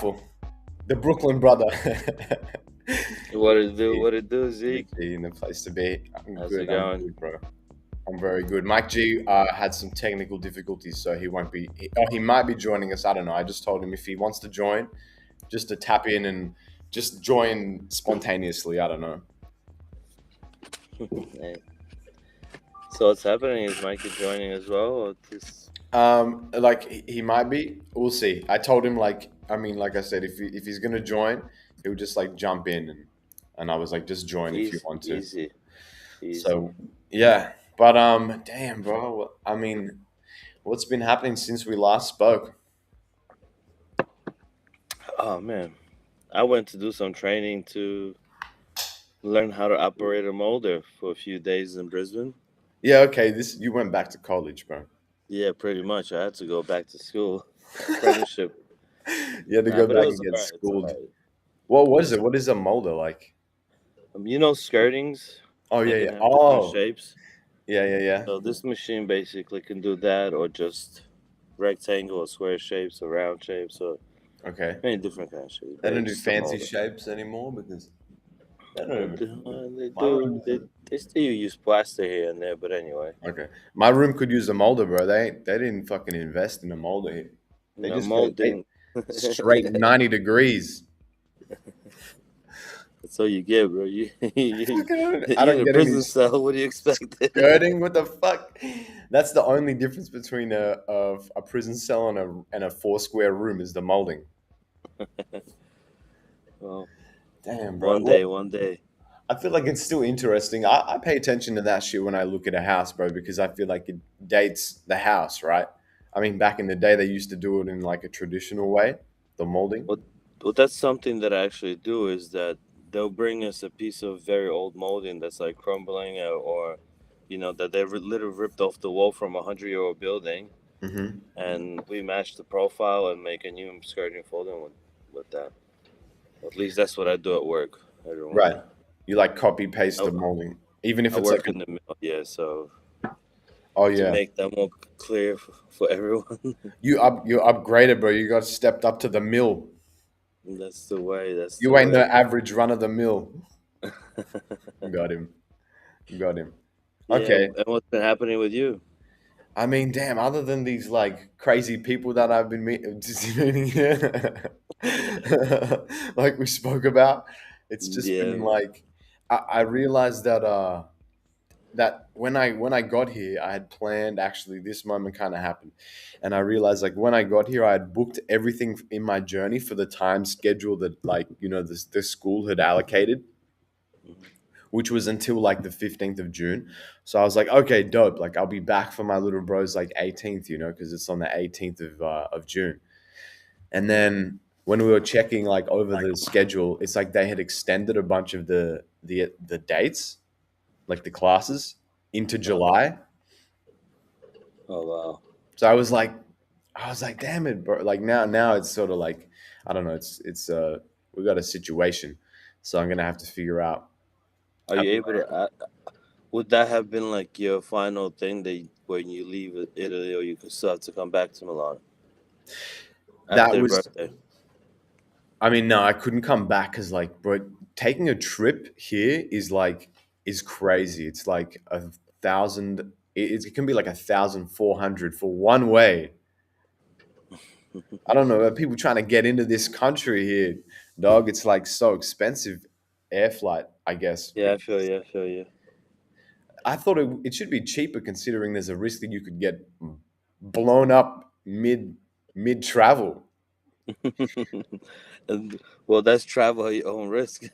rifle. The Brooklyn brother. What it do? What it do, Zeek? In the place to be. I'm How's good. it I'm going? good, bro. I'm very good. Mike G had some technical difficulties, so he won't be. He might be joining us. I don't know. I just told him if he wants to join, just to tap in and just join spontaneously. I don't know. Hey. So what's happening? Is Mikey joining as well, or this? Like he might be. We'll see. I told him like I said, if he's gonna join, he'll just like jump in and I was like, just join if you Easy, want to. easy, easy. So yeah, but damn, bro. I mean, what's been happening since we last spoke? Oh man, I went to do some training to learn how to operate a molder for a few days in Brisbane. Yeah, okay. This you went back to college, bro. Yeah, pretty much. I had to go back to school, apprenticeship. You had to Nah, go but it back was and get alright. It's schooled. alright. What was it? What is a molder like? You know, skirtings. Oh yeah, They yeah. can have different Oh shapes. yeah, yeah, yeah. So this machine basically can do that, or just rectangle or square shapes or round shapes or Okay. many different kind of shapes. They But don't it's do just a fancy molder. shapes anymore because they don't They even. do. They My do. room doesn't. They still use plaster here and there, but anyway, Okay. My room could use a molder, bro. They didn't fucking invest in a molder here. you They know, just go molding. straight 90 degrees. That's all you get, bro. You I you in don't a get any prison cell. What do you expect? skirting. What the fuck? That's the only difference between a prison cell and a four square room is the molding. Well, Damn, bro. one day, one day. I feel like it's still interesting. I pay attention to that shit when I look at a house, bro, because I feel like it dates the house, right? I mean, back in the day, they used to do it in like a traditional way, the molding. What? Well, that's something that I actually do. Is that they'll bring us a piece of very old molding that's like crumbling, or that they literally ripped off the wall from 100-year-old building, Hmm. and we match the profile and make a new skirting folding with that. At least that's what I do at work. Everyone, Right. You like copy paste I, the molding, even if I it's like work in the mill, yeah. So oh to yeah, make that more clear for everyone, you upgraded, bro. You got stepped up to the mill. that's the way. That's the You ain't no way. average run of the mill. Got him. Got him. Yeah, Okay. and what's been happening with you? I mean, damn. Other than these like crazy people that I've been meeting here, like we spoke about, it's just Yeah, been man. like I realized that when I got here, I had planned actually this moment kind of happened, and I realized like when I got here, I had booked everything in my journey for the time schedule that like the school had allocated, which was until like the 15th of June. So I was like, okay, dope. Like I'll be back for my little bro's like 18th, because it's on the 18th of June. And then when we were checking like over the schedule, it's like they had extended a bunch of the dates, like the classes, into Uh-huh. July. Oh wow. So I was like, damn it, bro. Like now it's sort of like, I don't know. It's we got a situation, so I'm gonna have to figure out. Are How, you able to? Would that have been like your final thing that when you leave Italy, or you could still have to come back to Milan that after your was, birthday? I mean, no, I couldn't come back because like, bro, taking a trip here is crazy. It's like 1,000. It can be like 1,400 for one way. I don't know. People trying to get into this country here, dog. It's like so expensive air flight, I guess. Yeah, I feel you. I feel you. I thought it should be cheaper considering there's a risk that you could get blown up mid travel. And, well, that's travel at your own risk.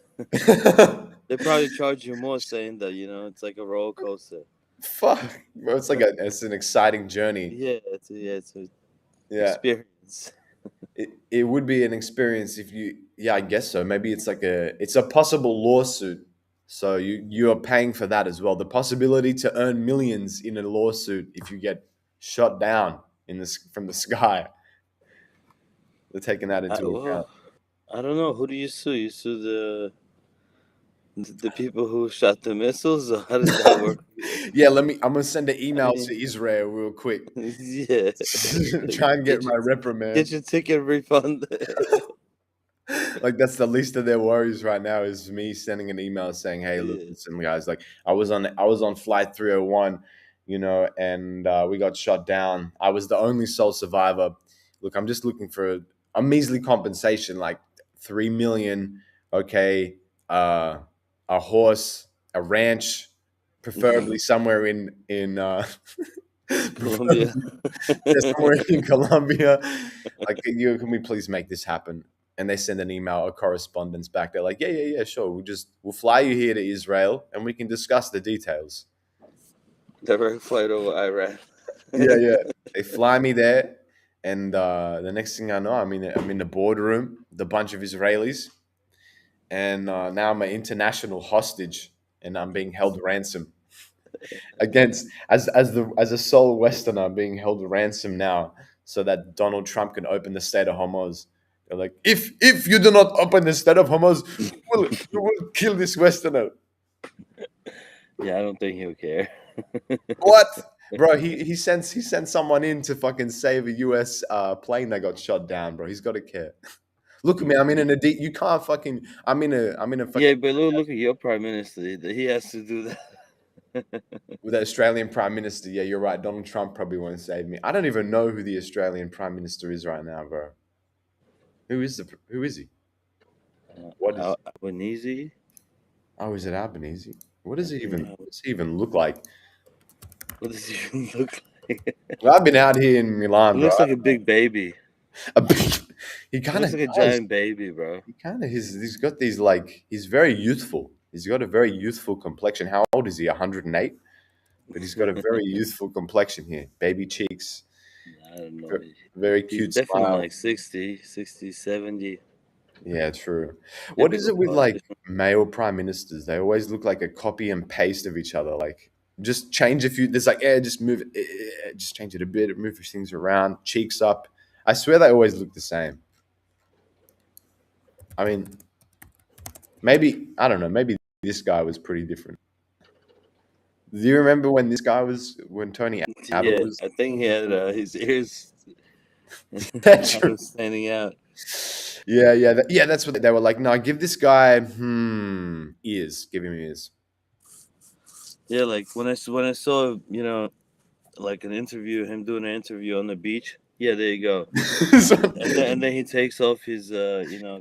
They probably charge you more, saying that it's like a roller coaster. Fuck, bro, it's an exciting journey. It's a Yeah, experience. it would be an experience if you. Yeah, I guess so. Maybe it's a possible lawsuit. So you are paying for that as well. The possibility to earn millions in a lawsuit if you get shot down from the sky. They're taking that into account. Well, I don't know. Who do you sue? You sue the people who shot the missiles, or how does that work? Yeah, I'm gonna send an I email mean, to Israel real quick. yeah. Try and get Get your my reprimand. get your ticket refunded. Like that's the least of their worries right now is me sending an email saying, "Hey, look, Yeah. listen, guys. Like I was on flight 301, and we got shot down. I was the only sole survivor. Look, I'm just looking for a measly compensation, like 3 million. Okay, uh, a horse, a ranch, preferably somewhere in Colombia. preferably somewhere in Colombia. Like, can we please make this happen?" And they send an email or correspondence back. They're like, yeah, sure. We'll fly you here to Israel and we can discuss the details. Direct flight over Iraq. Yeah, yeah. They fly me there, and the next thing I know, I'm in the boardroom, with a bunch of Israelis, and now I'm an international hostage, and I'm being held ransom against as a sole Westerner, I'm being held ransom now, so that Donald Trump can open the state of Hormuz. They're like, if you do not open the state of Hormuz, we will kill this Westerner. Yeah, I don't think he'll care. What, bro? He sent someone in to fucking save a U.S. Plane that got shot down, bro. He's got to care. Look at me. I'm in an edit. You can't fucking. I'm in a Yeah, fucking but look at your prime minister. He has to do that. with the Australian Prime Minister. Yeah, you're right. Donald Trump probably won't save me. I don't even know who the Australian Prime Minister is right now, bro. Who is he? What is? Albanese? Oh, is it Albanese? What I does he think. even? What does he even look like? What does he even look like? Well, I've been out here in He Milan, bro. looks like a big baby. A big, he He kind looks of like a does. giant baby, bro. He kind of he's got these like he's very youthful. He's got a very youthful complexion. How old is he? 108. But he's got a very youthful complexion here. Baby cheeks, I don't know. very He's cute definitely smile. like 60, 60, 70. Yeah, true. What is Typical it with like politician. male prime ministers? They always look like a copy and paste of each other. Like just change a few. There's like, yeah, just move it, just change it a bit, move things around, cheeks up. I swear they always look the same. I mean, maybe I don't know. Maybe this guy was pretty different. Do you remember when Tony Abbott Yeah, was? I think he had his ears That's true. was standing out. Yeah. That's what they were like. No, give this guy ears. Give him ears. Yeah, like when I saw like an interview, him doing an interview on the beach. Yeah, there you go. So, And then he takes off his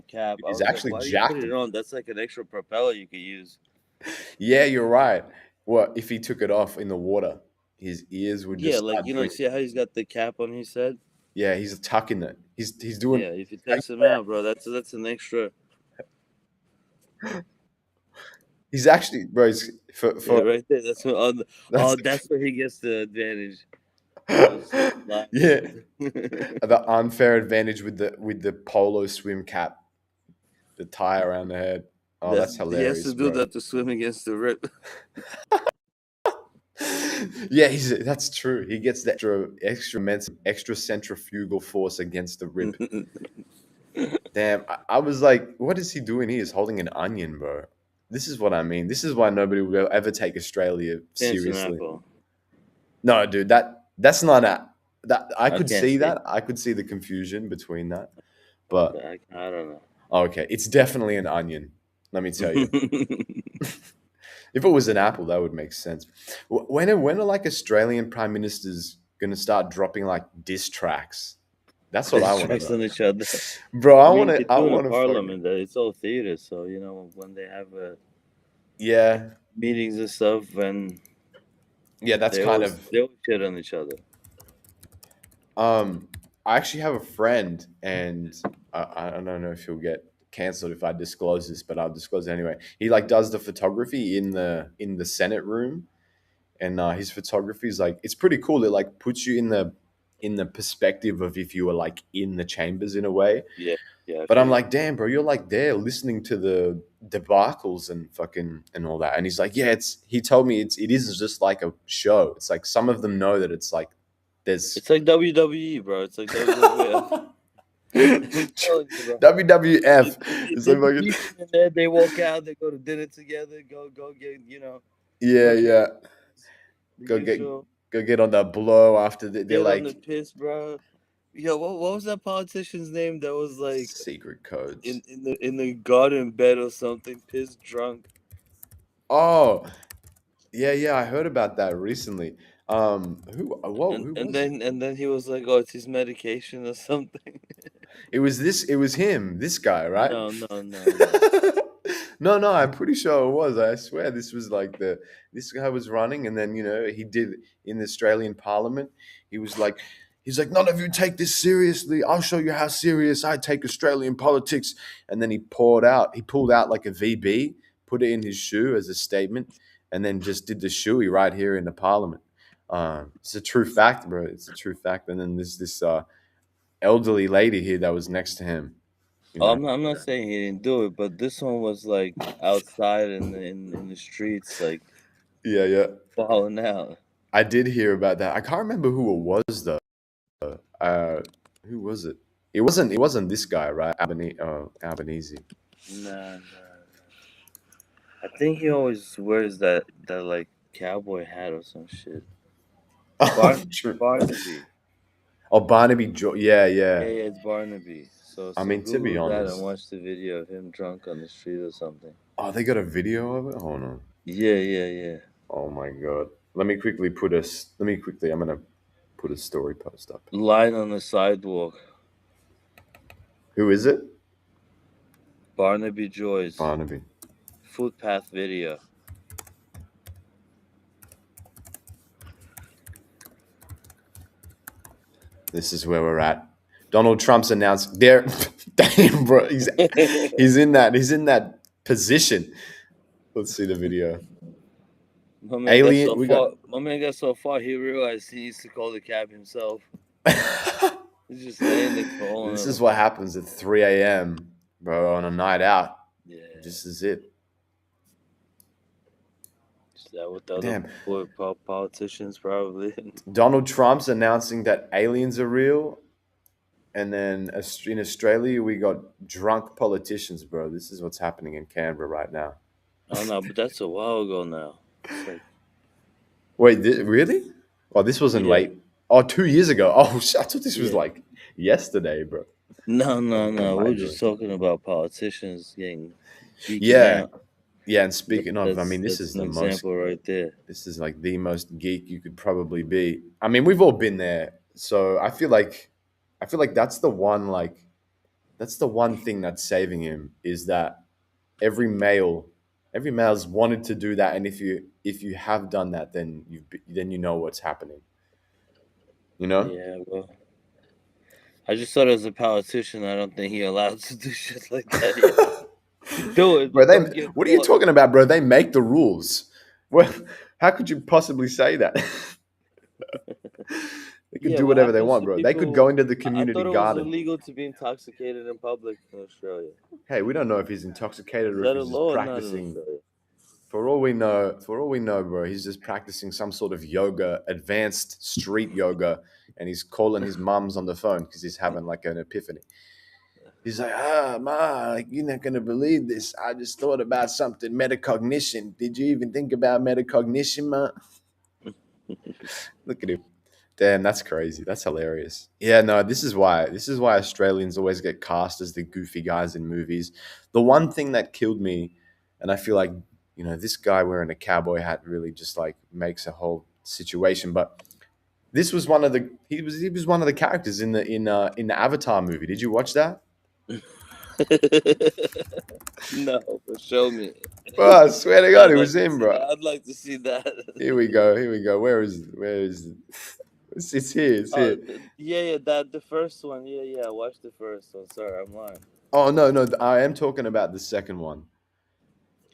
cap. I he's was like, actually why do you put jacked. it on? That's like an extra propeller you could use. Yeah, you're right. What if he took it off in the water? His ears would Yeah, just like start doing. see how he's got the cap on his head. Yeah, he's tucking it. He's doing. Yeah, if he takes them out, bro, that's an extra. He's actually, bro. Yeah, For right there. That's what. Oh, that's oh, that's where he gets the advantage. Those yeah, lies. the unfair advantage with the polo swim cap, the tie around the head. Oh, That's that's he has to hilarious, do bro. that to swim against the rip. Yeah, that's true. He gets the extra momentum, extra centrifugal force against the rib. Damn, I was like, what is he doing here? He's holding an onion, bro. This is what I mean. This is why nobody will ever take Australia Can't see an seriously. apple. No, dude, that's not a that I I could can't see see. that. I could see the confusion between that. But I don't okay, it's definitely an onion. Let me tell you. know. If it was an apple, that would make sense. When are like Australian prime ministers gonna start dropping like diss tracks? That's what I want to Distracts know, on each other. bro. I I want mean, to. they I do in a want to fucking parliament. That it's all theater. So when they have yeah, meetings and stuff, and yeah. That's they kind always of they always shit on each other. um. I actually have a friend, and I don't know if he'll get cancelled if I disclose this, but I'll disclose it anyway. He like does the photography in the Senate room, and his photography is like it's pretty cool. It like puts you in the perspective of if you were like in the chambers in a way. Yeah, yeah, I But I'm feel you. like, damn, bro, you're like there listening to the debacles and fucking and all that. And he's like, yeah, he told me it is just like a show. It's like some of them know that it's like there's It's like WWE, bro. It's like WWF. I'm telling you, bro. WWF. It's like There's fucking beefing in there. They walk out. They go to dinner together. Go get yeah, go get yeah. the Go get usual. go get on the blow after they're Get on like the piss, bro. Yo, what was that politician's name that was like Secret codes. in the garden bed or something, pissed drunk, Oh, yeah, yeah. I heard about that recently. Who? Whoa, who was it? and then he was like, "Oh, it's his medication or something." It was this. It was him. This guy, right? No, no, no, no. No, no. I'm pretty sure it was. I swear this was like the this guy was running, and then he did in the Australian Parliament. He was like. He's like, none of you take this seriously. I'll show you how serious I take Australian politics. And then he pulled out like a VB, put it in his shoe as a statement, and then just did the shoey right here in the Parliament. It's a true fact, bro. It's a true fact. And then there's this elderly lady here that was next to him. You Oh, know. I'm not saying he didn't do it, but this one was like outside in the streets, like Yeah, yeah. falling out. I did hear about that. I can't remember who it was though. Uh, who was it? It wasn't this guy, right? Albanese. Nah, nah. I think he always wears that like cowboy hat or some shit. Oh, true. Barnaby. Oh, Barnaby. Yeah, Yeah, yeah. yeah, it's Barnaby. I So mean, to be Google that and honest, watch the video of him drunk on the street or something. oh, they got a video of it. Hold on. Yeah, yeah, yeah. Oh my god. Let me quickly put a. Let me quickly. I'm gonna put a story post up. Lying on the sidewalk. Who is it? Barnaby Joyce. Barnaby. Footpath video. This is where we're at. Donald Trump's announced there. Damn, bro, he's in that position. Let's see the video. Alien. We got. My man got so far he realized he needs to call the cab himself. He's just laying there calling This him. is what happens at 3 a.m., bro, on a night out. Yeah. This is it. Is that what the other Damn. politicians probably? Donald Trump's announcing that aliens are real. And then in Australia, we got drunk politicians, bro. This is what's happening in Canberra right now. Oh no, but that's a while ago now. It's like Wait, really? Oh, this wasn't yeah, late. Oh, 2 years ago. Oh, I thought this was yeah. like yesterday, bro. No, no, Oh no. my We're god. just talking about politicians getting geeking Yeah, out. yeah. And speaking of, I mean, this That's is an the most. example right there. This is like the most geek you could probably be. I mean, we've all been there. So I feel like that's the one thing that's saving him is that every male, every male's wanted to do that, and if you have done that, then you know what's happening. You know, Yeah, well, I just thought as a politician, I don't think he allowed to do shit like that yet. Do it, bro. but They don't get what are you caught. talking about, bro? They make the rules. Well, how could you possibly say that? They could Yeah, do what whatever they happens want, to bro. They could go people? into the I community thought it was garden. illegal to be intoxicated in public in Australia. Hey, we don't know if he's intoxicated Is or if that a he's just law or not in practicing. Australia? For all we know, bro, he's just practicing some sort of yoga, advanced street yoga, and he's calling his mums on the phone because he's having like an epiphany. He's like, ma, like, you're not gonna believe this. I just thought about something, metacognition. Did you even think about metacognition, ma? Look at him. Damn, that's crazy. That's hilarious. Yeah, no, this is why Australians always get cast as the goofy guys in movies. The one thing that killed me, and I feel like, this guy wearing a cowboy hat really just like makes a whole situation. But this was one of the he was one of the characters in the Avatar movie. Did you watch that? No, but show me. Bro, I swear to God, I'd it like was to him, see bro. that. I'd like to see that. Here we go. Here we go. Where is it? It's here. It's here. Yeah, yeah, that the first one. Yeah, yeah. I watched the first one. Sorry, I'm lying. Oh no, no, I am talking about the second one.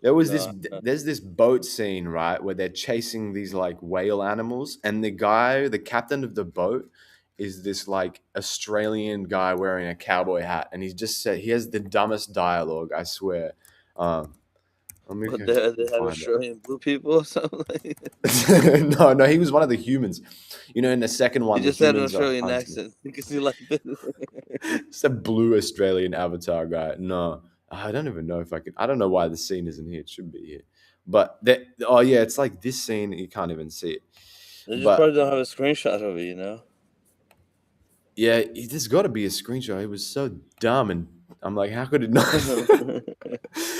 There was this No, no. there's this boat scene, right, where they're chasing these like whale animals, and the captain of the boat is this like Australian guy wearing a cowboy hat, and he's just said he has the dumbest dialogue, I swear. Um, let me But they had find it. Australian blue people or something. No, no, he was one of the humans. In the second He one, the just had an humans are Australian hunting. accent because he liked it. It's a blue Australian avatar guy. No, I don't even know if I could. I don't know why the scene isn't here. It should be here. But oh yeah, it's like this scene. You can't even see it. They just But probably don't have a screenshot of it, you know. Yeah, there's got to be a screenshot. It was so dumb, and I'm like, how could it not?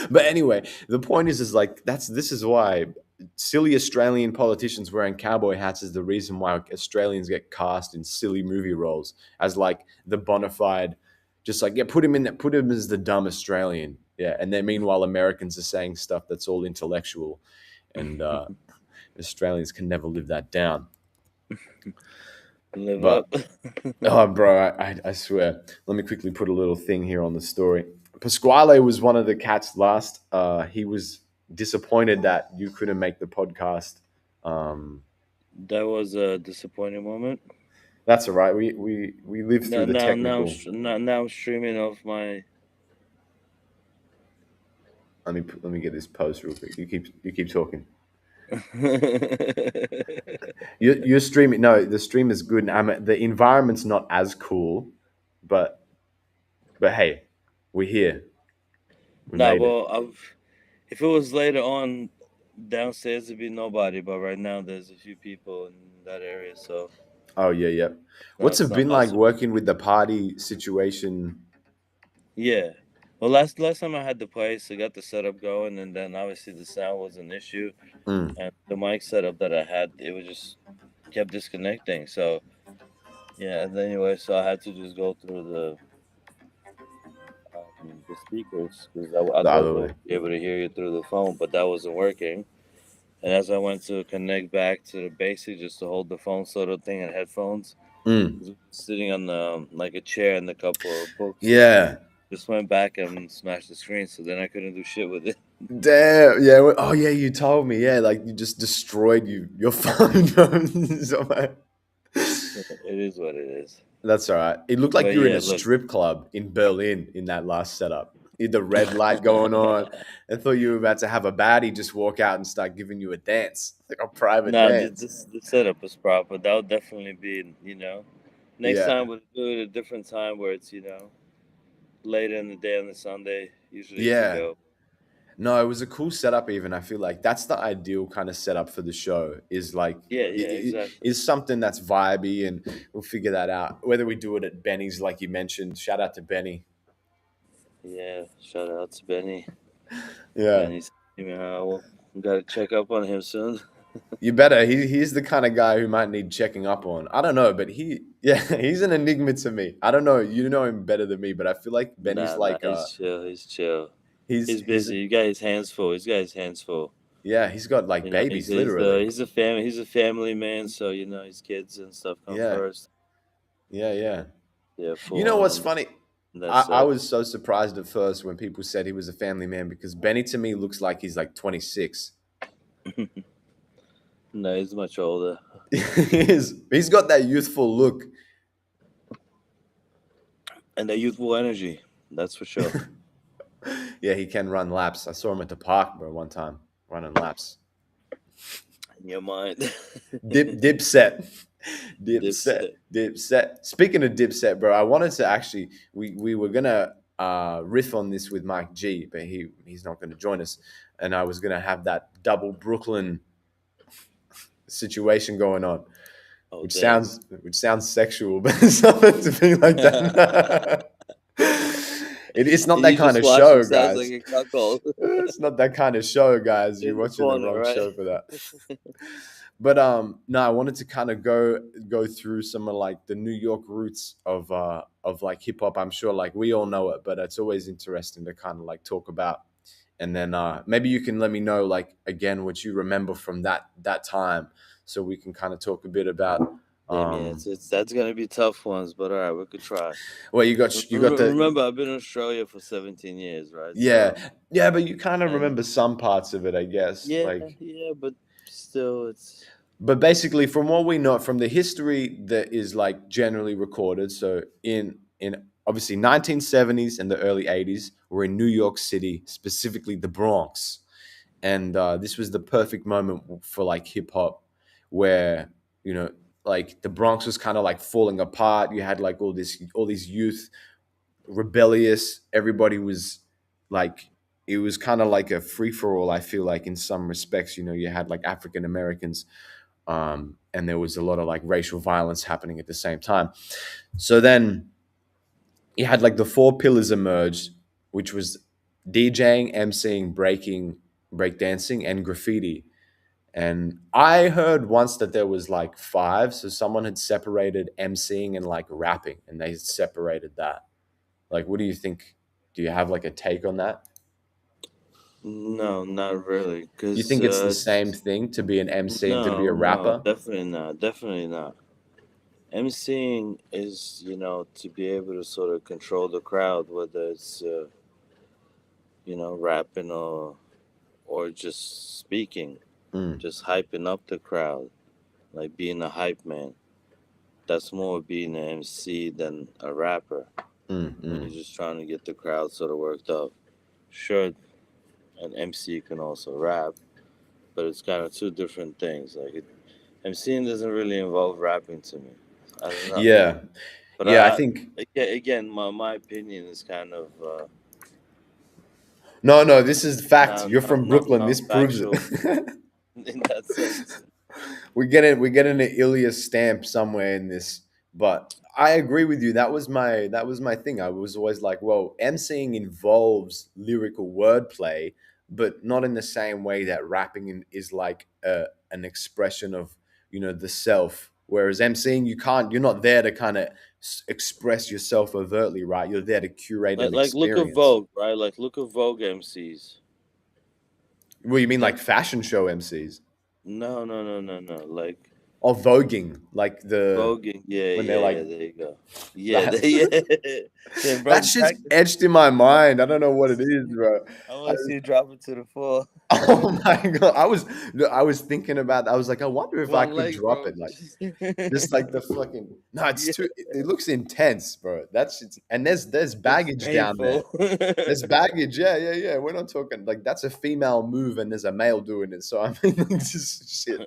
But anyway, the point is like this is why silly Australian politicians wearing cowboy hats is the reason why Australians get cast in silly movie roles as like the bona fide, just like yeah, put him as the dumb Australian, yeah, and then meanwhile Americans are saying stuff that's all intellectual, and Australians can never live that down. Live up. But oh, bro, I swear. Let me quickly put a little thing here on the story. Pasquale was one of the cats last. He was disappointed that you couldn't make the podcast. Um, That was a disappointing moment. that's all right. We lived through Now, the now, now, I'm technical. sh- now, now I'm streaming off my. Let me get this post real quick. You keep talking. You're streaming. No, the stream is good. The environment's not as cool, but hey, we're here. We Nah, made it. well, if it was later on downstairs, it'd be nobody. But right now, there's a few people in that area, so Oh yeah, yeah. What's it's it not been like possible. working with the party situation? Yeah. Well, last time I had the place, I got the setup going, and then obviously the sound was an issue, Mm, and the mic setup that I had, it was just kept disconnecting. So yeah, and anyway, so I had to just go through the speakers because I the thought other they way. would be able to hear you through the phone, but that wasn't working. And as I went to connect back to the basic, just to hold the phone sort of thing and headphones, Mm, sitting on the like a chair and a couple of books, yeah. just went back and smashed the screen. So then I couldn't do shit with it. Damn. Yeah. Oh yeah. You told me. Yeah. Like you just destroyed your phone. So, It is what it is. that's all right. It looked like But you were in yeah, a look. strip club in Berlin in that last setup. You had the red light going on. I thought you were about to have a baddie just walk out and start giving you a dance, like a private Nah, dance. the setup is proper. That would definitely be, next Yeah. time we'll do it at a different time where it's, later in the day on the Sunday. Usually easy Yeah. go. No, it was a cool setup. Even I feel like that's the ideal kind of setup for the show. Is like Yeah, yeah, exactly. is something that's vibey, and we'll figure that out. Whether we do it at Benny's, like you mentioned, shout out to Benny. Yeah, shout out to Benny. Yeah, Benny's, well, we got to check up on him soon. you better. He's the kind of guy who might need checking up on. I don't know, but yeah, he's an enigma to me. I don't know. You know him better than me, but I feel like Benny's Nah, like he's chill. He's chill. He's he's busy. You got his hands full. He's got his hands full. yeah, he's got like He's babies he's literally. he's a family. He's a family man. So his kids and stuff come Yeah, first. yeah, yeah. Yeah, You full know on what's on funny? that's I it. was so surprised at first when people said he was a family man because Benny to me looks like he's like 26. No, he's much older. He's got that youthful look. And the youthful energy. That's for sure. Yeah, he can run laps. I saw him at the park, bro, one time running laps. In your mind. Dipset, dipset, Dipset. dipset. Speaking of dipset, bro, I wanted to actually we were gonna riff on this with Mike G, but he's not gonna join us, and I was gonna have that double Brooklyn situation going on, Oh which damn. sounds sexual, but it's not meant to be like that. It's not that You kind just of watched him show, sounds like guys. a cuckold It's not that kind of show, guys. You're in the watching the corner, wrong right? show for that. But no, I wanted to kind of go through some of like the New York roots of like hip hop. I'm sure like we all know it, but it's always interesting to kind of like talk about. And then maybe you can let me know like again what you remember from that time, so we can kind of talk a bit about. Damn, yeah, Um, it's that's gonna be tough ones, but all right, we could try. well, you got the Remember, I've been in Australia for 17 years, right? yeah, So, yeah, but you kind of and remember some parts of it, I guess. yeah, Like yeah, but still, it's but basically from what we know from the history that is like generally recorded, so in obviously 1970s and the early 80s we're in New York City, specifically the Bronx, and this was the perfect moment for like hip hop, where you know like the Bronx was kind of like falling apart. You had like all these youth rebellious. Everybody was like, it was kind of like a free for all. I feel like in some respects, you had like African Americans and there was a lot of like racial violence happening at the same time. So then you had like the four pillars emerged, which was DJing, MCing, breakdancing, and graffiti. And I heard once that there was like five, so someone had separated MCing and like rapping, and they separated that. Like, what do you think? Do you have like a take on that? No, not really. You Cause think it's the same thing to be an MC and to be a no, no, rapper? definitely not. Definitely not. MCing is, to be able to sort of control the crowd, whether it's rapping or just speaking, Mm, just hyping up the crowd, like being a hype man. That's more being an MC than a rapper. mm, When you're mm. just trying to get the crowd sort of worked up. Sure, an MC can also rap, but it's kind of two different things. MCing doesn't really involve rapping to me. I don't know, Yeah, but yeah. I think again, my opinion is kind of no, no. This is fact. You're from not Brooklyn. This proves it. non-factual in that sense. We're getting an Ilya stamp somewhere in this, but I agree with you. That was my thing. I was always like, well, emceeing involves lyrical wordplay, but not in the same way that rapping is like an expression of the self. Whereas emceeing, you're not there to kind of express yourself overtly, right? You're there to curate an Like look at experience. Vogue, right? Like look at Vogue MCs. Well, you mean That like fashion show MCs no, no, no, no, no. Like or voguing, like the voguing. Yeah, when they're yeah, like yeah. There you go. Yeah, that. yeah. Yeah, That bro. shit's etched in my mind. I don't know what it is, bro. I I, want to see it drop it to the floor. oh my god, I was thinking about. I was like, I wonder if I One could leg, drop bro. it, like just like the fucking. No, it's Yeah, too. It looks intense, bro. That's it's, and there's looks baggage down there. painful. There's baggage. Yeah, yeah, yeah. We're not talking like that's a female move, and there's a male doing it. So I mean, it's just shit.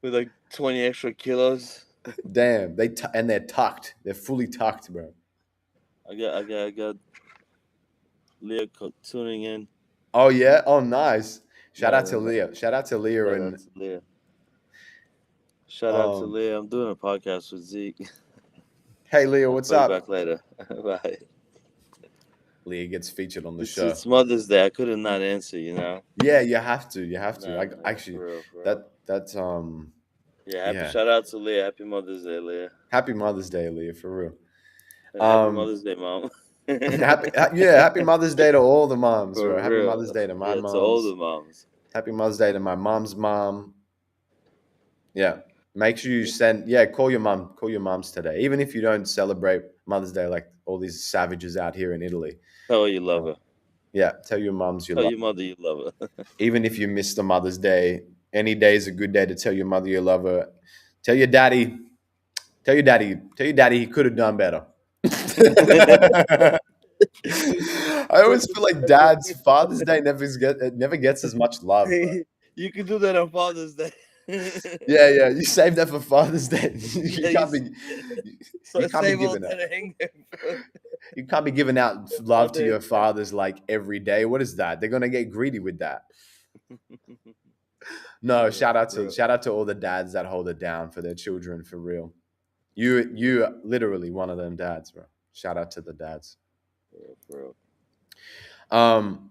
With like 20 extra kilos. Damn, and they're tucked. They're fully tucked, bro. I got Leah tuning in. Oh yeah. Oh nice. Shout No, out no, to no. Leah. Shout out to Leah Shout out and to Leah. Shout out to um. Leah. I'm doing a podcast with Zeek. Hey Leah, I'll what's call you back up? later. Bye. Leah gets featured on the show. It's Mother's Day. I couldn't not answer, you know? Yeah, you have to. You have to. No, I no, no. actually For real, for real. that's Yeah, happy yeah. shout out to Leah. Happy Mother's Day, Leah. Happy Mother's Day, Leah, for real. And happy Um, Mother's Day, Mom. happy Mother's Day to all the moms, bro. For Happy real. Mother's Day to my Yeah, to all moms. the moms. Happy Mother's Day to my mom's mom. Yeah. Make sure you Yeah. send yeah, call your mom. Call your moms today. Even if you don't celebrate Mother's Day like all these savages out here in Italy. Tell her you love Uh, her. yeah, tell your moms you Tell love. your mother you love her. Even if you miss the Mother's Day, any day is a good day to tell your mother you love her. Tell your daddy, tell your daddy he could have done better. I always feel like dad's Father's Day never gets as much love, bro. You can do that on Father's Day. Yeah, yeah. You save that for Father's Day. Yeah, you can't be so you can't be save all giving out that anger. you can't be giving out love to Father. your fathers like every day. What is that? They're gonna get greedy with that. No, Yeah, shout out to bro. shout out to all the dads that hold it down for their children for real. You literally one of them dads, bro. Shout out to the dads. Bro.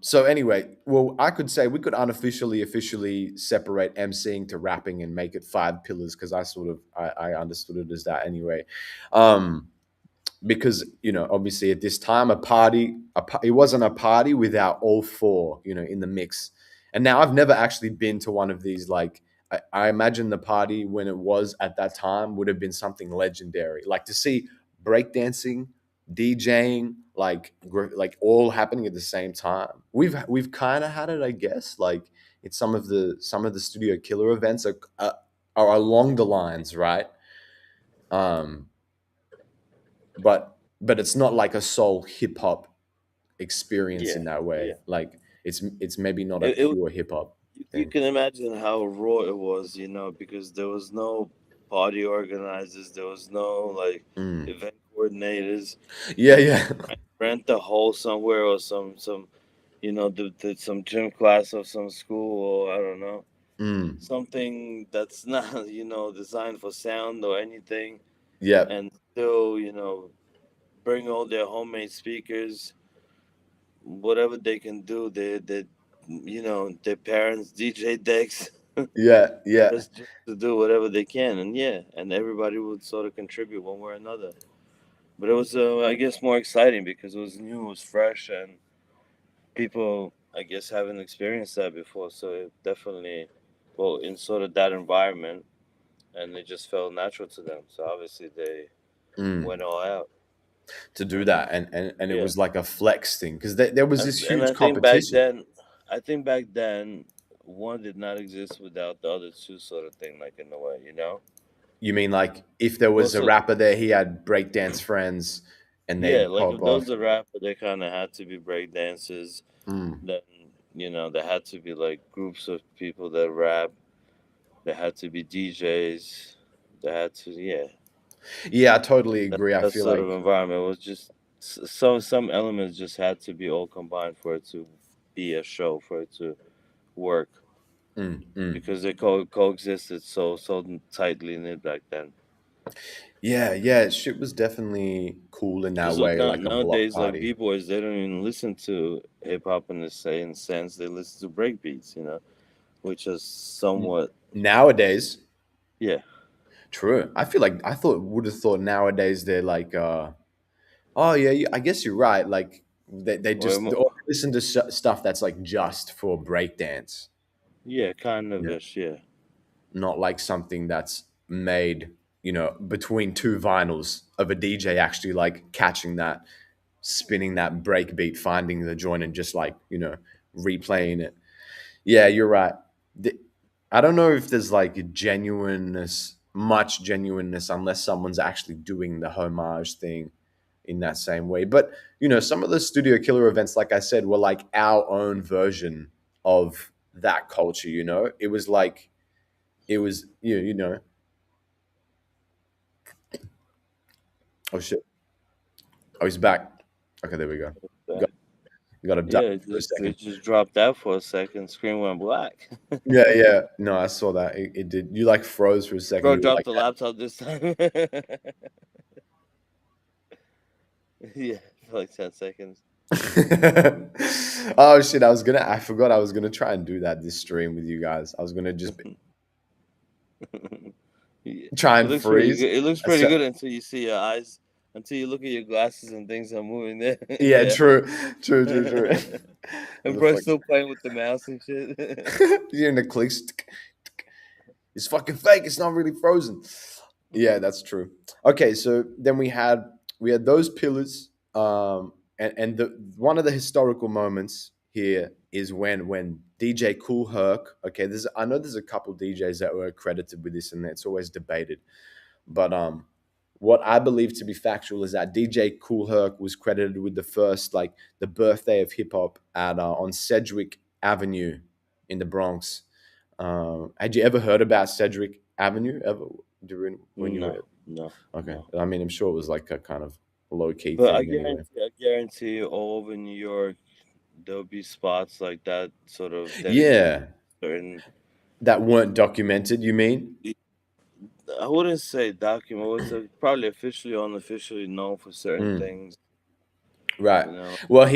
So anyway, well, I could say we could unofficially, officially separate emceeing to rapping and make it five pillars because I understood it as that anyway. Um, because obviously at this time it wasn't a party without all four in the mix. And now I've never actually been to one of these like I imagine the party when it was at that time would have been something legendary, like to see breakdancing, DJing, like all happening at the same time. We've kind of had it, I guess, like it's some of the Studio Killer events are along the lines, right? um but it's not like a soul hip hop experience Yeah, in that way. yeah. Like it's maybe not a It pure hip hop you thing. can imagine how raw it was, because there was no party organizers, there was no like Mm. event coordinators. Yeah, yeah. Rent a hall somewhere or some did some gym class or some school or I don't know. Mm. something that's not designed for sound or anything, Yep. and still bring all their homemade speakers, whatever they can do. Their parents DJ decks Yeah. Yeah. just to do whatever they can, and yeah, and everybody would sort of contribute one way or another. But it was, I guess, more exciting because it was new, it was fresh, and people, I guess, haven't experienced that before. So it definitely, well, in sort of that environment, and it just felt natural to them. So obviously they Mm. went all out, To do and that, and it yeah, was like a flex thing because there was this and huge competition. I think back then, one did not exist without the other two, sort of thing, like in a way, You mean like if there Well, was a so rapper there, he had breakdance friends, and yeah, they'd like pop if there off. was a rapper, they kind of had to be break dancers. Mm. Then there had to be like groups of people that rap. There had to be DJs. There had to, yeah. Yeah, I totally agree. I That feel sort of like environment was just some elements just had to be all combined for it to be a show, for it to work, mm, mm. because they coexisted so tightly knit back then. Yeah, yeah, shit was definitely cool in that Because way, like a block nowadays, like party. b boys, they don't even listen to hip hop in the same sense. They listen to break beats, which is N- somewhat, Nowadays, yeah. true. I feel like I thought would have thought nowadays they're like, oh yeah, I guess you're right. Like they Or just they only listen to stuff that's like just for breakdance. yeah, kind of Yeah, ish, yeah. not like something that's made, between two vinyls of a DJ actually like catching that, spinning that break beat, finding the joint, and just like replaying it. Yeah, you're right. The- I don't know if there's like genuineness, much genuineness, unless someone's actually doing the homage thing in that same way. But some of the Studio Killer events, like I said, were like our own version of that culture. It was like it was oh shit, oh he's back. Okay, there we go. But Got, got yeah, abducted for a it second. just dropped out for a second. Screen went black. Yeah, yeah. No, I saw that. It did. You like froze for a second. Bro You were dropped like, the laptop this time. Yeah, for like 10 seconds. oh shit! I forgot I was gonna try and do that this stream with you guys. I was gonna just Yeah. try It and looks pretty freeze. good. It looks I pretty said, good until you see your eyes, until you look at your glasses and things are moving there. yeah, Yeah. true, true, true, true. And The bro's fuck? still playing with the mouse and shit. You're in the clicks. It's fucking fake. It's not really frozen. Yeah, that's true. Okay, so then we had those pillars, and the one of the historical moments here is when DJ Cool Herc. Okay, I know there's a couple DJs that were credited with this, and it's always debated. But what I believe to be factual is that DJ Cool Herc was credited with the first, like the birthday of hip hop at on Sedgwick Avenue in the Bronx. Had you ever heard about Sedgwick Avenue ever during when you No, were no, okay? no. I mean, I'm sure it was like a kind of low key But thing anyway. I guarantee you, all over New York, there'll be spots like that, sort of dedicated Yeah, to certain. that weren't documented. You mean? I wouldn't say document. Was probably officially or unofficially known for certain Mm. things. Right. You know. Well,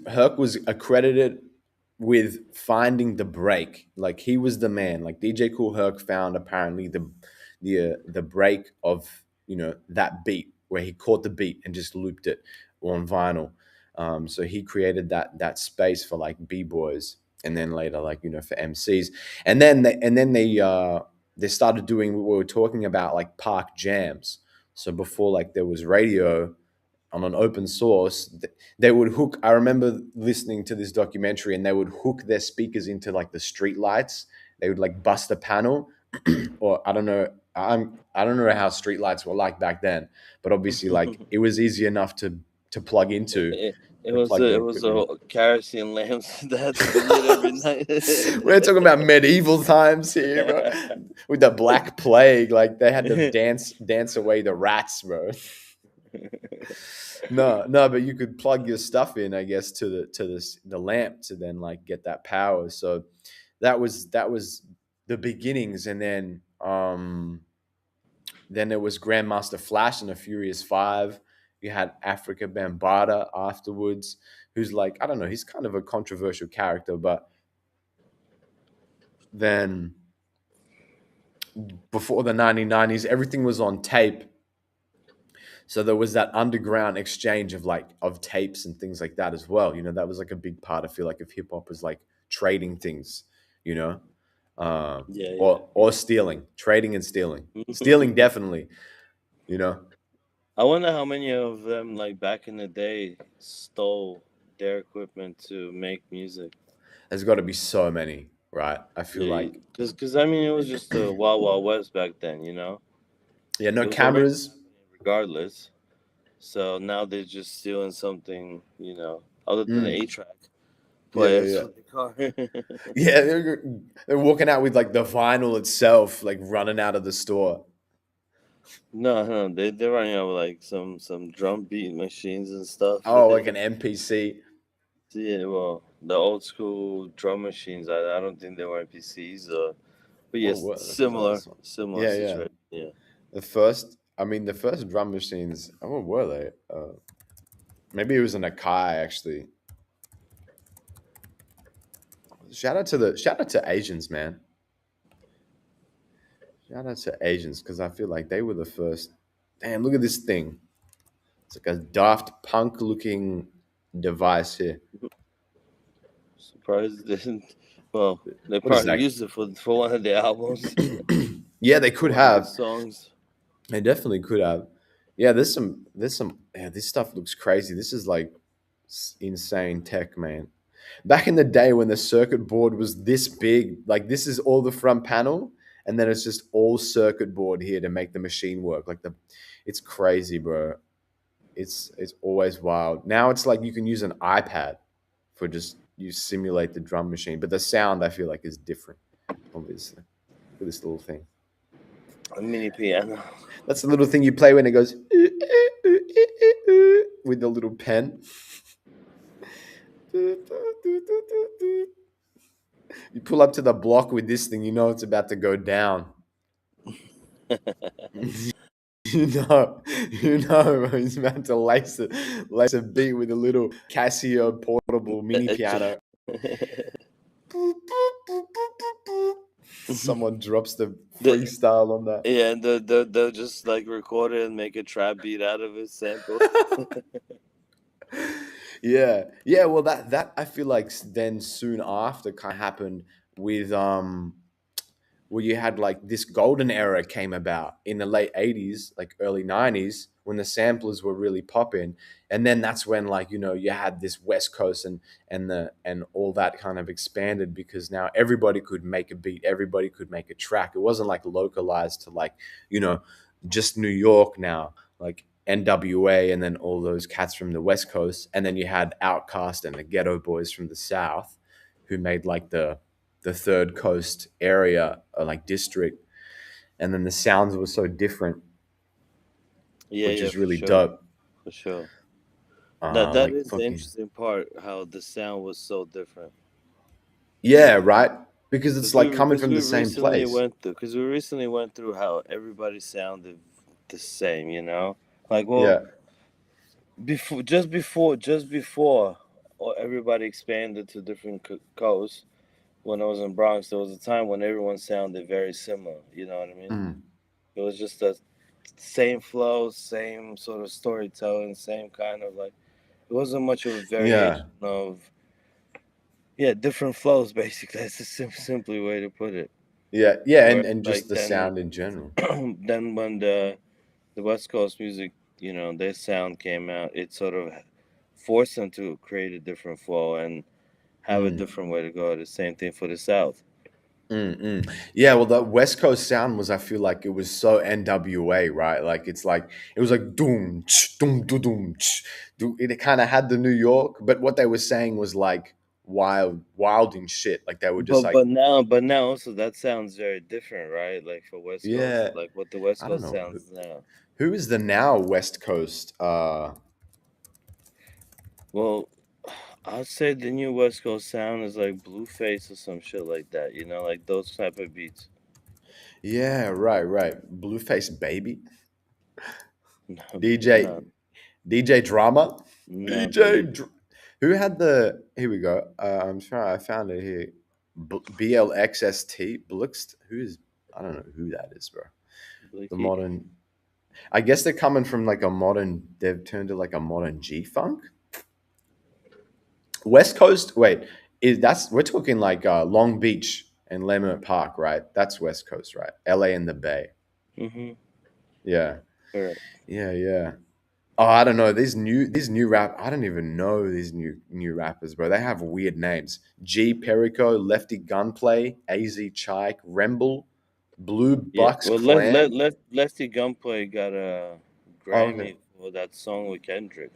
Herc was accredited with finding the break. Like he was the man. Like DJ Cool Herc found apparently the break of that beat where he caught the beat and just looped it on vinyl. So he created that space for like b boys, and then later like for MCs, and then they started doing what we were talking about, like park jams. So before like there was radio on an open source, they would hook. I remember listening to this documentary, and they would hook their speakers into like the street lights. They would like bust a panel, or I don't know. I don't know how street lights were like back then, but obviously, like it was easy enough to plug into to plug your It was equipment a in. kerosene lamps that had to be lit every night. We're talking about medieval times here, bro. With the Black Plague, like they had to dance away the rats, bro. No, no, but you could plug your stuff in, I guess, to the lamp to then like get that power. So that was the beginnings, and then there was Grandmaster Flash and the Furious Five. You had Africa Bambaataa afterwards, who's like, I don't know, he's kind of a controversial character, but then before the 1990s, everything was on tape. So there was that underground exchange of tapes and things like that as well. That was like a big part. I feel like of hip hop is like trading things, you know, uh, Yeah, or stealing, trading and stealing, stealing yeah. definitely. You know, I wonder how many of them, like back in the day, stole their equipment to make music. there's got to be so many, right? I feel Yeah, like because I mean, it was just the Wild Wild West back then. yeah, no It was already cameras. happening regardless. So now they're just stealing something, other than the Mm, 8 track yeah, yeah, players yeah. for the car. Yeah, they're walking out with like the vinyl itself, like running out of the store. No, no, they're running out with like some drum beat machines and stuff. Oh, like an NPC. Yeah, well, the old school drum machines. I don't think they were NPCs. But What yes, were the similar first one? similar Yeah, yeah. situation. Yeah. The first drum machines. Oh, what were they? Maybe it was an Akai actually. Shout out to Asians, man. Shout out to Asians because I feel like they were the first. Damn, look at this thing. It's like a Daft Punk looking device here. Surprised they didn't. Well, they What is probably that? used it for one of their albums, Yeah, they for could one of their have. songs. They definitely could have. Yeah, there's some. Yeah, this stuff looks crazy. This is like insane tech, man. Back in the day when the circuit board was this big, like this is all the front panel, and then it's just all circuit board here to make the machine work. It's crazy, bro. It's always wild. Now it's like you can use an iPad for just you simulate the drum machine, but the sound I feel like is different. Obviously, look at this little thing. A mini piano. That's the little thing you play when it goes with the little pen. You pull up to the block with this thing, you know it's about to go down. You know, he's about to lace a beat with a little Casio portable mini piano. Someone drops the the, freestyle on that. yeah, and they'll just like record it and make a trap beat out of it, sample. Yeah, yeah. Well, that I feel like then soon after kind of happened with where you had like this golden era came about in the late 80s, like early 90s, when the samplers were really popping. And then that's when like, you had this West Coast and all that kind of expanded because now everybody could make a beat, everybody could make a track. It wasn't like localized to like, you know, just New York now, like NWA and then all those cats from the West Coast. And then you had Outkast and the Ghetto Boys from the South who made like the third coast area like district, and then the sounds were so different, Yeah, which yeah, is for really sure, dope. for sure. That Like is the fucking interesting part, how the sound was so different. yeah, right, because it's like coming from the same place. Because we recently went through how everybody sounded the same. Like, well, Yeah. just before, or everybody expanded to different coasts. When I was in Bronx, there was a time when everyone sounded very similar. You know what I mean? Mm. It was just the same flow, same sort of storytelling, same kind of like. It wasn't much of a Yeah, variation of, yeah, different flows. Basically, that's the simply way to put it. yeah, yeah, and Whereas and just like the sound in general. then when the West Coast music, their sound came out, it sort of forced them to create a different flow and have a Mm. different way to go. The same thing for the South. Yeah, well, the West Coast sound was, I feel like it was so NWA, right? Like it's like it was like doom, doom, doom, doom, it kind of had the New York, but what they were saying was like wild and shit. Like they were just But like, but now also that sounds very different, right? Like for West Coast, yeah, like what the West I don't Coast know sounds now. who is the now West Coast. Well, I'd say the new West Coast sound is like Blueface or some shit like that. You know, like those type of beats. Yeah, right, right. Blueface Baby, No, DJ no, DJ Drama, no. DJ. Who had the? Here we go. I'm sorry, I found it here. BLXST Blixt. Who is? I don't know who that is, bro. The Blicky. modern. I guess they're coming from like a modern. They've turned to like a modern G funk. West Coast. Wait, is that's we're talking like Long Beach and Leimert Park, right? That's West Coast, right? LA and the Bay. Mm-hmm. Yeah, Correct. yeah, yeah. Oh, I don't know. These new rap. I don't even know these new rappers, bro. They have weird names. G Perico, Lefty Gunplay, Az Chike, Remble, Blue Yeah. Bucks Well, Clan. Lefty Gunplay got a Oh, okay. Grammy for that song with Kendrick.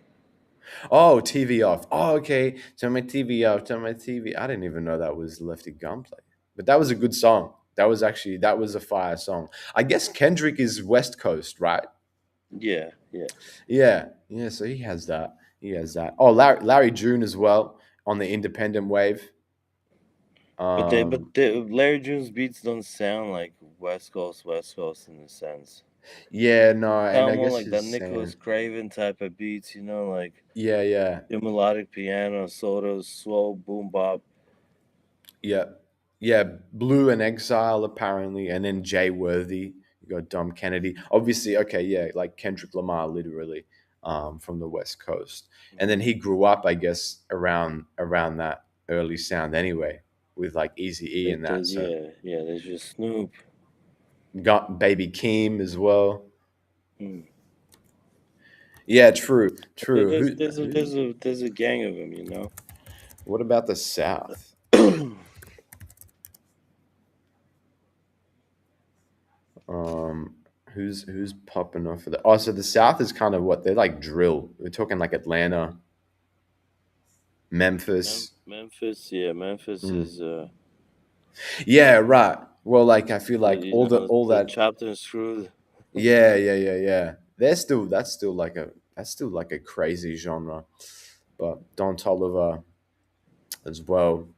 Oh, TV off. Oh, okay. Turn my TV off. Turn my TV. I didn't even know that was Lefty Gunplay, but that was a good song. That was a fire song. I guess Kendrick is West Coast, right? Yeah, yeah. Yeah, yeah. So he has that. He has that. Oh, Larry June as well on the independent wave. Um, Larry June's beats don't sound like West Coast in a sense. yeah, no, and Sound I more guess like that his Nicholas saying, Craven type of beats, you know, like yeah, yeah, your melodic piano, sort of slow boom bop. yeah, yeah. Blue and Exile apparently, and then Jay Worthy. You got Dom Kennedy. Obviously, okay, yeah, like Kendrick Lamar, literally, from the West Coast, and then he grew up, I guess, around that early sound anyway, with like Easy E and that. So Yeah, yeah. There's just Snoop. got Baby Keem as well. Mm. Yeah, true, true. There's a gang of them, you know. What about the South? Um, who's popping off of that? Oh, so the South is kind of what they're like drill. We're talking like Atlanta, Memphis. Memphis, yeah, Memphis Mm. is Yeah, right. Well, like I feel like you know all the that. chopped and screwed. Yeah, yeah, yeah, yeah. That's still like a crazy genre. But Don Toliver as well.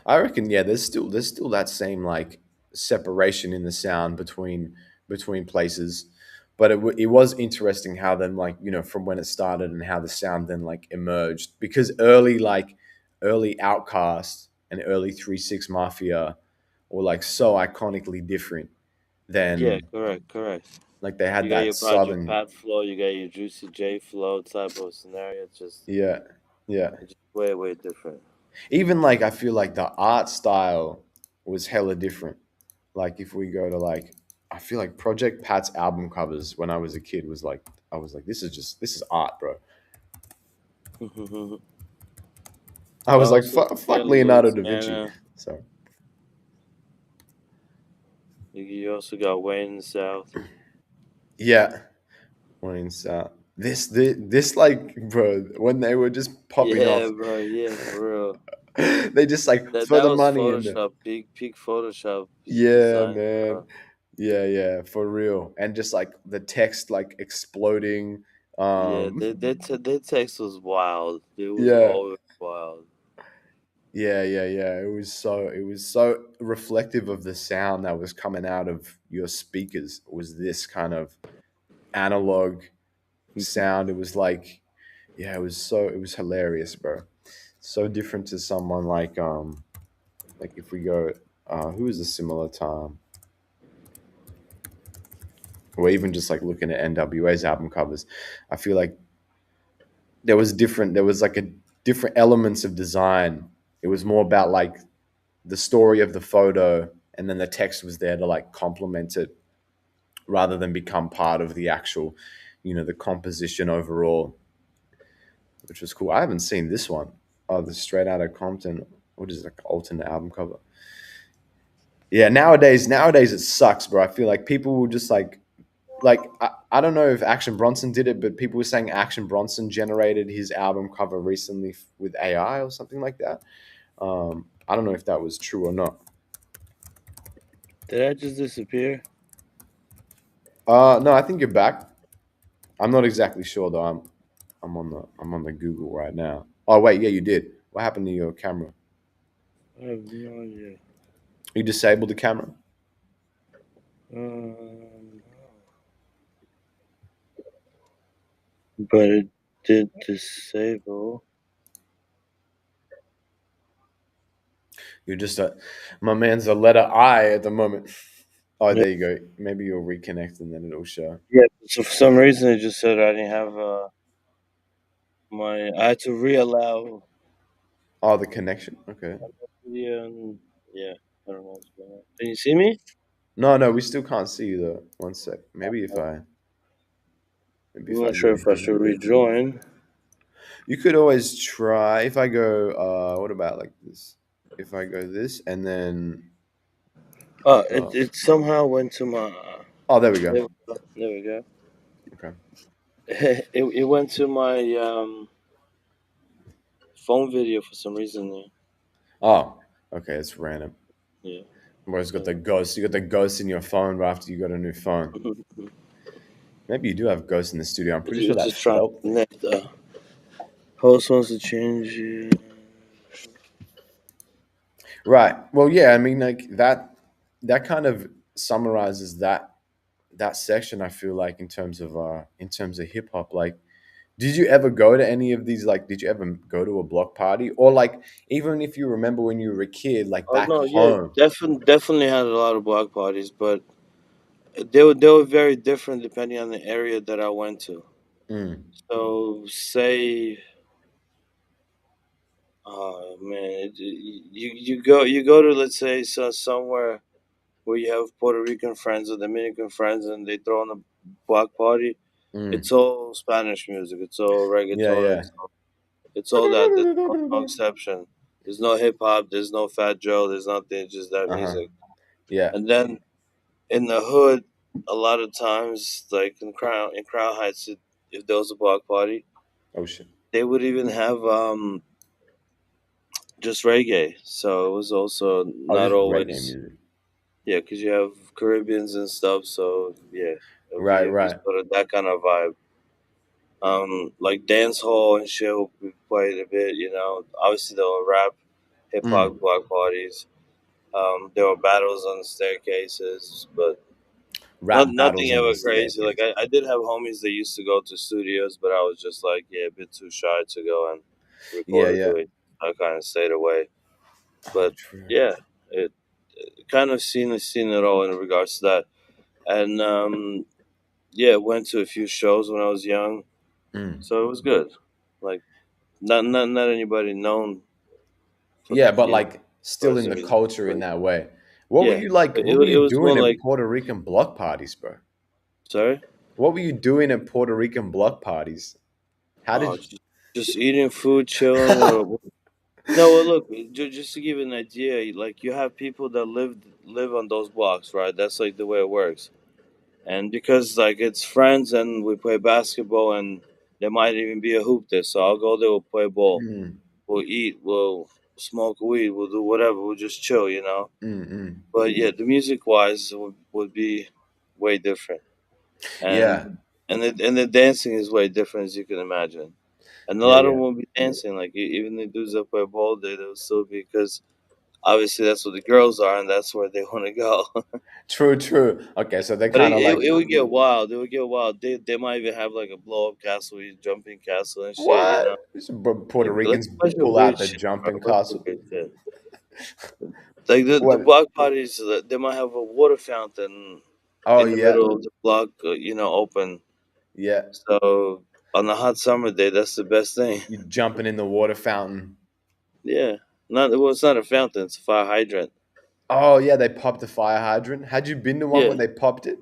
I reckon, yeah, there's still that same like separation in the sound between places, but it was interesting how then like from when it started and how the sound then like emerged because early Outcast and early 3 6 Mafia were like so iconically different Yeah, than correct, correct. like they You had got your that Project southern. Pat flow, you got your Juicy J flow type of scenario. Yeah, yeah. It's just way, way different. Even like I feel like the art style was hella different. Like if we go to like I feel like Project Pat's album covers when I was a kid was like I was like this is art, bro. I was like Also, you fuck got Leonardo da Vinci. Louisiana. So You also got Wayne in the South. yeah, points this like bro when they were just popping Yeah, off, bro. Yeah, for real. they just like That throw that the was money in the Photoshop, peak Photoshop yeah design, man bro. yeah yeah for real and just like the text like exploding Yeah, um their text was wild. It was yeah. always wild. Yeah, yeah, yeah. It was so reflective of the sound that was coming out of your speakers. Was this kind of analog sound? It was like, yeah, it was hilarious, bro. So different to someone like if we go, who is a similar time, or even just like looking at NWA's album covers, I feel like there was like a different elements of design. It was more about like the story of the photo and then the text was there to like complement it rather than become part of the actual the composition overall, which was cool. I haven't seen this one. Oh, the Straight Outta Compton, what is it, like alternate album cover. Yeah, nowadays it sucks, bro. I feel like people will just I don't know if Action Bronson did it, but people were saying Action Bronson generated his album cover recently with AI or something like that. I don't know if that was true or not. Did I just disappear? No, I think you're back. I'm not exactly sure though. I'm on the Google right now. Oh wait, yeah, you did. What happened to your camera? I have no idea. You disabled the camera? Um, but it did disable. You're just a my man's a letter I at the moment. Oh, Yeah, there you go. Maybe you'll reconnect and then it'll show. yeah. So for some reason, it just said I didn't have my. I had to reallow Oh, the connection. Okay. video. And yeah, I don't know what's going on. Can you see me? No, no, we still can't see you though. One sec. Maybe I'm if I not go sure if I here. should rejoin. You could always try if I go what about like this? If I go this and then uh It somehow went to my. oh there we go. There we go. Okay. It went to my phone video for some reason. Oh, okay, it's random. Yeah. Whereas got the Yeah. ghost. You got the ghost in your phone right after you got a new phone. Maybe you do have ghosts in the studio. I'm pretty sure It's that just trying to felt. connect. Host wants to change it. Right. Well, yeah. I mean, like that. That kind of summarizes that section. I feel like in terms of hip hop. Like, did you ever go to any of these? Like, did you ever go to a block party or like even if you remember when you were a kid, like Oh back no, yeah, home? definitely had a lot of block parties, but they were very different depending on the area that I went to. Mm, So say, oh man, you go to, let's say, somewhere where you have Puerto Rican friends or Dominican friends, and they throw in a block party. mm. It's all Spanish music. It's all Yeah. reggaeton. Yeah. It's all that. There's no exception. There's no hip hop. There's no Fat Joe. There's nothing. Just that Uh huh. music. Yeah. And then in the hood, a lot of times, like in Crown Heights, if there was a block party, Oh shit. they would even have just reggae. So it was also Oh, not just reggae always, music. yeah, because you have Caribbeans and stuff. So yeah, Right. it'll be Right. sort of that kind of vibe. Like dance hall and shit will be played a bit. Obviously there were rap, hip hop Mm. block parties. There were battles on the staircases, but Rap nothing battles on the ever crazy. Like staircase. I did have homies that used to go to studios, but I was just like, yeah, a bit too shy to go and Yeah. record or Yeah. do it. I kind of stayed away. Oh, But true. yeah, it kind of seen it all in regards to that. And yeah, went to a few shows when I was young, Mm. so it was good. Like not anybody known for Yeah, but you know like still for in the music, culture but in that way. What were yeah, you like? it, What were it you was more doing at like, Puerto Rican block parties, bro? sorry. What were you doing at Puerto Rican block parties? How Oh, did? just eating food, chilling. No, well, look, just to give you an idea, like you have people that live on those blocks, right? That's like the way it works. And because like it's friends and we play basketball and there might even be a hoop there, so I'll go there, we'll play ball, Mm, we'll eat, we'll smoke weed, we'll do whatever, we'll just chill. mm, mm. But yeah, the music wise would be way different, Yeah, and and the dancing is way different as you can imagine. And a yeah, lot of them yeah. will be dancing, like even the dudes that play ball, they'll still be, because obviously that's what the girls are, and that's where they want to go. True, true. Okay, so they But kind of like it would get wild. It would get wild. They might even have like a blow up castle, jumping castle and shit. what? Yeah, Puerto like Ricans a bunch of pull weird out the shit, bro. A jumping bunch of castle. weird shit. Like the What? block parties, they might have a water fountain Oh in the yeah, middle of the block, open. yeah. So on a hot summer day, that's the best thing. You jumping in the water fountain. Yeah, it's not a fountain; it's a fire hydrant. Oh yeah, they popped the fire hydrant. Had you been to one where Yeah, they popped it?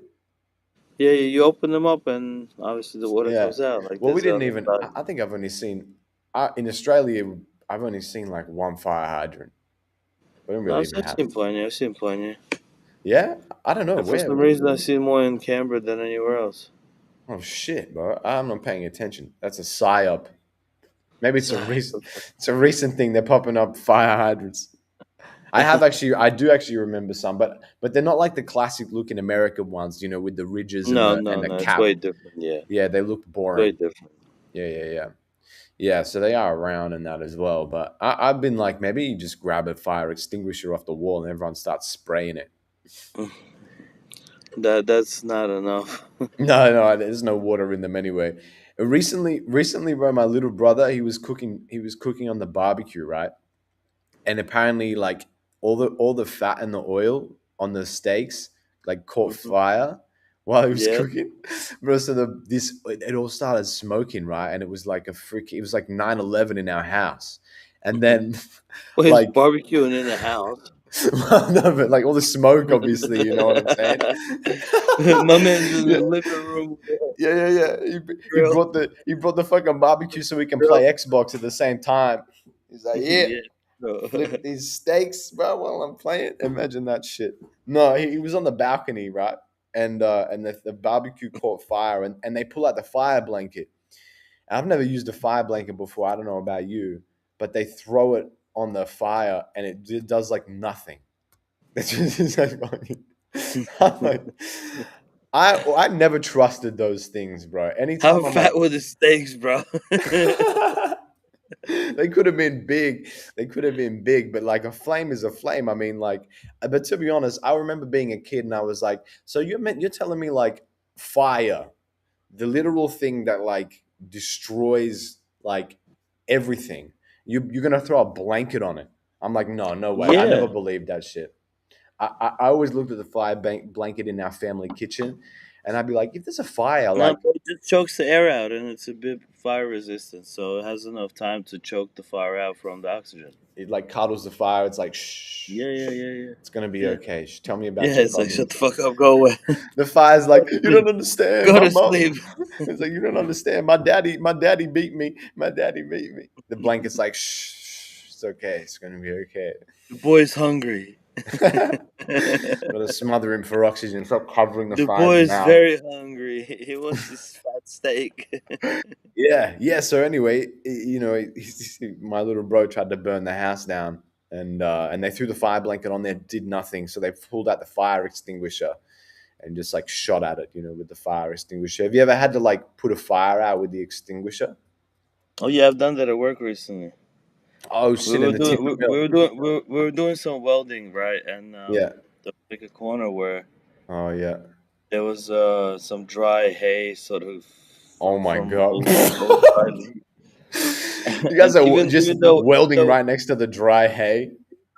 yeah. You open them up, and obviously the water Yeah. comes out. Like Well, we there's didn't on the even. side. I think I've only seen in Australia. I've only seen like one fire hydrant. We don't No, really even I've have. seen plenty. I've seen plenty. Yeah, I don't know And for where. some reason, I see more in Canberra than anywhere else. Oh shit, bro! I'm not paying attention. That's a psyop. Maybe it's a So, recent. It's a recent thing. They're popping up fire hydrants. I have actually. I do actually remember some, but they're not like the classic looking American ones. You know, with the ridges no, and no, the no. It's way cap. different. Yeah, Yeah, they look way boring. different. Yeah, yeah, yeah. Yeah, so they are around and that as well. But I've been like, maybe you just grab a fire extinguisher off the wall and everyone starts spraying it. That's not enough. No, no, there's no water in them anyway. Recently, bro, my little brother, he was cooking on the barbecue, right? And apparently, like all the fat and the oil on the steaks like caught Mhm. fire while he was Yeah. cooking. Bro, so it all started smoking, right? And it was like it was like 9/11 in our house. And then Well, he's like barbecuing in the house. no, but like all the smoke, obviously, you know what I'm saying? My man's in the Yeah, living room with a yeah, yeah, yeah. grill. He brought the fucking barbecue so we can grill. play Xbox at the same time. He's like, yeah, Yeah. Bro. flip these steaks, bro, while I'm playing. Imagine that shit. No, he was on the balcony, right? And the barbecue caught fire, and they pull out the fire blanket. I've never used a fire blanket before. I don't know about you, but they throw it on the fire, and it does like nothing. It's just like, I'm like, I never trusted those things, bro. How Anytime I'm like, fat were the steaks, bro? they could have been big. They could have been big, but like a flame is a flame. I mean, like, but to be honest, I remember being a kid and I was like, so you're telling me like fire, the literal thing that like destroys like everything. You're gonna throw a blanket on it. I'm like, no, no way. I never Yeah. believed that shit. I always looked at the blanket in our family kitchen, and I'd be like, if there's a fire, No, like but it just chokes the air out, and it's a bit fire resistant, so it has enough time to choke the fire out from the oxygen. it like cuddles the fire. It's like, shh, Yeah, yeah, shh, yeah, yeah, it's gonna be yeah. okay. Tell me Yeah, about your it's like shut problems. the fuck up, go away, The fire's go like, to you sleep, don't understand, go my to mom. sleep. It's like you don't understand. My daddy beat me. My daddy beat me. The blanket's like, shh, shh, it's okay. It's gonna be okay. The boy's hungry. Gotta smother him for oxygen. Stop covering the The fire's boy's mouth. very hungry. He wants his fat steak. Yeah, yeah. So anyway, my little bro tried to burn the house down, and they threw the fire blanket on there, did nothing. So they pulled out the fire extinguisher and just like shot at it, with the fire extinguisher. Have you ever had to like put a fire out with the extinguisher? Oh yeah, I've done that at work recently. Oh We shit! In were the doing timber mill. we were doing some welding, right? And Yeah. there was like a corner where Oh yeah. there was some dry hay, sort of Oh my from god. old dry leaf. You guys And are even just even welding though right next to the dry hay.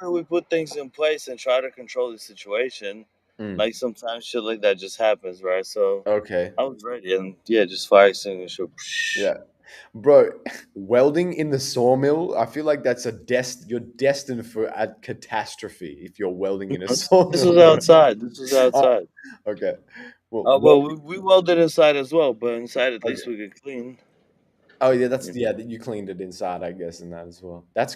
we put things in place and try to control the situation, Mm, like sometimes shit like that just happens, right? So okay. I was ready, and yeah, just fire extinguisher. Yeah. Bro, welding in the sawmill, I feel like that's you're destined for a catastrophe if you're welding in a This sawmill, was bro. outside. This was Oh, outside. okay. Well, Well, welding. we welded inside as well, but inside at least Okay. we could clean. Oh yeah, that's You yeah. You cleaned it inside, I guess, in that as well. That's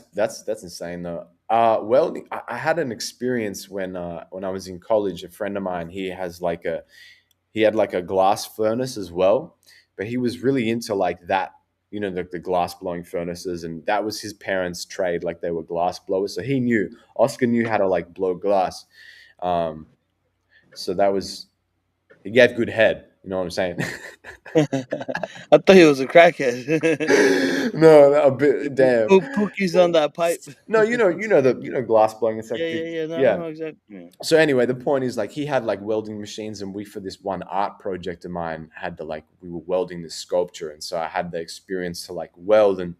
insane though. Welding. I had an experience when I was in college. A friend of mine, he had like a glass furnace as well, but he was really into like that, the glass blowing furnaces, and that was his parents' trade. Like they were glass blowers, so Oscar knew how to like blow glass. Um, so that was he had good head. You know what I'm saying? know. I thought he was a crackhead. No, a bit damn. Pookies on that pipe. No, glass blowing. It's like Yeah, yeah, yeah. No, I yeah. know exactly. So anyway, the point is like he had like welding machines, and we for this one art project of mine had to like we were welding this sculpture, and so I had the experience to like weld, and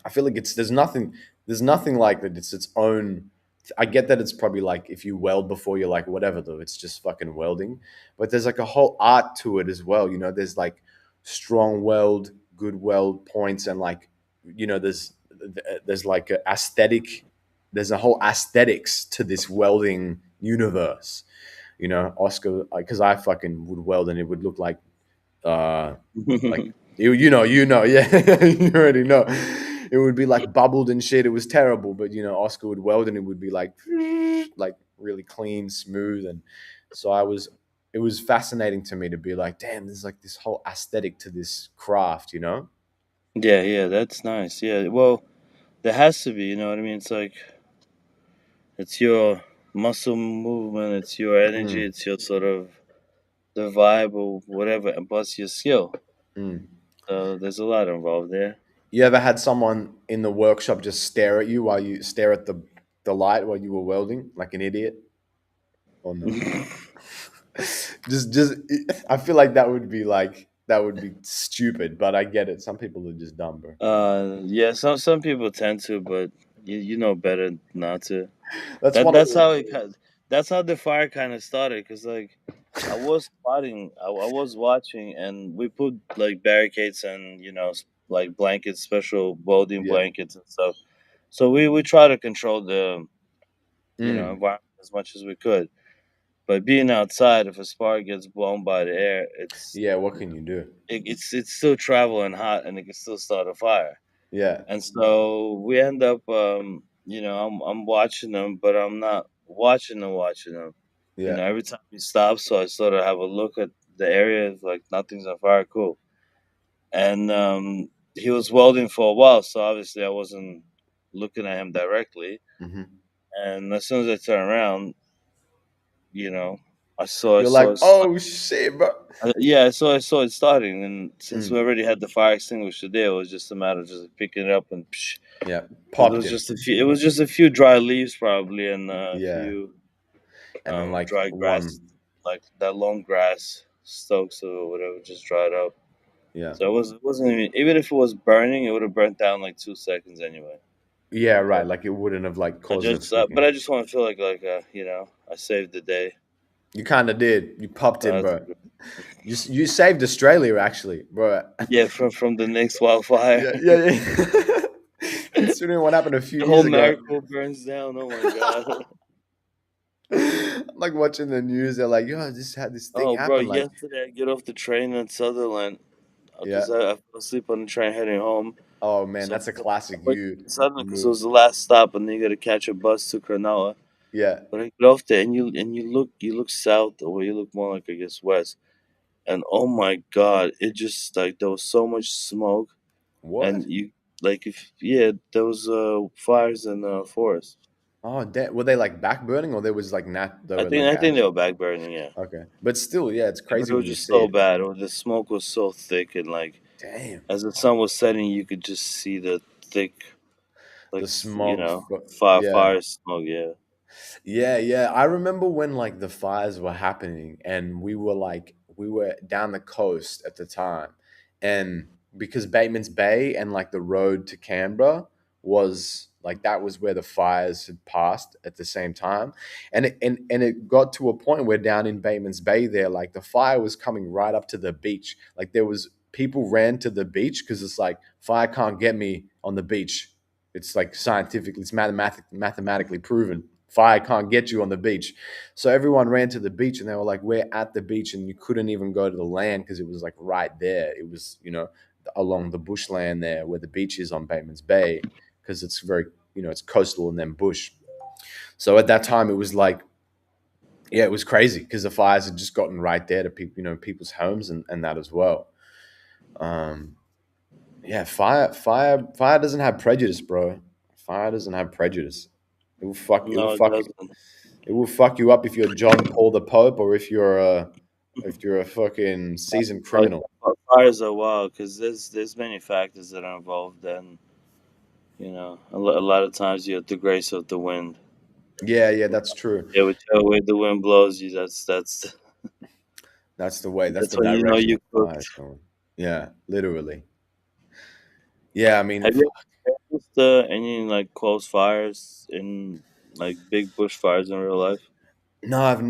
I feel like there's nothing like that. It's its own. I get that it's probably like if you weld before you're like whatever though, it's just fucking welding. But there's like a whole art to it as well. There's like strong weld, good weld points, and like there's like a aesthetic. There's a whole aesthetics to this welding universe. Oscar, because I fucking would weld and it would look uh like yeah, you already know. It would be like bubbled and shit. It was terrible, but Oscar would weld and it would be like really clean, smooth, and so it was fascinating to me to be like, damn, there's like this whole aesthetic to this craft. Yeah, yeah, that's nice. Yeah, well, there has to be. You know what I mean? It's like it's your muscle movement, it's your energy, Mm, it's your sort of the vibe or whatever, and plus your skill. mm. So there's a lot involved there. You ever had someone in the workshop just stare at you while you stare at the light while you were welding like an idiot? Or no? Just I feel like that would be stupid, but I get it. Some people are just dumb, bro. Yeah, some people tend to, but you know better not to. That's That one of that's the how that's how the fire kind of started. Cause like I was spotting, I was watching, and we put like barricades and like blankets, special welding yeah. blankets and stuff. So we try to control the Mm. environment as much as we could. But being outside, if a spark gets blown by the air, Yeah, what can you do? it's still traveling hot and it can still start a fire. Yeah. And so we end up, I'm watching them, but I'm not watching them. Yeah. Every time he stops, so I sort of have a look at the area, like nothing's on fire, cool. And he was welding for a while, so obviously I wasn't looking at him directly. Hmm. And as soon as I turn around, you know, I You're like, saw it. oh shit, bro. Yeah, I saw it starting, and since we Mm. already had the fire extinguisher there, it was just a matter of just picking it up and. Psh, Yeah. it Popped was him. just a few. It was just a few dry leaves, probably, and a Yeah. few And then like dry grass, one. like that long grass stalks or whatever, just dried up. Yeah. So it wasn't even if it was burning, it would have burnt down like 2 seconds anyway. Yeah, right. But like it wouldn't have like I caused an just, freaking. but I just want to feel I saved the day. You kind of did. You popped So him, that's bro. You saved Australia, actually, bro. yeah, from the next wildfire, Yeah, yeah, yeah. Considering what happened a few the years whole ago, miracle burns down. Oh my god. I'm like watching the news. They're like, "Yo, this had this thing Oh, bro, happen." Like, yesterday I get off the train in Sutherland yeah. because I fell asleep on the train heading home. Oh man, So that's a I classic went you to Sutherland because it move. was the last stop, and then you got to catch a bus to Cronulla. Yeah. But I get off there, and you look south, or you look more like I guess west, and oh my god, it just like there was so much smoke, and What? you like if yeah, there was fires in the forest. Oh, were they like back burning or there was like they I were think like I think they actually were back burning, yeah. okay, but still, yeah, it's Yeah, but crazy it was when you just see so it. bad. The smoke was so thick, and like Damn, as the sun was setting, you could just see the thick, like the smoke. Yeah. fire smoke. Yeah. Yeah, yeah. I remember when like the fires were happening and we were down the coast at the time. And because Bateman's Bay and like the road to Canberra was like that was where the fires had passed at the same time. And it got to a point where down in Bateman's Bay there, like the fire was coming right up to the beach. Like there was people ran to the beach because it's like fire can't get me on the beach. It's like scientifically, it's mathematically proven. Fire can't get you on the beach. So everyone ran to the beach and they were like, we're at the beach and you couldn't even go to the land because it was like right there. It was, along the bushland there where the beach is on Bateman's Bay because it's very, it's coastal and then bush. So at that time, it was like, yeah, it was crazy because the fires had just gotten right there to people, people's homes and that as well. Um, yeah, fire doesn't have prejudice, bro. Fire doesn't have prejudice. It will No, it fuck doesn't. It will fuck you up if you're John Paul the Pope or if you're a fucking seasoned Fi- criminal. Fires are wild because there's many factors that are involved, and a lot of times you have the grace of the wind. Yeah, yeah, that's true. Yeah, whichever way the wind blows you, that's That's the way. That's that's the when you know direction you the fire cooked. is going. Yeah, literally. Yeah, I mean, Have you experienced any like close fires in like big bushfires in real life? no, I've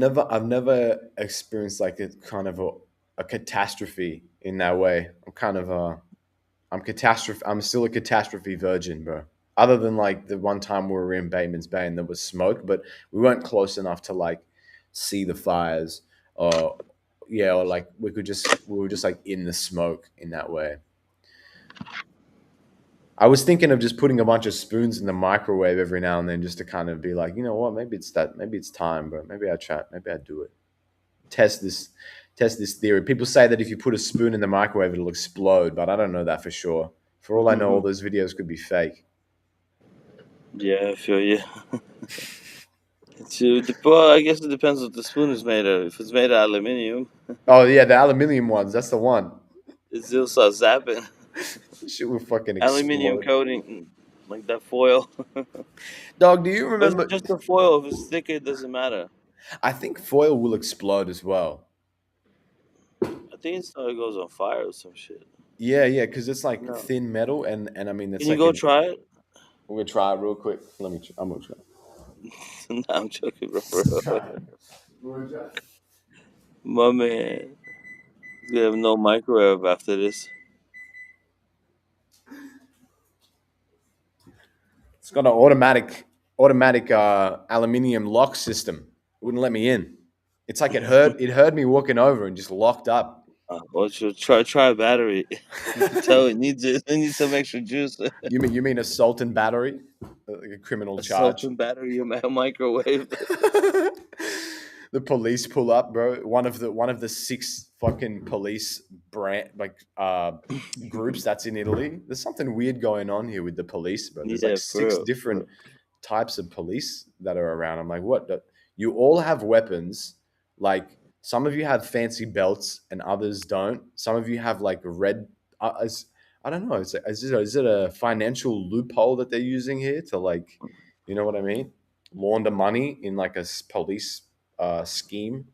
never experienced like a kind of a catastrophe in that way. I'm still a catastrophe virgin, bro. Other than like the one time we were in Bateman's Bay and there was smoke, but we weren't close enough to like see the fires or yeah, or like we were just like in the smoke in that way. I was thinking of just putting a bunch of spoons in the microwave every now and then just to kind of be like, you know what, maybe it's time, bro. Maybe I do it. Test this test this theory. People say that if you put a spoon in the microwave it'll explode, but I don't know that for sure. For all I know, all those videos could be fake. Yeah, I feel you. Well, I guess it depends what the spoon is made of. If it's made of aluminium, Oh yeah, the aluminium ones. That's the one. It still starts zapping. Shit will fucking Aluminium explode. coating, like that foil. Dog, do you But it's remember? just the foil. If it's thicker, it doesn't matter. I think foil will explode as well. I think it's how it goes on fire or some shit. Yeah, yeah, because it's like No. thin metal, and I mean Can it's you like go an. try it? We're gonna try it real quick. Let me. I'm gonna No, I'm joking, bro. For real. try. We're gonna try. My man. He's gonna have no microwave after this. It's got an automatic aluminium lock system. It wouldn't let me in. It's like it heard me walking over and just locked up. Well, should try a battery. You can tell it needs it. It needs some extra juice. You mean assault and battery, like a criminal A charge? Sultan battery, a microwave. The police pull up, bro. One of the six fucking police brand groups that's in Italy. There's something weird going on here with the police, bro. There's like Yeah, for six real. For different real. types of police that are around. I'm like, what? You all have weapons. Like some of you have fancy belts and others don't. Some of you have like red. I don't know. Is it a financial loophole that they're using here to like, you know what I mean? Launder money in like a police scheme.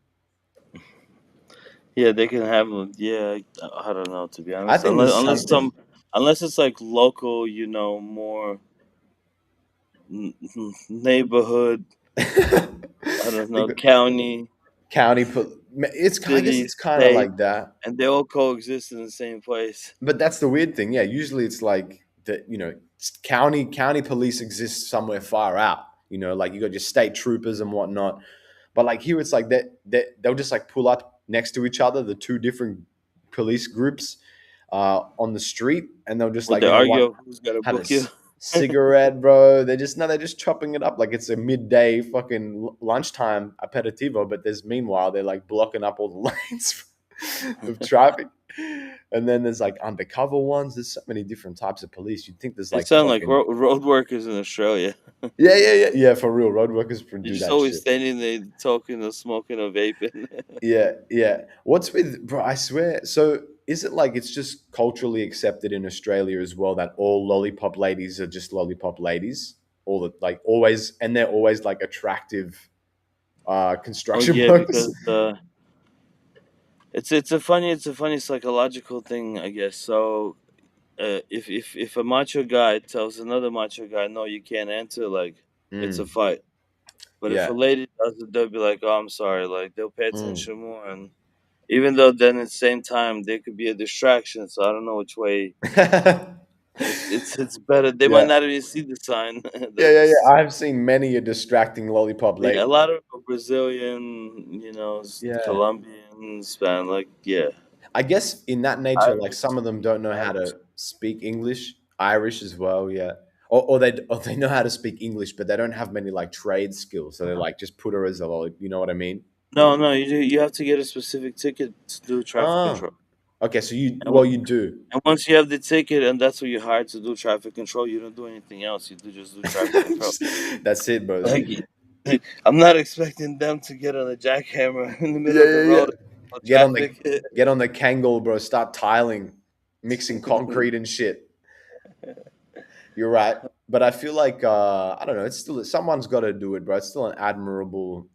Yeah, they can have them. Yeah, I don't know, to be I honest. think Unless there's something. unless it's like local, more neighborhood. I don't Like know, the county, county put. I guess city, it's kind of state, like that. and they all coexist in the same place. But that's the weird thing. Yeah, usually it's like that. County police exist somewhere far out. Like you got your state troopers and whatnot. But like here, it's like they'll just like pull up next to each other, the two different police groups on the street, and they'll just Would like they one argue who's got to have a book you? cigarette, bro. They're just chopping it up like it's a midday fucking lunchtime aperitivo. But there's meanwhile they're like blocking up all the lanes of traffic. And then there's like undercover ones. There's so many different types of police. You'd think there's They like sound like fucking road workers in Australia. yeah, yeah, yeah, yeah. For real, road workers They're do just that always shit. standing there talking or smoking or vaping. Yeah, yeah. What's with bro? I swear. So is it like it's just culturally accepted in Australia as well that all lollipop ladies are just lollipop ladies? All the like always, and they're always like attractive Oh construction yeah, workers. because it's a funny psychological thing, I guess. So if a macho guy tells another macho guy, no, you can't enter, like it's a Mm, fight. But if a yeah. lady does it, they'll be like, oh, I'm sorry, like they'll pay Mm. attention more, and even though then at the same time they could be a distraction. So I don't know which way. It's better. They might Yeah. not even see the sign. Yeah, They'll yeah, yeah. just I've seen many a distracting lollipop yeah, a lady. lot of Brazilian, Yeah. Colombians, man. Like yeah, I guess in that nature, like Irish, some of them don't know how Irish. to speak English, Irish as well, yeah. Or they know how to speak English, but they don't have many like trade skills. So they're like just put her as a lolly, you know what I mean? No, no, you have to get a specific ticket to do traffic Oh. control. Okay, so you And, well you do. and once you have the ticket, and that's what you're hired to do traffic control, you don't do anything else. You just do traffic control. That's it, bro. Like, I'm not expecting them to get on a jackhammer in the middle Yeah, of the yeah, yeah. road for Get on the traffic. get on the Kangol, bro. Start tiling, mixing concrete and shit. You're right. But I feel like I don't know, it's still someone's gotta do it, bro. It's still an admirable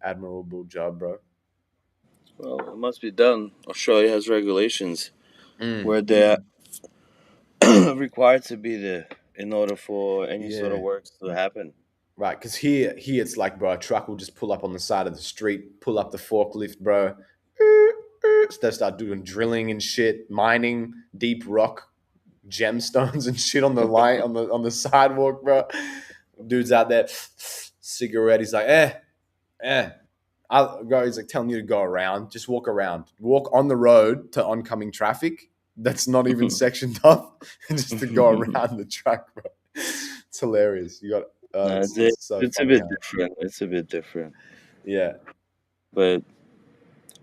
job, bro. Well, it must be done. Australia has regulations Mm. where they're required to be there in order for any sort of Yeah. works to happen. Right, because here it's like, bro, a truck will just pull up on the side of the street, pull up the forklift, bro. They start doing drilling and shit, mining deep rock gemstones and shit on the line on the sidewalk, bro. Dude's out there, cigarette. He's like, eh. I'll go. He's like telling you to go around. Just walk around. Walk on the road to oncoming traffic. That's not even sectioned off, and just to go around the track, bro. It's hilarious. You got. It's so It's a funny bit how. different. It's a bit different, Yeah. but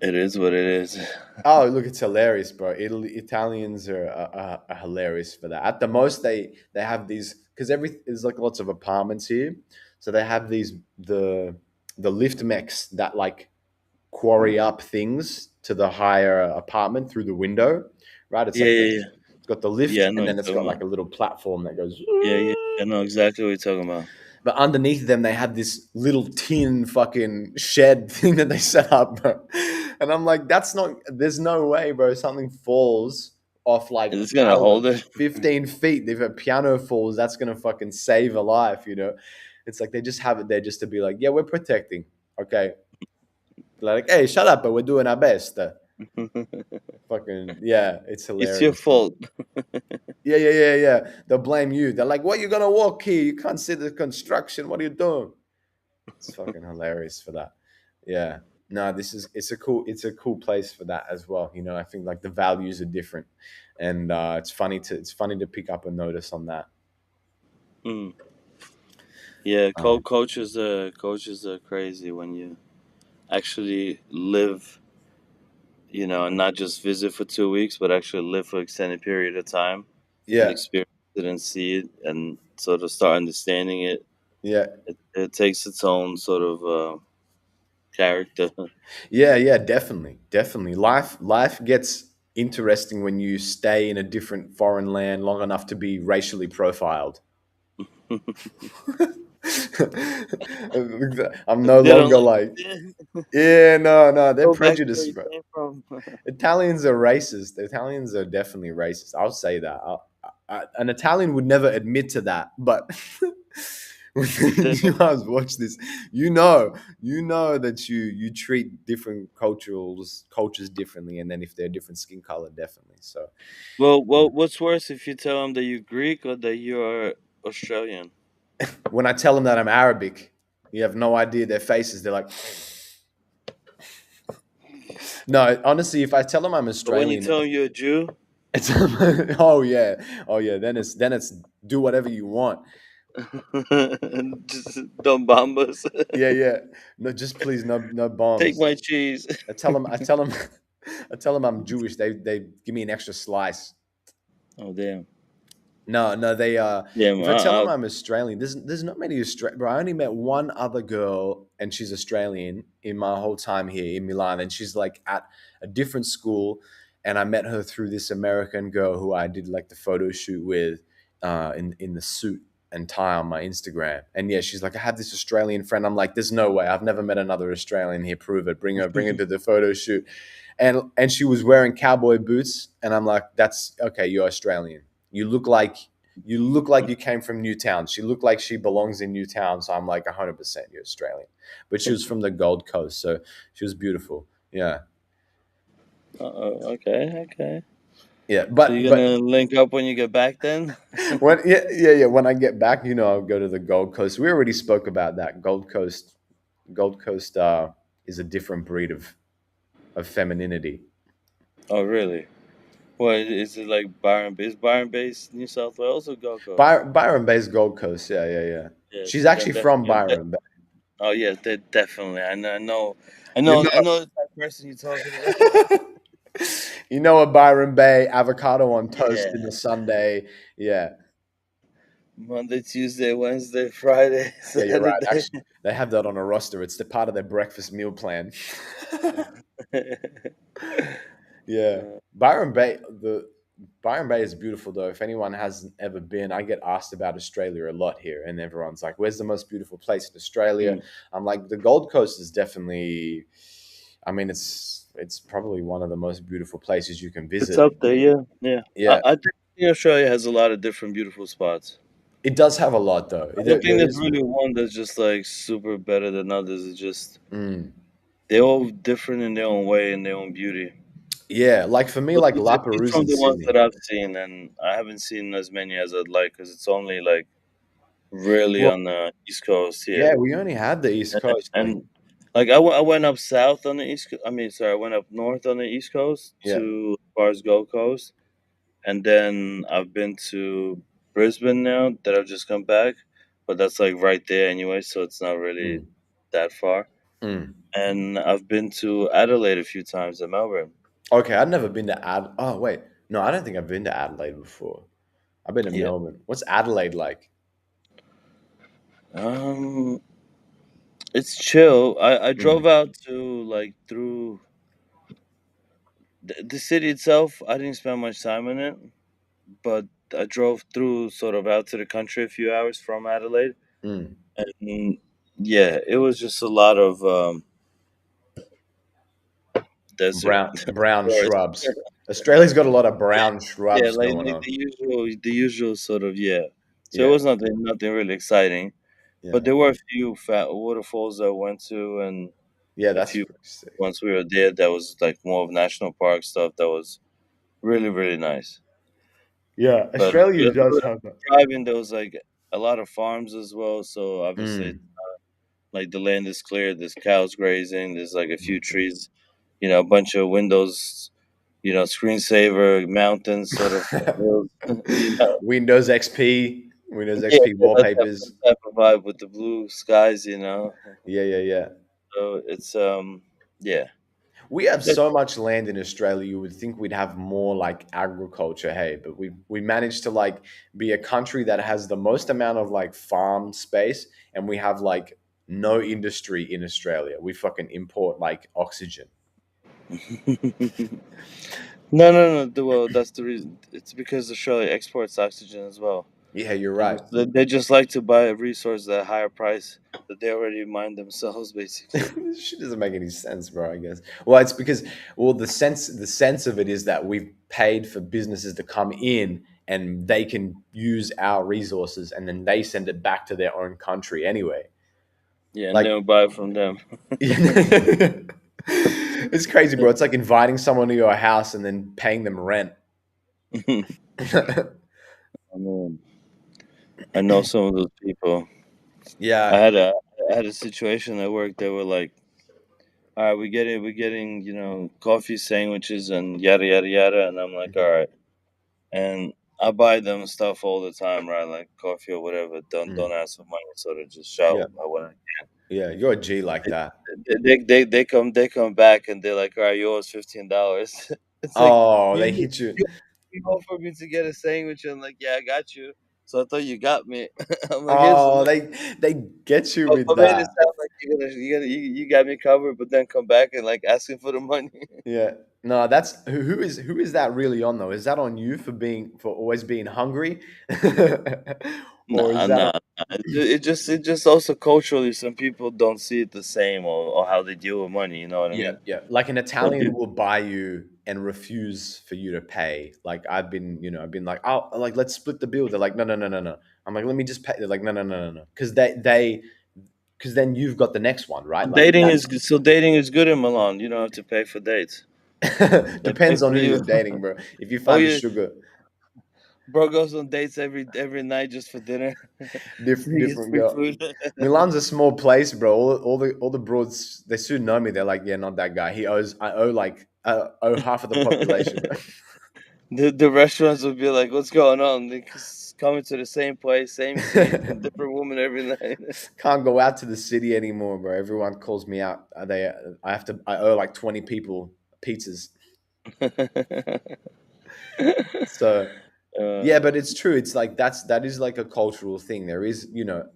it is what it is. Oh, look, it's hilarious, bro. Italians are hilarious for that. At the most, they have these because there's like lots of apartments here, so they have these the lift mechs that like quarry up things to the higher apartment through the window, right? It's Yeah, like yeah, this. yeah. It's got the Yeah, lift, I know and what then it's you're got talking like about. a little platform that goes. Yeah, yeah. I know exactly what you're talking about. But underneath them, they have this little tin fucking shed thing that they set up, bro. And I'm like, that's not. There's no way, bro. Something falls off like It's I gonna don't know, hold it. 15 feet. If a piano falls, that's gonna fucking save a life, you know. It's like they just have it there just to be like, yeah, we're protecting. Okay, like, hey, shut up, but we're doing our best. Fucking yeah, it's It's your hilarious, man. fault. Yeah, yeah, yeah, yeah. They'll blame you. They're like, "What you gonna walk here? You can't see the construction. What are you doing?" It's fucking hilarious for that. Yeah. No, this is it's a cool place for that as well. You know, I think like the values are different, and it's funny to pick up a notice on that. Mm. Yeah, Um, coaches are crazy when you actually live, and not just visit for 2 weeks, but actually live for extended period of time and yeah, experience it and see it and sort of start understanding it. yeah, It takes its own sort of character. yeah, yeah. Definitely, definitely. Life gets interesting when you stay in a different foreign land long enough to be racially profiled. I'm no They don't longer like like, it. yeah, no, no, they're Go back to where you prejudiced, bro. came from. Italians are racist. Italians are definitely racist. I'll say that. An Italian would never admit to that, but They you guys watch this, you know that you treat different cultures differently, and then if they're different skin color, definitely. So well, yeah. what's worse if you tell them that you're Greek or that you're Australian? When I tell them that I'm Arabic, you have no idea their faces. They're like, no, honestly, if I tell them I'm But when you Australian, tell them you're a Jew, it's oh yeah, oh yeah. Then it's do whatever you want. just don't bomb us. Yeah, yeah. No, just please, no Take bombs. my cheese. I tell them, I tell them I'm Jewish. They give me an extra slice. Oh damn, No, no, they damn. if I tell them I'm Australian, there's not many Australian. Bro, I only met one other girl, and she's Australian in my whole time here in Milan, and she's like at a different school, and I met her through this American girl who I did like the photo shoot with, in the suit and tie on my Instagram. And yeah, she's like, I have this Australian friend. I'm like, there's no way. I've never met another Australian here. Prove it. Bring her to the photo shoot. And she was wearing cowboy boots, and I'm like, that's okay. You're Australian. You look like you came from Newtown. She looked like she belongs in Newtown, so I'm like 100% you're Australian. But she was from the Gold Coast, so she was beautiful. Yeah, Okay, okay. yeah. So But you're gonna link up when you get back then? when yeah, when I get back, I'll go to the Gold Coast. We already spoke about that. Gold Coast is a different breed of femininity. Oh really? What is it like Byron? Is Byron based New South Wales or Gold Coast? Byron Bay's Gold Coast. Yeah, yeah, yeah. Yeah, She's so then actually from definitely. Byron Bay. Oh yeah, definitely. You know, I know the type of person you're talking about. you know a Byron Bay avocado on toast in the Yeah. Sunday. Yeah, Monday, Tuesday, Wednesday, Friday, yeah, you're right. Saturday. Actually, they have that on a roster. It's the part of their breakfast meal plan. Yeah, Byron Bay. The Byron Bay is beautiful though. If anyone hasn't ever been, I get asked about Australia a lot here, and everyone's like, "Where's the most beautiful place in Australia?" Mm. I'm like, "The Gold Coast is definitely. I mean, it's probably one of the most beautiful places you can It's visit." up there, yeah, yeah. Yeah, I think Australia has a lot of different beautiful spots. it does have a lot though. I don't think There there's is. really one that's just like super better than others. It's just Mm. they're all different in their own way and their own beauty. Yeah, like for me, But like at least Laperouse from in the ones Sydney. that I've seen, and I haven't seen as many as I'd like because it's only like really Well, on the East Coast here. yeah, we only had the East Coast. Like, And like I went up south on the East. I mean, sorry, I went up north on the East Coast yeah. to as far as Gold Coast, and then I've been to Brisbane now that I've just come back, but that's like right there anyway, so it's not really Mm, that far. mm. And I've been to Adelaide a few times and Melbourne. Okay, I'd never been to Ad. Oh wait, no, I don't think I've been to Adelaide before. I've been to Yeah. Melbourne. What's Adelaide like? Um, it's chill. I Mm, drove out to like through The city itself, I didn't spend much time in it, but I drove through sort of out to the country a few hours from Adelaide, Mm. and yeah, it was just a lot of desert Brown forest. shrubs. Australia's got a lot of brown Yeah, shrubs going like on. the usual sort of, yeah. So it Yeah, was nothing really exciting, but yeah, there were a few fat waterfalls that I went to, and yeah. a That's few pretty sick. once we were there that was like more of national park stuff that was really nice. Yeah, But Australia as we does were have that. driving, there was like a lot of farms as well. So obviously, Mm. like the land is clear. There's cows grazing. There's like a few Mm. trees. A bunch of windows. Screensaver mountains, sort of hills. Windows XP, Windows Yeah, XP yeah, that wallpapers. type of vibe with the blue skies. Yeah, yeah, yeah. So it's yeah. We have That's so much land in Australia. You would think we'd have more like agriculture, hey, but we managed to like be a country that has the most amount of like farm space, and we have like no industry in Australia. We fucking import like oxygen. no. Well, that's the reason. It's because Australia exports oxygen as well. Yeah, you're right. They just like to buy a resource at a higher price that they already mine themselves, basically. This shit doesn't make any sense, bro. I guess. Well, it's because the sense of it is that we've paid for businesses to come in and they can use our resources and then they send it back to their own country anyway. Yeah, and Like, they'll buy it from them. it's crazy, bro. It's like inviting someone to your house and then paying them rent. I mean, I know some of those people. I Yeah. had a I had a situation at work. They were like, "All right, we're getting coffee sandwiches and yada yada yada," and I'm like, "All right." And I buy them stuff all the time, right? Like coffee or whatever. Don't Mm. ask for money, sort of just Yeah. shout. I want. Yeah. You're a G like that. They come back and they're like, "All right, you owe us $15." It's like Oh, you they you hit you. you offered me to get a sandwich and like, yeah, I got you. So I thought you got me. I'm like, here's the Oh, money. they get you with But made it that. sound like you got me covered, but then come back and like asking for the money. Yeah. No, that's who is that really on though? Is that on you for always being hungry? Or is Nah, that on nah. It just also culturally, some people don't see it the same, or how they deal with money. You know what I Yeah, mean? yeah. Like an Some Italian people will buy you and refuse for you to pay. Like I've been like, oh, like let's split the bill. They're like, no, no, no, no, no. I'm like, let me just pay. They're like, no, no, no, no, no. Because then you've got the next one, right? Like that's dating is good in Milan. You don't have to pay for dates. They pay depends on for who you're you. dating, bro. If you Oh find a yeah, sugar, bro goes on dates every night just for dinner. So he gets different free girl. food. Milan's a small place, bro. All the broads they soon know me. They're like, yeah, not that guy. I owe like owe half of the population, bro. The restaurants would be like, "What's going on?" They coming to the same place, same seats, and different woman every night. Can't go out to the city anymore, bro. Everyone calls me out. I owe like 20 people pizzas. So uh, yeah, but it's true. It's like that is like a cultural thing. There is,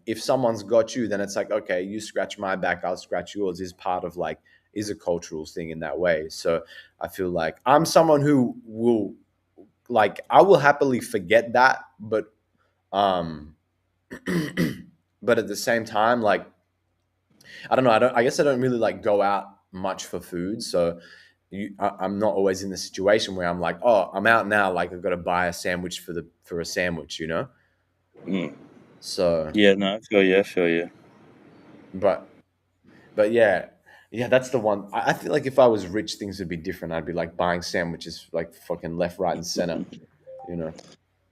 if someone's got you, then it's like, okay, you scratch my back, I'll scratch yours, is part of like is a cultural thing in that way. So I feel like I'm someone who will like I will happily forget that, but um but at the same time, like I don't know. I guess I don't really like go out much for food. So I'm not always in the situation where I'm like, oh, I'm out now. Like I've got to buy a sandwich for a sandwich. mm. So, Yeah, no, I feel you. I feel you. but yeah, yeah, that's the one. I feel like if I was rich, things would be different. I'd be like buying sandwiches like fucking left, right, and center. You know,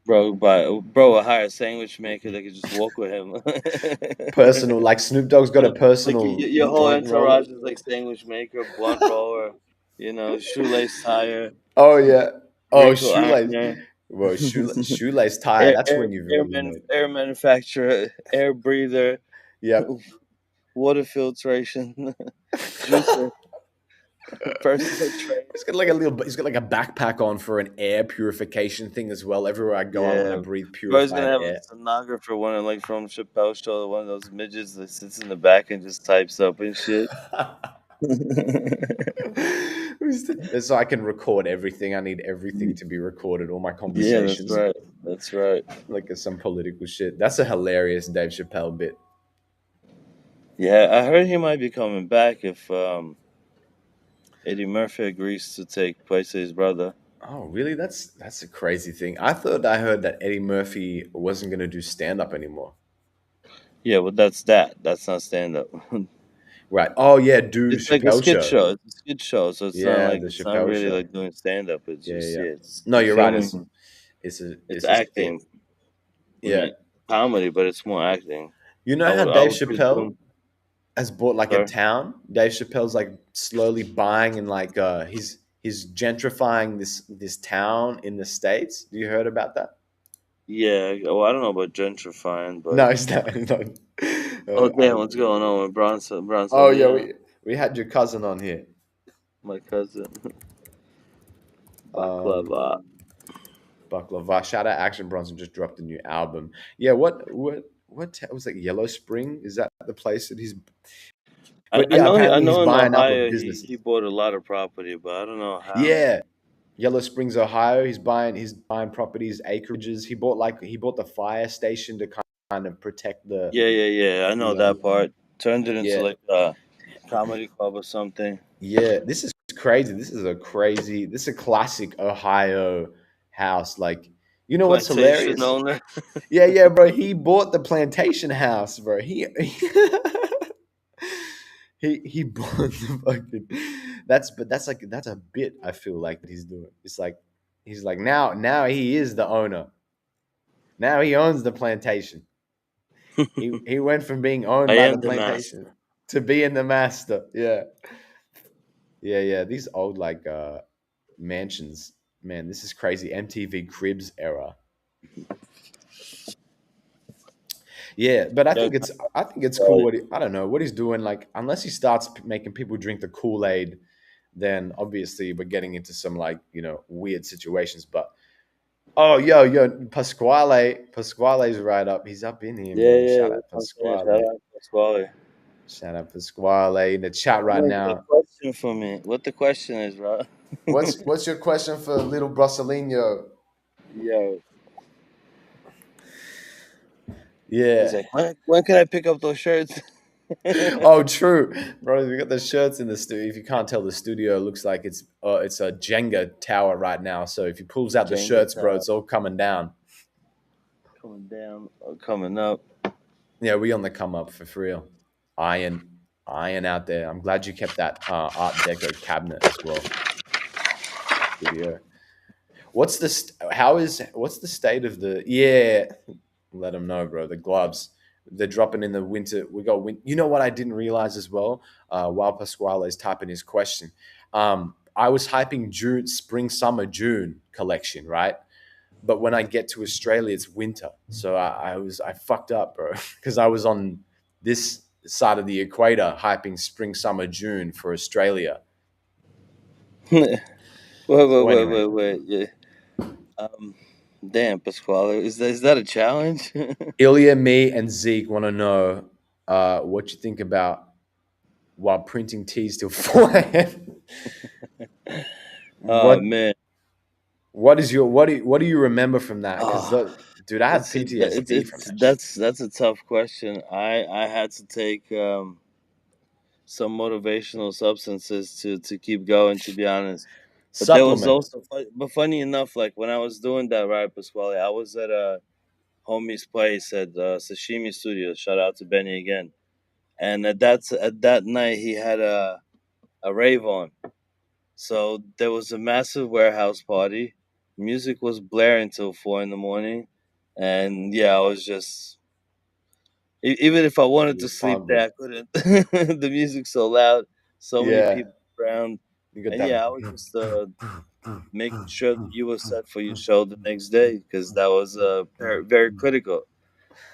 Bro, I hire a sandwich maker that could just walk with him. personal. Like Snoop Dogg's got a Like personal your whole joint roller. entourage is like sandwich maker, blunt roller, shoelace tire, Oh yeah. Oh, wrinkle shoelace. ironer, Well, shoelace tire. That's when you've really made. air manufacturer, air breather, Yep. water filtration, juicer, personal trainer. He's got like a backpack on for an air purification thing as well. Everywhere I go, I want to Yeah. breathe Bro, he's gonna purified have a air. stenographer, one of like from Chappelle Show, one of those midgets that sits in the back and just types up and shit. So I can record everything. I need everything to be recorded, all my Yeah, that's conversations, right. That's right. like some political shit. That's a hilarious Dave Chappelle bit. Yeah, I heard he might be coming back if Eddie Murphy agrees to take place of his brother. Oh, really? That's a crazy thing. I heard that Eddie Murphy wasn't gonna do stand up anymore. Yeah, but that's that. That's not stand up. Right. Oh yeah, do It's like a Chappelle skit show. show. It's a skit show, so Yeah, the it's not Chappelle really show. like doing stand up. It's Yeah, just yeah. it's No, you're right. filming. It's It's a skit. acting. I Yeah. mean, comedy, but it's more acting. You know how I Dave would Chappelle presume. has bought like a Sorry. town? Dave Chappelle's like slowly buying and like he's gentrifying this town in the States. You heard about that? Yeah. Well, I don't know about gentrifying, but No, it's not. No. oh I damn, don't what's know. going on with Bronson? Oh Bronson, yeah, yeah, we had your cousin on here. my cousin, Um, baklava. Baklava. Shout out Action Bronson just dropped a new album. Yeah, was like Yellow Spring? Is that the place that he's? But I yeah, know. I apparently he's know in buying up of Ohio, he businesses. bought a lot of property, but I don't know how. Yeah, Yellow Springs, Ohio. He's buying properties, acreages. He bought the fire station to kind of protect Yeah, yeah, yeah. I know the that part. Turned it into yeah. like a comedy club or something. Yeah, this is crazy. This is a classic Ohio house. Like, you know what's Plantation hilarious? owner. Yeah, yeah, bro. He bought the plantation house, bro. He bought the fucking. That's a bit. I feel like that he's doing. It's like he's like now he is the owner. Now he owns the plantation. He went from being I owned by the am the master. plantation to being the master. Yeah, yeah, yeah. These old like mansions, man. This is crazy. MTV Cribs era. Yeah, but Yeah, I think it's cool. right. I don't know what he's doing. Like, unless he starts making people drink the Kool Aid, then obviously we're getting into some like weird situations. But oh, yo, Pasquale's right up. He's up in here, Yeah, man. yeah. Shout out That's what I'm saying. Shout Pasquale. out to Pasquale. Shout out Pasquale in the chat right Man, you got a now. question for me? What the question is, bro? What's your question for little Brasileño? Yo, he's Yeah. like, when can I pick up those shirts? Oh, true, bro. We got the shirts in the studio. If you can't tell, the studio looks like it's a Jenga tower right now. So if he pulls out the Jenga shirts, bro, Tower it's all coming down. coming down or coming up. Yeah, we on the come up for real. Iron, iron out there. I'm glad you kept that Art Deco cabinet as well. Studio. What's the state of the? Yeah, let them know, bro. The gloves. They're dropping in the winter. We got You know what I didn't realize as well. While Pasquale is typing his question, I was hyping June, spring, summer, June collection, right? But when I get to Australia, it's winter. So I fucked up, bro, because I was on this side of the equator hyping spring, summer, June for Australia. Wait, So anyway, Yeah. Um, damn, Pasquale, is that a challenge? Ilya, me, and Zeek want to know what you think about while printing teas till 4 a.m. Oh what man. what is your what do you remember from that? Because Oh, dude, I had PTSD from it's that shit. that's a tough question. I had to take some motivational substances to keep going. To be honest, but there was Supplements. also but funny enough, like when I was doing that, right, Pasquale, I was at a homie's place at Sashimi Studios. Shout out to Benny again. And at that night, he had a rave on. So there was a massive warehouse party. Music was blaring till 4 in the morning, and yeah, I was just even if I wanted You're to sleep pumped, there, bro. I couldn't. The music's so loud, so many Yeah, people around, you got and that. yeah, I was just making sure that you were set for your show the next day because that was very critical.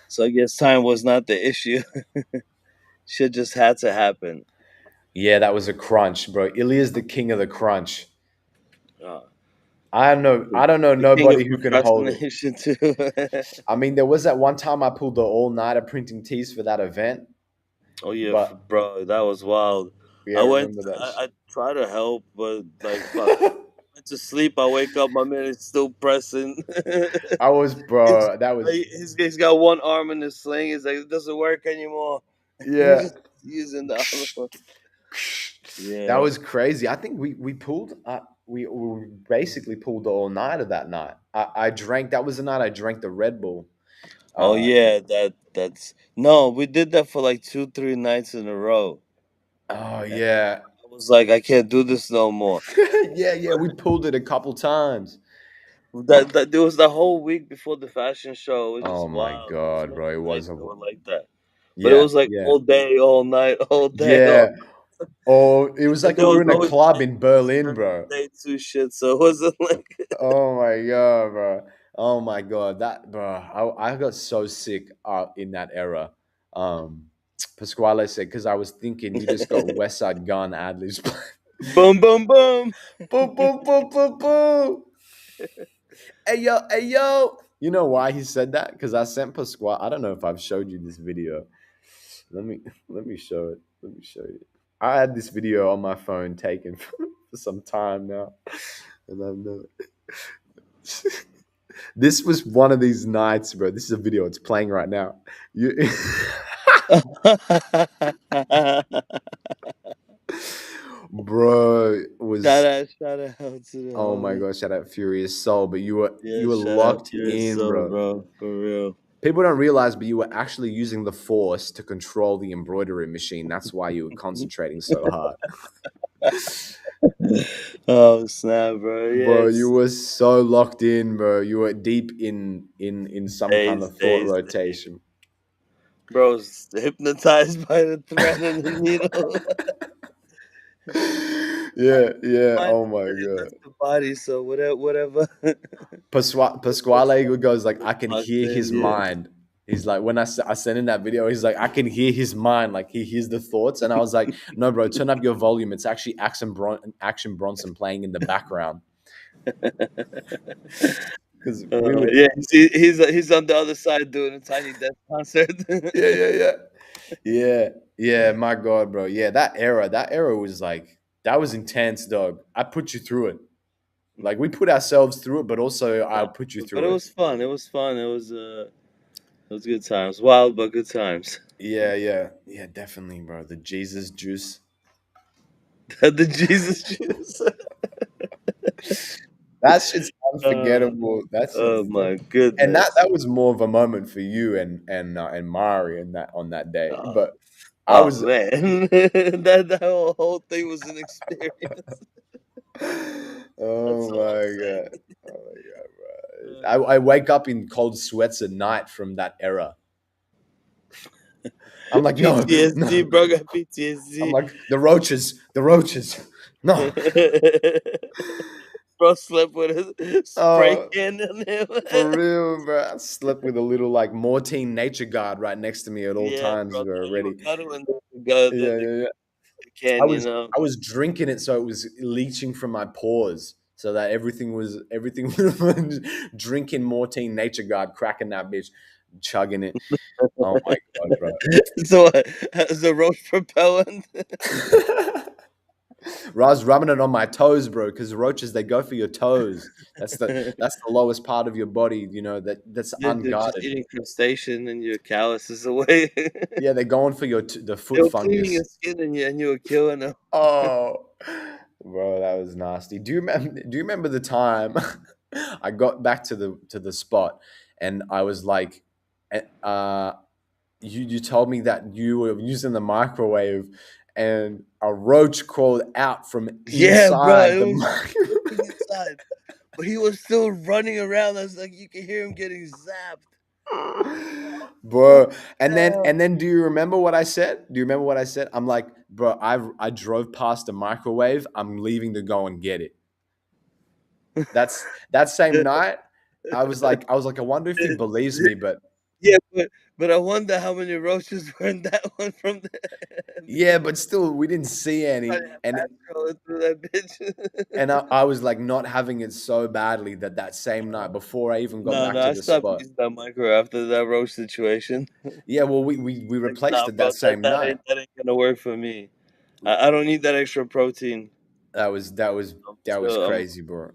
So I guess time was not the issue. Shit just had to happen. Yeah, that was a crunch, bro. Ilya's the king of the crunch. Uh, I don't know the king of nobody who can hold it. procrastination too. I mean, there was that one time I pulled the all nighter printing teas for that event, Oh yeah, but bro, that was wild. yeah, I went. remember that I shit. try to help, but like fuck. Went to sleep. I wake up. My man is still pressing. I was, he's, bro. That was, he's got one arm in the sling. He's like, it doesn't work anymore. He's yeah. just using the other one. That Yeah. was crazy. I think we pulled we basically pulled the all nighter that night. I drank. That was the night I drank the Red Bull. Oh Uh, yeah. That's no. We did that for like 2 3 nights in a row. oh And yeah, I was like, I can't do this no more. yeah, yeah. We pulled it a couple times. That there was the whole week before the fashion show. It was Oh just my wild. There was god, many bro! It was nights a that were like that. But it yeah, was like yeah, all day, all night, all day, all. yeah. Oh, it was And like there we were was in a always club dates in Berlin, during bro. the day too, shit. So it wasn't like Oh my god, bro. Oh my god, that bro. I got so sick in that era. Um, Pasquale said because I was thinking you just got West Side Gun ad libs. boom, boom, boom. Boom, boom, boom, boom, boom. Hey yo, hey yo. You know why he said that? Because I sent Pasquale. I don't know if I've showed you this video. Let me let me show it. Let me show you. I had this video on my phone taken for some time now, and I've never. This was one of these nights, bro. This is a video. It's playing right now. You, bro, was Shout out to the oh my homie. gosh, shout out Furious Soul. But Yeah, you were shout out locked to your in, soul, bro. bro. For real. People don't realize, but you were actually using the force to control the embroidery machine. That's why you were concentrating so hard. Oh snap, bro. Yeah, Bro, you it's were so locked in, bro. You were deep in some kind days, of thought days, days. rotation. Bro's hypnotized by the thread and the needle. Yeah, yeah. Mind Oh is my the, god. that's the body, so whatever. Pasquale goes like, I can Locked hear in, his yeah. mind. He's like, when I sent in that video, he's like, I can hear his mind, like he hears the thoughts. And I was like, no, bro, turn up your volume. It's actually Action Bronson playing in the background because we would, Yeah, he's on the other side doing a tiny desk concert. yeah, yeah, yeah, yeah, yeah. My God, bro, yeah, that era was like that was intense, dog. I put you through it. Like we put ourselves through it, but also Nah, I'll put you but it through it. was fun. It was fun. It was good times. Wild but good times. Yeah, yeah, yeah, definitely, bro. The Jesus juice. The Jesus juice. That shit's Uh, unforgettable. That oh shit's my and goodness. that was more of a moment for you and Mari and that on that day. Uh, But I oh was man, that whole thing was an experience. That's oh all I'm my saying. god. Oh my god, bro. I wake up in cold sweats at night from that era. I'm like, no, PTSD, no. bro. Got I'm PTSD. like, the roaches, the roaches. No. Bro slept with a spray Oh, can in him. for real, bro. I slept with a little like Mortine nature guard right next to me at all Yeah, times, bro. bro. Thought you were Ready. cuddling the, Yeah, the, yeah, yeah. the can, you know. I was drinking it so it was leaching from my pores. So that everything was drinking Mortine Nature Guard, cracking that bitch, chugging it. Oh my god, bro. So as a roach propellant. I was rubbing it on my toes, bro, because roaches they go for your toes. That's the lowest part of your body, you know, that's They're just unguarded. eating crustacean and your calluses away. Yeah, they're going for the They foot were cleaning fungus. your skin and you were killing them. Oh, bro, that was nasty. Do you remember the time I got back to the spot and I was like, uh, you told me that you were using the microwave and a roach crawled out from Yeah, bro, inside it the was microwave. slipping inside. But he was still running around. I was like, you could hear him getting zapped. What Bro, the hell? and then do you remember what I said? Do you remember what I said? I'm like, bro, I drove past the microwave. I'm leaving to go and get it. That's that same night. I was like, I wonder if he believes me, but Yeah, but I wonder how many roaches were in that one from the yeah, but still, we didn't see any, probably have fast going through that and bitch. I was like not having it so badly that that same night before I even got No, back no, to I the stopped spot. using that micro after that roach situation. Yeah, well, we Like, replaced nah, it bro, that same night. that ain't gonna work for me. I don't need that extra protein. That was that was I'm that was still, I'm, crazy, bro.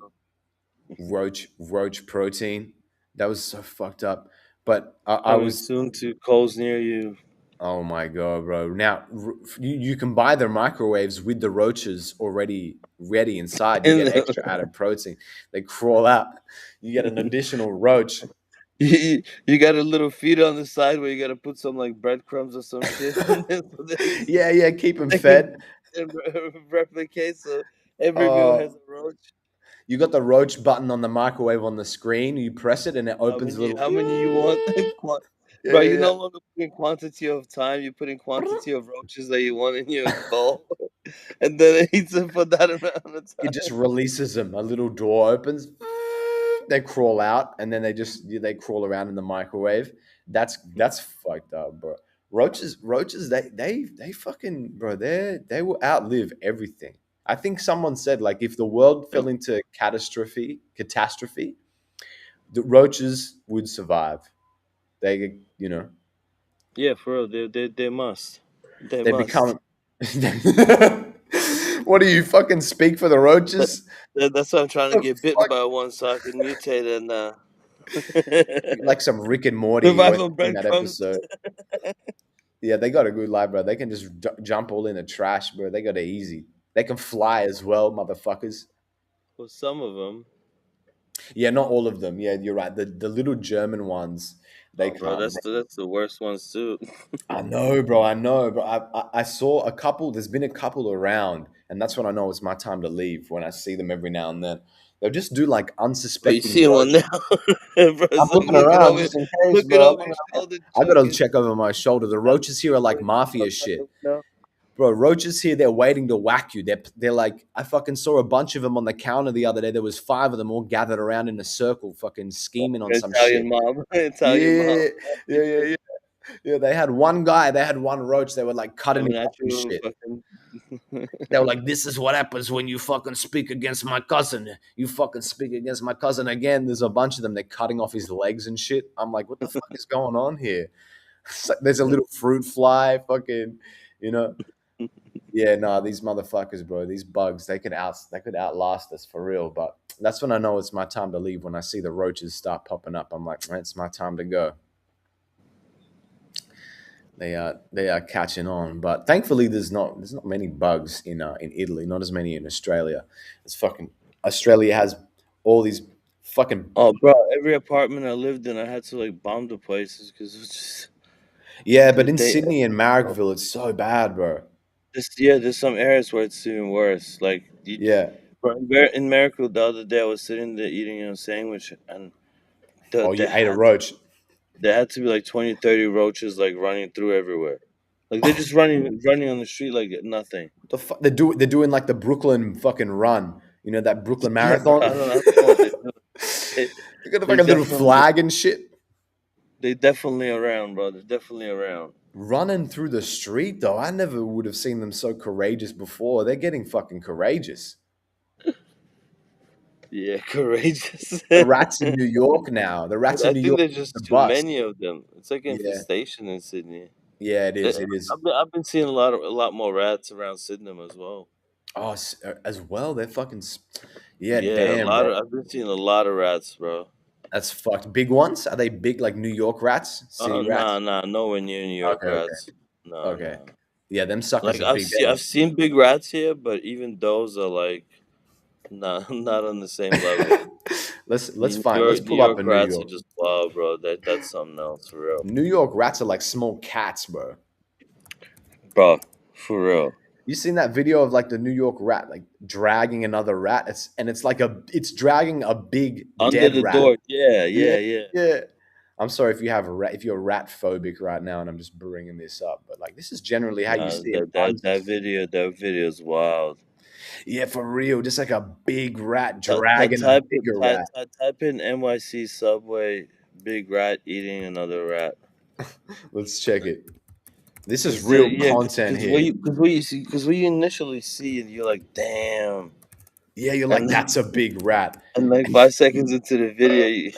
Roach protein. That was so fucked up. But I coming was soon to Coles near you. oh my god, bro. Now you can buy their microwaves with the roaches already ready inside. You And get extra added protein. They crawl out. You get an additional roach. you got a little feed on the side where you got to put some like breadcrumbs or some shit in there so Yeah, yeah. Keep them they can fed. replicate. So every meal Uh, has a roach. you got the roach button on the microwave on the screen. You press it and it opens a little. How many you want? Yeah, Bro, yeah, you yeah. no longer putting quantity of time. You're putting quantity of roaches that you want in your bowl, and then it eats it for that amount of It just time. releases them. A little door opens. They crawl out, and then they crawl around in the microwave. That's fucked up, bro. Roaches, they fucking bro. They will outlive everything. I think someone said like if the world fell into catastrophe, the roaches would survive. They Yeah, for real. They must. They they must. become. What do you fucking speak for the roaches? That's why I'm trying to The get bitten fuck? by one so I can mutate and You're like some Rick and Morty survive when on in that breadcrumbs. episode. Yeah, they got a good life, bro. They can just jump all in the trash, bro. They got it easy. They can fly as well, motherfuckers. Well, some of them. Yeah, not all of them. Yeah, you're right. The little German ones, they Oh, bro, can't, bro. that's the worst ones too. I know, bro. I know, bro. I saw a couple. There's been a couple around, and that's when I know it's my time to leave. When I see them every now and then, they'll just do like Oh, you unsuspecting seeing one roaches. now? Bro, I'm it's like looking around just in case, looking bro. over your shoulder, I gotta checking. check over my shoulder. The I'm roaches here are like mafia outside shit. the window. Bro, roaches here, they're waiting to whack you. They're like, I fucking saw a bunch of them on the counter the other day. There was five of them all gathered around in a circle, fucking scheming on some Italian shit. mob, Italian mob. Yeah, yeah, yeah, yeah. Yeah, they had one guy, they had one roach. They were like cutting him Coming up at and you, shit. fucking. They were like, "This is what happens when you fucking speak against my cousin. You fucking speak against my cousin again." There's a bunch of them. They're cutting off his legs and shit. I'm like, "What the fuck is going on here?" It's like, there's a little fruit fly, fucking, you know. Yeah, no, these motherfuckers, bro, these bugs, they could outlast us for real. But that's when I know it's my time to leave. When I see the roaches start popping up, I'm like, it's my time to go. They are catching on, but thankfully there's not many bugs in Italy, not as many in Australia. It's fucking Australia has all these fucking Oh, bro, every apartment I lived in, I had to like bomb the places because it was just yeah, but in they. Sydney and Marrickville, it's so bad, bro. Yeah, there's some areas where it's even worse. Like Yeah. bro, in America the other day, I was sitting there eating a sandwich, and Oh, you there ate a had to roach. there had to be like 20, 30 roaches like running through everywhere. Like they're just running on the street like nothing. The fuck they're doing like the Brooklyn fucking run. You know that Brooklyn Yeah, bro, marathon. I don't know what they're doing. They, They got like they're a little definitely flag and shit they definitely around, bro. They're definitely around. running through the street though. I never would have seen them so courageous before. They're getting fucking courageous. Yeah, courageous. The rats in New York now. The rats in I New think York there's the just too bus. many of them. It's like Yeah, infestation in Sydney. yeah, it Eh, is. It is. I've been seeing a lot more rats around Sydenham as well. Oh, as well. They're fucking. Yeah, Yeah, a damn, lot bro. of I've been seeing a lot of rats, bro. That's fucked. Big ones? Are they big like New York rats? City Nah, rats? nowhere near New York Okay, okay, rats. No, okay. no. Yeah, them suckers Like are big. They I've seen big rats here, but even those are like not not on the same level. let's find. Let's New pull up York a New rats are York. just wow, bro. That's something else for real, New York rats are like small cats, bro. bro. For real. You seen that video of like the New York rat like dragging another rat? It's like it's dragging a big Under dead the rat. door, yeah, Yeah, yeah, yeah. yeah. I'm sorry if you have a rat, if you're rat phobic right now, and I'm just bringing this up, but like this is generally how you Nah, see it. On, that video is wild. yeah, for real, just like a big rat dragging a bigger rat. Type in NYC subway big rat eating another rat. Let's check it. This is Cause real yeah, content here. cause what you initially see and you're like, damn, Yeah, you're like, and that's a big rat. and like 5 seconds into the video,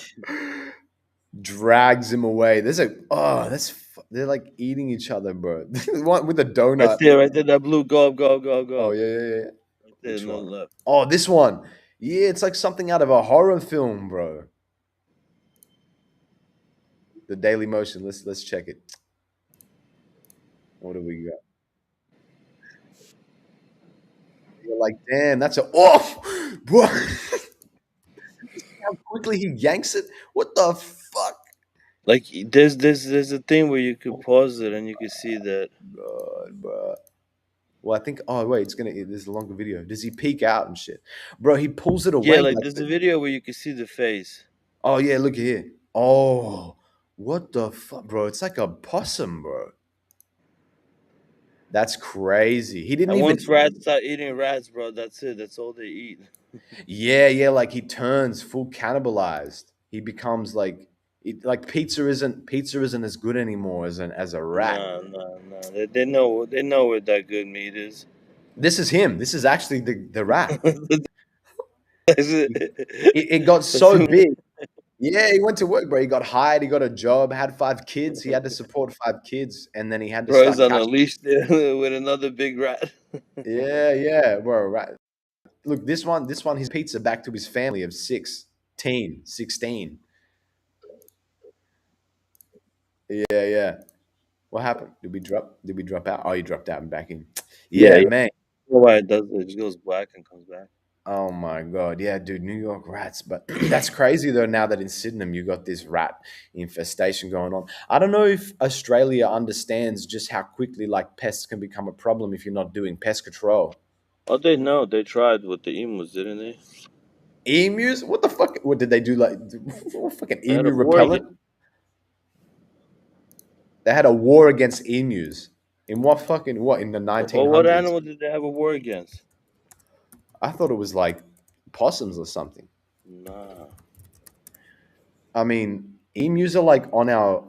Drags him away. They're like eating each other, bro. One with a donut. right there, that blue go up, go up, go up, go Oh up, yeah, yeah, yeah. right Which No one? left. Oh, this one. Yeah, it's like something out of a horror film, bro. The Daily Motion. Let's check it. What do we got? You're like, damn, that's a oh, bro. How quickly he yanks it. What the fuck? Like there's a thing where you could pause it and you could see that. God, bro. Well, I think. Oh wait, it's gonna. There's a longer video. Does he peek out and shit, bro? He pulls it Yeah, away like like. there's a video where you could see the face. Oh yeah, look here. Oh, what the fuck, bro? It's like a possum, bro. That's crazy. He didn't And once even. rats start eating rats, bro, that's it. That's all they eat. Yeah, yeah. Like he turns full cannibalized. He becomes like. Like pizza isn't as good anymore as a rat. Nah, nah, nah. They know where that good meat is. This is him. This is actually the rat. That's It, it. it got That's so him. big. Yeah, he went to work, bro. He got hired. He got a job. Had 5 kids. He had to support 5 kids, and then he had to Bro is start on a catching. leash there with another big rat. Yeah, yeah, bro. Right. Look, this one, his pizza back to his family of 16. Yeah, yeah. What happened? Did we drop? Did we drop out? Oh, you dropped out and back in. Yeah, Yeah, yeah. man. You know why it does it? It just goes black and comes back. Oh my god, yeah, dude, New York rats. But that's crazy though. Now that in Sydenham you got this rat infestation going on. I don't know if Australia understands just how quickly like pests can become a problem if you're not doing pest control. Oh, they know. They tried with the emus, didn't they? Emus? What the fuck? What did they do? Like fucking They had a emu war again. repellent? They had a war against emus. In what fucking what in the Or what 1900s? animal did they have a war against? I thought it was like possums or something. Nah. I mean, emus are like on our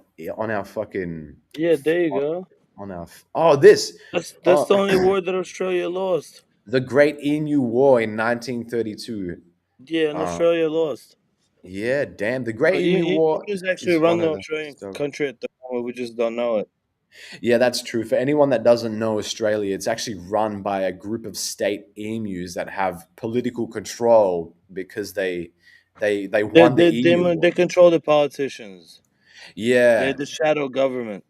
fucking Yeah, there you go. on our oh this That's oh the only war that Australia lost. the Great Emu War in 1932. Yeah, and Uh, Australia lost. yeah, damn, the So Great Emu War emus actually is run one the of the Australian country at the moment. We just don't know it. yeah, that's true. For anyone that doesn't know Australia, it's actually run by a group of state emus that have political control because they They won the they they, Emu ma- War. they control the politicians. They're Yeah. the shadow government.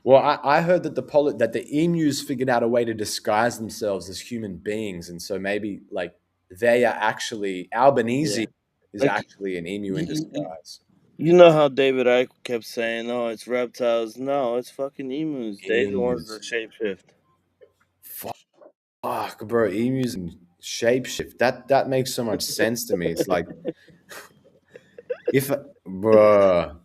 Well, I heard that that the emus figured out a way to disguise themselves as human beings, and so maybe like they are actually Yeah. Albanese is Like actually an emu in you, disguise. you know how David Icke kept saying, "Oh, it's reptiles." No, it's fucking emus. They the ones Emus. that shapeshift. Fuck, bro, emus and shapeshift. That makes so much sense to me. It's like if, bruh,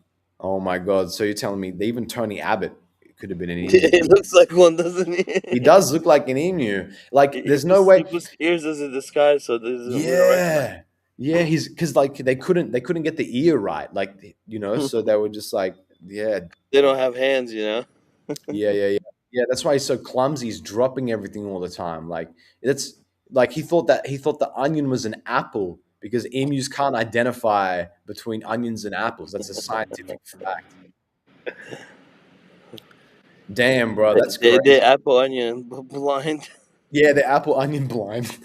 oh my god. So you're telling me that even Tony Abbott could have been an emu? It looks like one, doesn't He he? does look like an emu. Like, he there's no puts he way. puts ears as a disguise, so we don't recognize. Yeah, yeah. He's because like they couldn't get the ear right. Like so they were just like, yeah, They don't have hands, you know. yeah, yeah, yeah, yeah. That's why he's so clumsy. He's dropping everything all the time. Like it's like he thought the onion was an apple because emus can't identify between onions and apples. That's a scientific fact. Damn, bro, that's They crazy. apple onion blind. Yeah, the apple onion blind.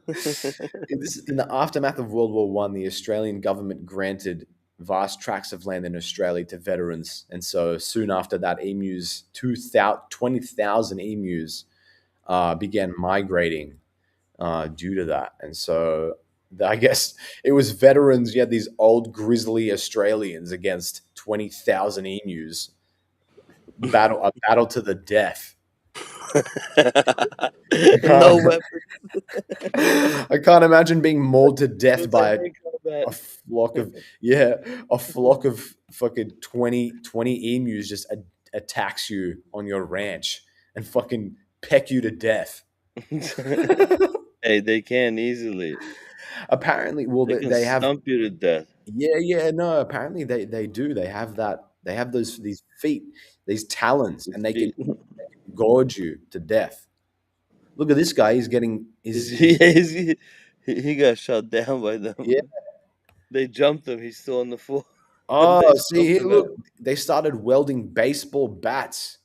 In the aftermath of World War One, the Australian government granted vast tracts of land in Australia to veterans, and so soon after that, 20,000 emus began migrating due to that, and so I guess it was veterans. You had these old grizzly Australians against 20,000 emus. A battle to the death. I No can't, weapon. I can't imagine being mauled to death It's hand by combat. a flock of yeah, a flock of fucking 20 emus just attacks you on your ranch and fucking peck you to death. Hey, they can easily. Apparently, well, They can they have stump you to death. yeah, yeah, no. Apparently, they do. They have that. They have these feet, these talons, His and they can feet. gorge you to death. Look at this guy. He's getting He, his he, he got shot down by them. yeah. They jumped him. He's still on the floor, and Oh, they see stumped here, him out. look. They started welding baseball bats.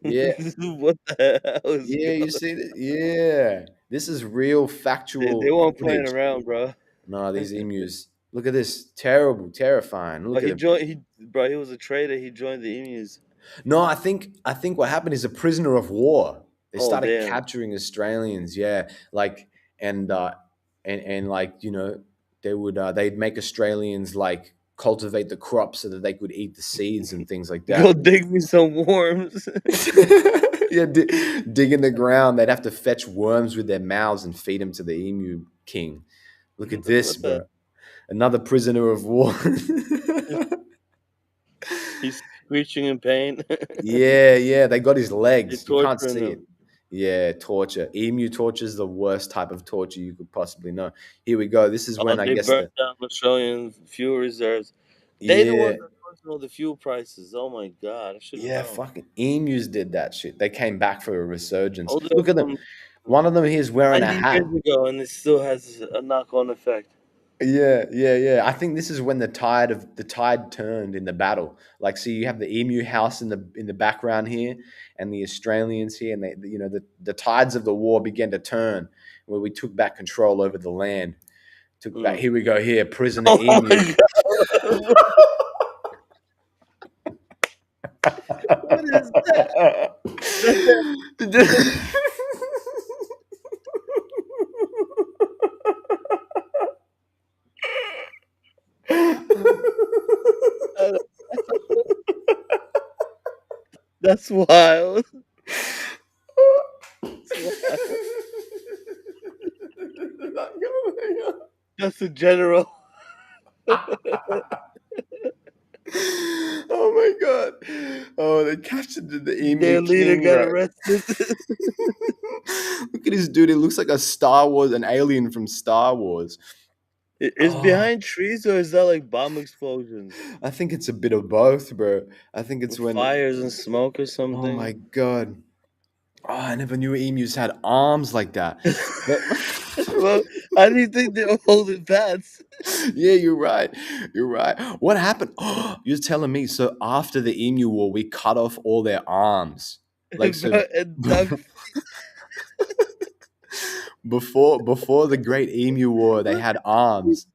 Yeah, What the hell is yeah, you going on? see that? Yeah. This is real They factual weren't playing footage. around, bro. No, these emus. Look at this. Terrible, terrifying. But Look at he them. joined. He was a traitor. He joined the emus. No, I think what happened is a prisoner of war. They Oh started damn. capturing Australians, yeah. Like and and like, they'd make Australians like cultivate the crops so that they could eat the seeds and things like Go that. dig me some worms. Yeah, dig in the ground. They'd have to fetch worms with their mouths and feed them to the emu king. Look at this, What the? bro. Another prisoner of war. He's screeching in pain. Yeah, yeah, they got his They're legs. You can't torturing see it. him. Yeah, torture. Emu torture is the worst type of torture you could possibly know. Here we go. This is Oh, when I they guess burned the down Australian fuel reserves. They the yeah, ones that caused all the fuel prices. Oh my god, I should have yeah, known. fucking emus did that shit. They came back for a resurgence. All the Look at them. from One of them here is wearing a 90 hat. years ago, and it still has a knock-on effect. Yeah, yeah, yeah. I think this is when the tide turned in the battle. Like, see, you have the emu house in the background here, and the Australians here, and the tides of the war began to turn, where we took back control over the land. Took back. Mm. Here we go. Here, prisoner Oh emu. my god, what is that? That's wild. That's wild. That's a general. Oh my god! Oh, they captured the emu Their leader king, got bro. arrested. Look at this dude. It looks like a Star Wars, an alien from Star Wars. Is Oh, behind trees or is that like bomb explosions? I think it's a bit of both, bro. I think it's With when. fires and smoke or Oh my something? god! Oh, I never knew emus had arms like that. But Well, how do you think they were holding bats? yeah, you're right. You're right. What happened? Oh, you're telling me. So after the emu war, we cut off all their arms. Like so, Bro, and duck. before the Great Emu War, they had arms,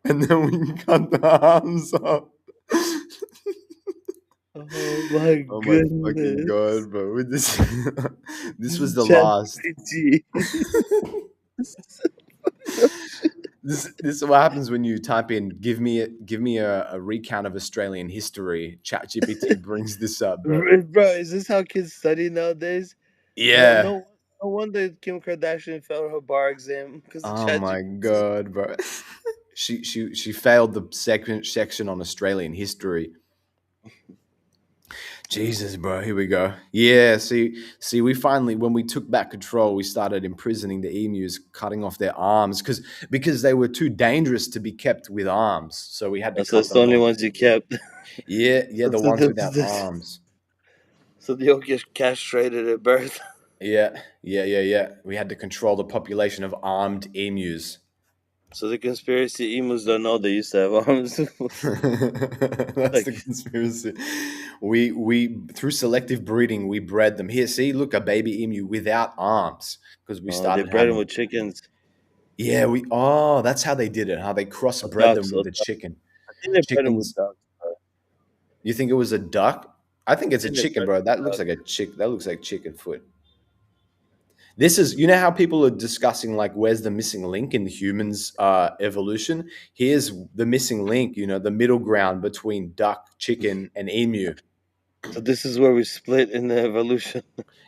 and then we cut the arms off. Oh my Oh my fucking goodness. god, bro! With this, this was the Chat last. GPT. This is what happens when you type in give me a recount of Australian history. ChatGPT brings this up, bro. Bro, is this how kids study nowadays? No, Yeah. no wonder Kim Kardashian failed her bar exam because of Oh my ChatGPT. god, bro. She failed the section on Australian history. Jesus, bro. Here we go. Yeah, see, we finally, when we took back control, we started imprisoning the emus, cutting off their arms because they were too dangerous to be kept with arms. So we had to So cut it's the them only off. ones you kept. Yeah, yeah, So, the so, ones the, without arms. so they all get castrated at birth. Yeah, yeah, yeah, yeah. We had to control the population of armed emus. So the conspiracy emus don't know they used to have arms. That's Like, the conspiracy. We through selective breeding we bred them. Here, see, look, a baby emu without arms because we they started bred them having. with chickens Yeah, we. Oh, that's how they did it. How they or crossbred them ducks. with Or the ducks. chicken. I think they bred them with Chickens. ducks. You think it was a duck? I think I it's a think they chicken, bred bro. them with That looks like ducks. a chick. That looks like chicken foot. This is, how people are discussing like where's the missing link in the humans' evolution. Here's the missing link. The middle ground between duck, chicken, and emu. So this is where we split in the evolution.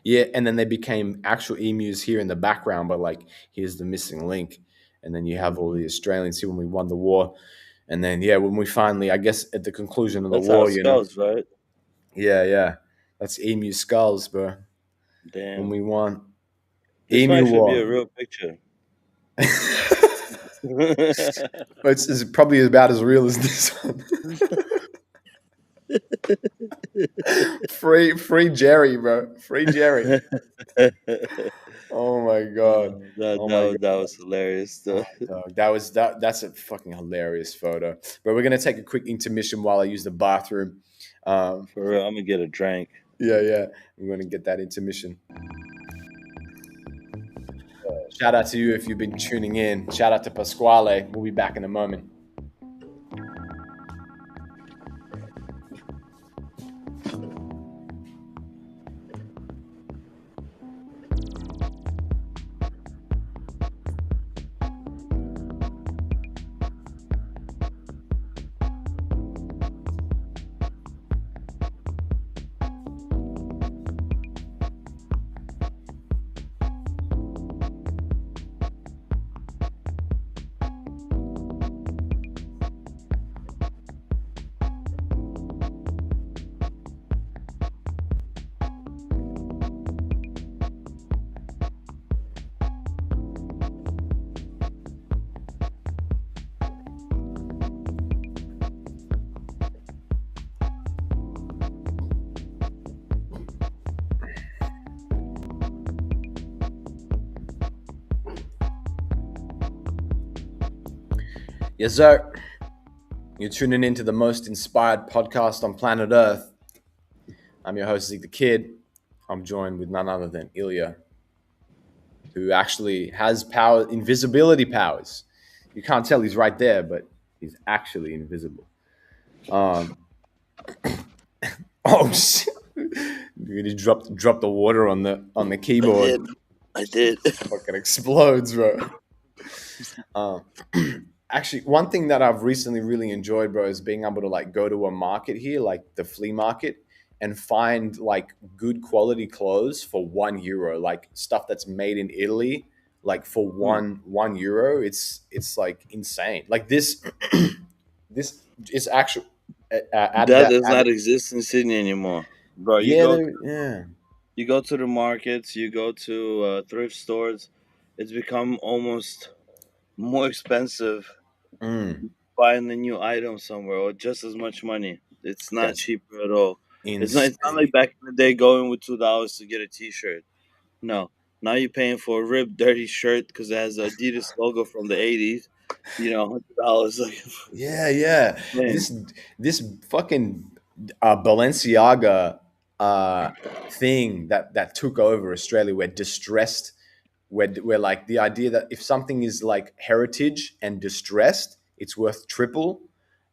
Yeah, and then they became actual emus here in the background, but like here's the missing link. And then you have all the Australians here when we won the war. And then yeah, when we finally, I guess at the conclusion of the That's how war, skulls, right? yeah, yeah. That's emu skulls, bro. When Damn. we won. This might Emu actually be a war. real picture. It's probably about as real as this one. Free Jerry, bro. Free Jerry. Oh my god. Oh my god. That was hilarious. Oh, Though. dog. That's a fucking hilarious photo. But we're gonna take a quick intermission while I use the bathroom. Um, For real, I'm gonna get a drink. Yeah, yeah. I'm going to get that intermission. Shout out to you if you've been tuning in. Shout out to Pasquale. We'll be back in a moment. Yes, sir. You're tuning into the most inspired podcast on planet Earth. I'm your host, Zeek the Kid. I'm joined with none other than Ilya, who actually has power, invisibility powers. You can't tell he's right there, but he's actually invisible. Um, oh shit! You just dropped the water on the I keyboard. did. I did. Fucking explodes, bro. Um, actually, one thing that I've recently really enjoyed, bro, is being able to like go to a market here, like the flea market, and find like good quality clothes for €1, like stuff that's made in Italy, like for Hmm. €1. It's like insane. Like this, this is actual. Add That that. does Add not it. exist in Sydney anymore, bro. Yeah, yeah. You go to the markets, you go to thrift stores. It's become almost more expensive Mm, buying a new item somewhere, or just as much money. It's not that's cheaper at all. It's not. It's not insane. like back in the day going with $2 to get a T-shirt. No, now you're paying for a ripped, dirty shirt because it has the Adidas logo from the '80s. $100. Like, Yeah, yeah. man. This fucking Balenciaga uh, thing that took over Australia, where distressed, where like the idea that if something is like heritage and distressed, it's worth triple,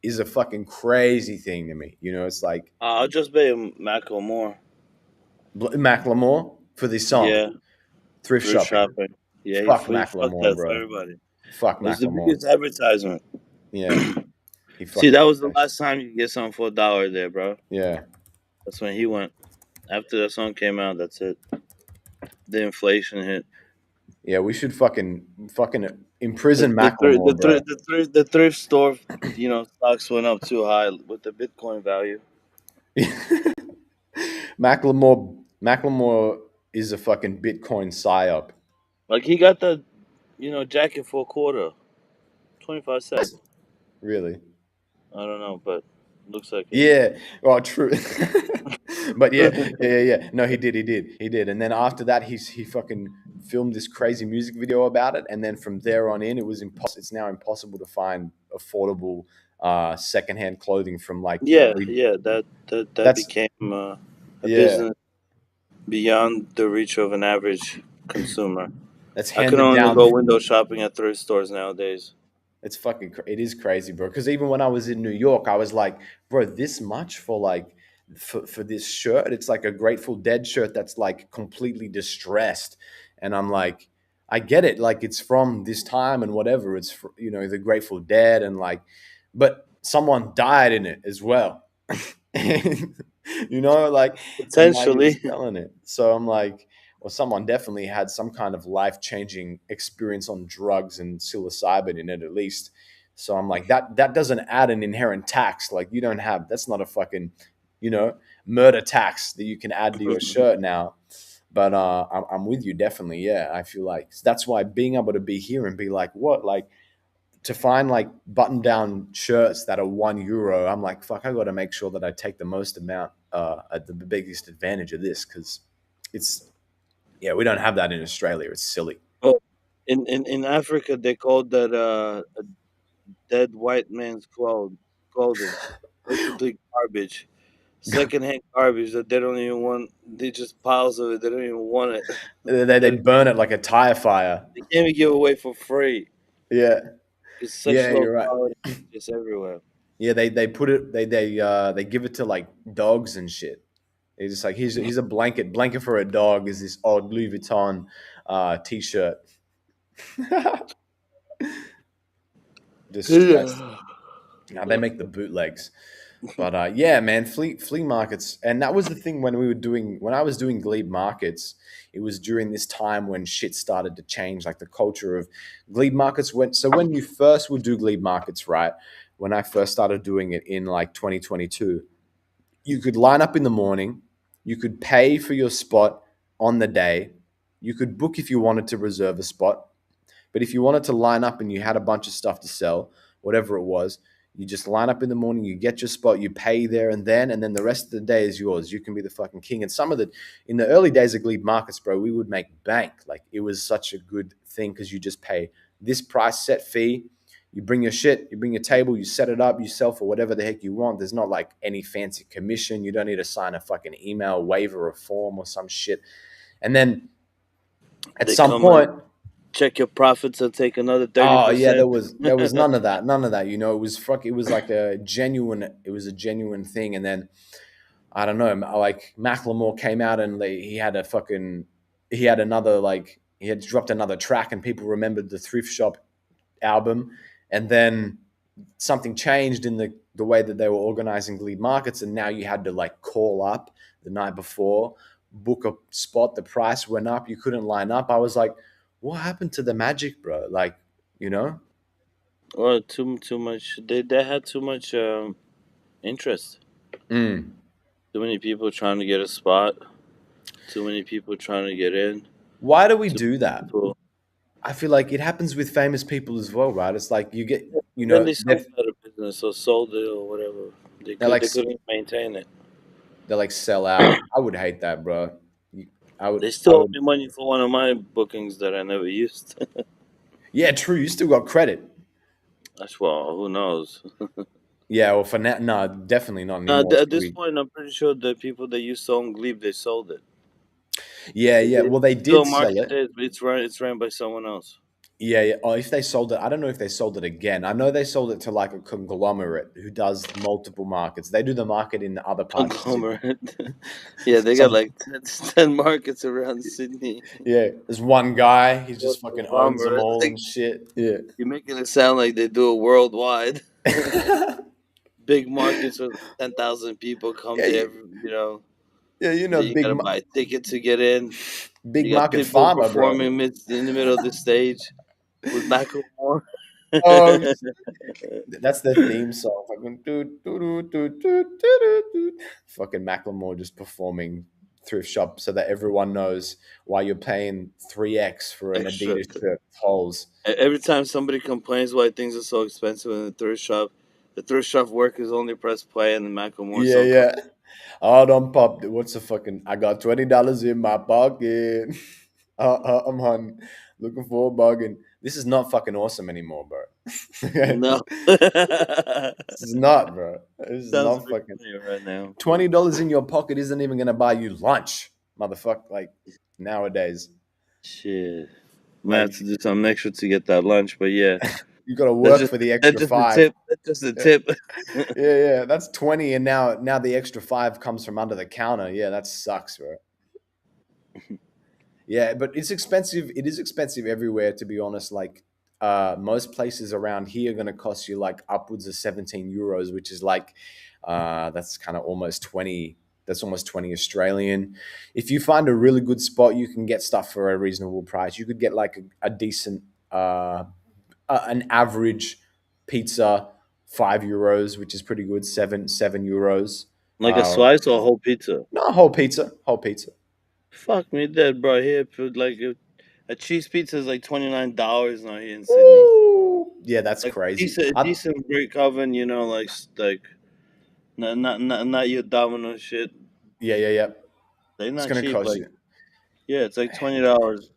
is a fucking crazy thing to me. You know, it's like I'll just pay him Macklemore. Macklemore for this song, Yeah, thrift thrift shopping. shopping. Yeah, Fuck he fucked Macklemore, that for bro. everybody. Fuck It's the Macklemore. biggest advertisement. Yeah, he See, fucked that up was the that shit. last time you could get something for $1 there, bro. Yeah, That's when he went. After that song came out, that's it. The inflation hit. yeah. We should fucking imprison Macklemore, bro. The thrift store, stocks went up too high with the Bitcoin value. Macklemore is a fucking Bitcoin psyop. Like he got the, jacket for a quarter, 25 cents. Really? I don't know, but looks like it. Yeah. Well, true. But yeah, yeah, yeah, yeah. No, he did. And then after that, he fucking filmed this crazy music video about it. And then from there on in, it was impossible. It's now impossible to find affordable secondhand clothing from like Yeah, we. yeah, that That's became a yeah. business beyond the reach of an average consumer. That's I can handed only down. go window shopping at thrift stores nowadays. It's fucking. It is crazy, bro. Because even when I was in New York, I was like, bro, this much for like for this shirt? It's like a Grateful Dead shirt that's like completely distressed, and I'm like, I get it. Like it's from this time and whatever. It's the Grateful Dead and like, but someone died in it as well. And, like, and now you're Potentially. selling it. So I'm like, well, someone definitely had some kind of life changing experience on drugs and psilocybin in it at least. So I'm like, that doesn't add an inherent tax. Like you don't have that's not a fucking, you know, murder tax that you can add to your shirt now. But I'm with you definitely. Yeah, I feel like that's why being able to be here and be like, what, like to find like button down shirts that are €1, I'm like, fuck, I got to make sure that I take the most amount, at the biggest advantage of this because it's yeah, we don't have that in Australia. It's silly. Oh, in Africa, they called that a dead white man's clothing, basically garbage. secondhand garbage that they don't even want. They just piles of it. They don't even want it. They They burn it like a tire fire. they can't even give away for free. Yeah, It's such yeah, low you're right. quality, just everywhere. Yeah, they put it they give it to like dogs and shit. It's just like here's a blanket for a dog is this odd Louis Vuitton t-shirt. Distressed. Yeah. Now they make the bootlegs. But yeah, man, flea markets, and that was the thing when I was doing glebe markets. It was during this time when shit started to change, like the culture of glebe markets went. So when you first would do glebe markets, right? When I first started doing it in like 2022, you could line up in the morning, you could pay for your spot on the day, you could book if you wanted to reserve a spot, but if you wanted to line up and you had a bunch of stuff to sell, whatever it was, you just line up in the morning, you get your spot, you pay there and then the rest of the day is yours. You can be the fucking king. And some of the, in the early days of Glebe Markets, bro, we would make bank. Like it was such a good thing because you just pay this price set fee. You bring your shit, you bring your table, you set it up, you sell for whatever the heck you want. There's not like any fancy commission. You don't need to sign a fucking email waiver or form or some shit. And then at They some come and point, check your profits and take another thirty oh yeah, percent. there was none of that, none of that. You know, it was like a genuine thing. And then I don't know, like Macklemore came out and he had a fucking he had another like he had dropped another track and people remembered the Thrift Shop album, and then something changed in the way that they were organizing lead markets, and now you had to like call up the night before, book a spot, the price went up, you couldn't line up. I was like, what happened to the magic, bro? Like, you know. Well, too much. They had too much interest. Mm. Too many people trying to get a spot. Too many people trying to get in. Why do we Too do many that? people. I feel like it happens with famous people as well, right? It's like you get, you Then know, they sold out of business or sold it or whatever. they're like They couldn't maintain it. they're like sell out. I would hate that, bro. They I still owe would. me money for one of my bookings that I never used. Yeah, true. You still got credit. That's well, who knows? Yeah, well, for now, no, definitely not No, anymore. It's at this probably, point, I'm pretty sure the people that used to own Glebe, they sold it. yeah, yeah. Well, they It's still did sell it. marketed, but it's ran by someone else. Yeah, yeah. Oh, if they sold it, I don't know if they sold it again. I know they sold it to like a conglomerate who does multiple markets. They do the market in other parts of Sydney. Conglomerate. Yeah, they got Some, like 10 markets around Sydney. yeah, there's one guy. He What just fucking owns them conglomerate? all Like, and shit. Yeah. you're making it sound like they do it worldwide. Big markets with 10,000 people come Yeah, to every, yeah. you gotta buy a ticket to get in. Big You got market Pitbull farmer, bro. performing in the middle of the stage with Macklemore. Oh, that's their theme song. Fucking doo, doo, doo, doo, doo, doo, doo, doo. Fucking Macklemore just performing thrift shop so that everyone knows why you're paying 3x for an Extra. Adidas shirt with holes. Every time somebody complains why things are so expensive in the thrift shop workers only press play and the Macklemore Yeah, song comes. yeah. Oh, don't pop. What's the fucking? I got $20 in my pocket. I'm hunting, looking for a bargain. This is not fucking awesome anymore, bro. Okay? No. This is not, bro. This is Sounds not pretty fucking. funny right now. $20 in your pocket isn't even gonna buy you lunch, motherfucker. Like nowadays, Shit. Might have like to do something extra to get that lunch, but yeah. you gotta That's work just for the that's extra just the five. tip. That's just the Yeah, tip. yeah, yeah. That's 20, and now the extra five comes from under the counter. Yeah, that sucks, bro. Yeah, but it's expensive. It is expensive everywhere, to be honest. Like most places around here are going to cost you like upwards of 17 euros, which is like that's kind of almost 20. That's almost 20 Australian. If you find a really good spot, you can get stuff for a reasonable price. You could get like a decent, an average pizza, €5, which is pretty good. Seven euros. Like a slice or a whole pizza. No, whole pizza, whole pizza. Fuck me dead, bro. Here, like a cheese pizza is like $29 now here in Sydney. Woo! Yeah, that's Like crazy. a decent brick oven, like not your Domino shit. Yeah, yeah, yeah. They're It's not gonna cheap. cost Like you. yeah, it's like $20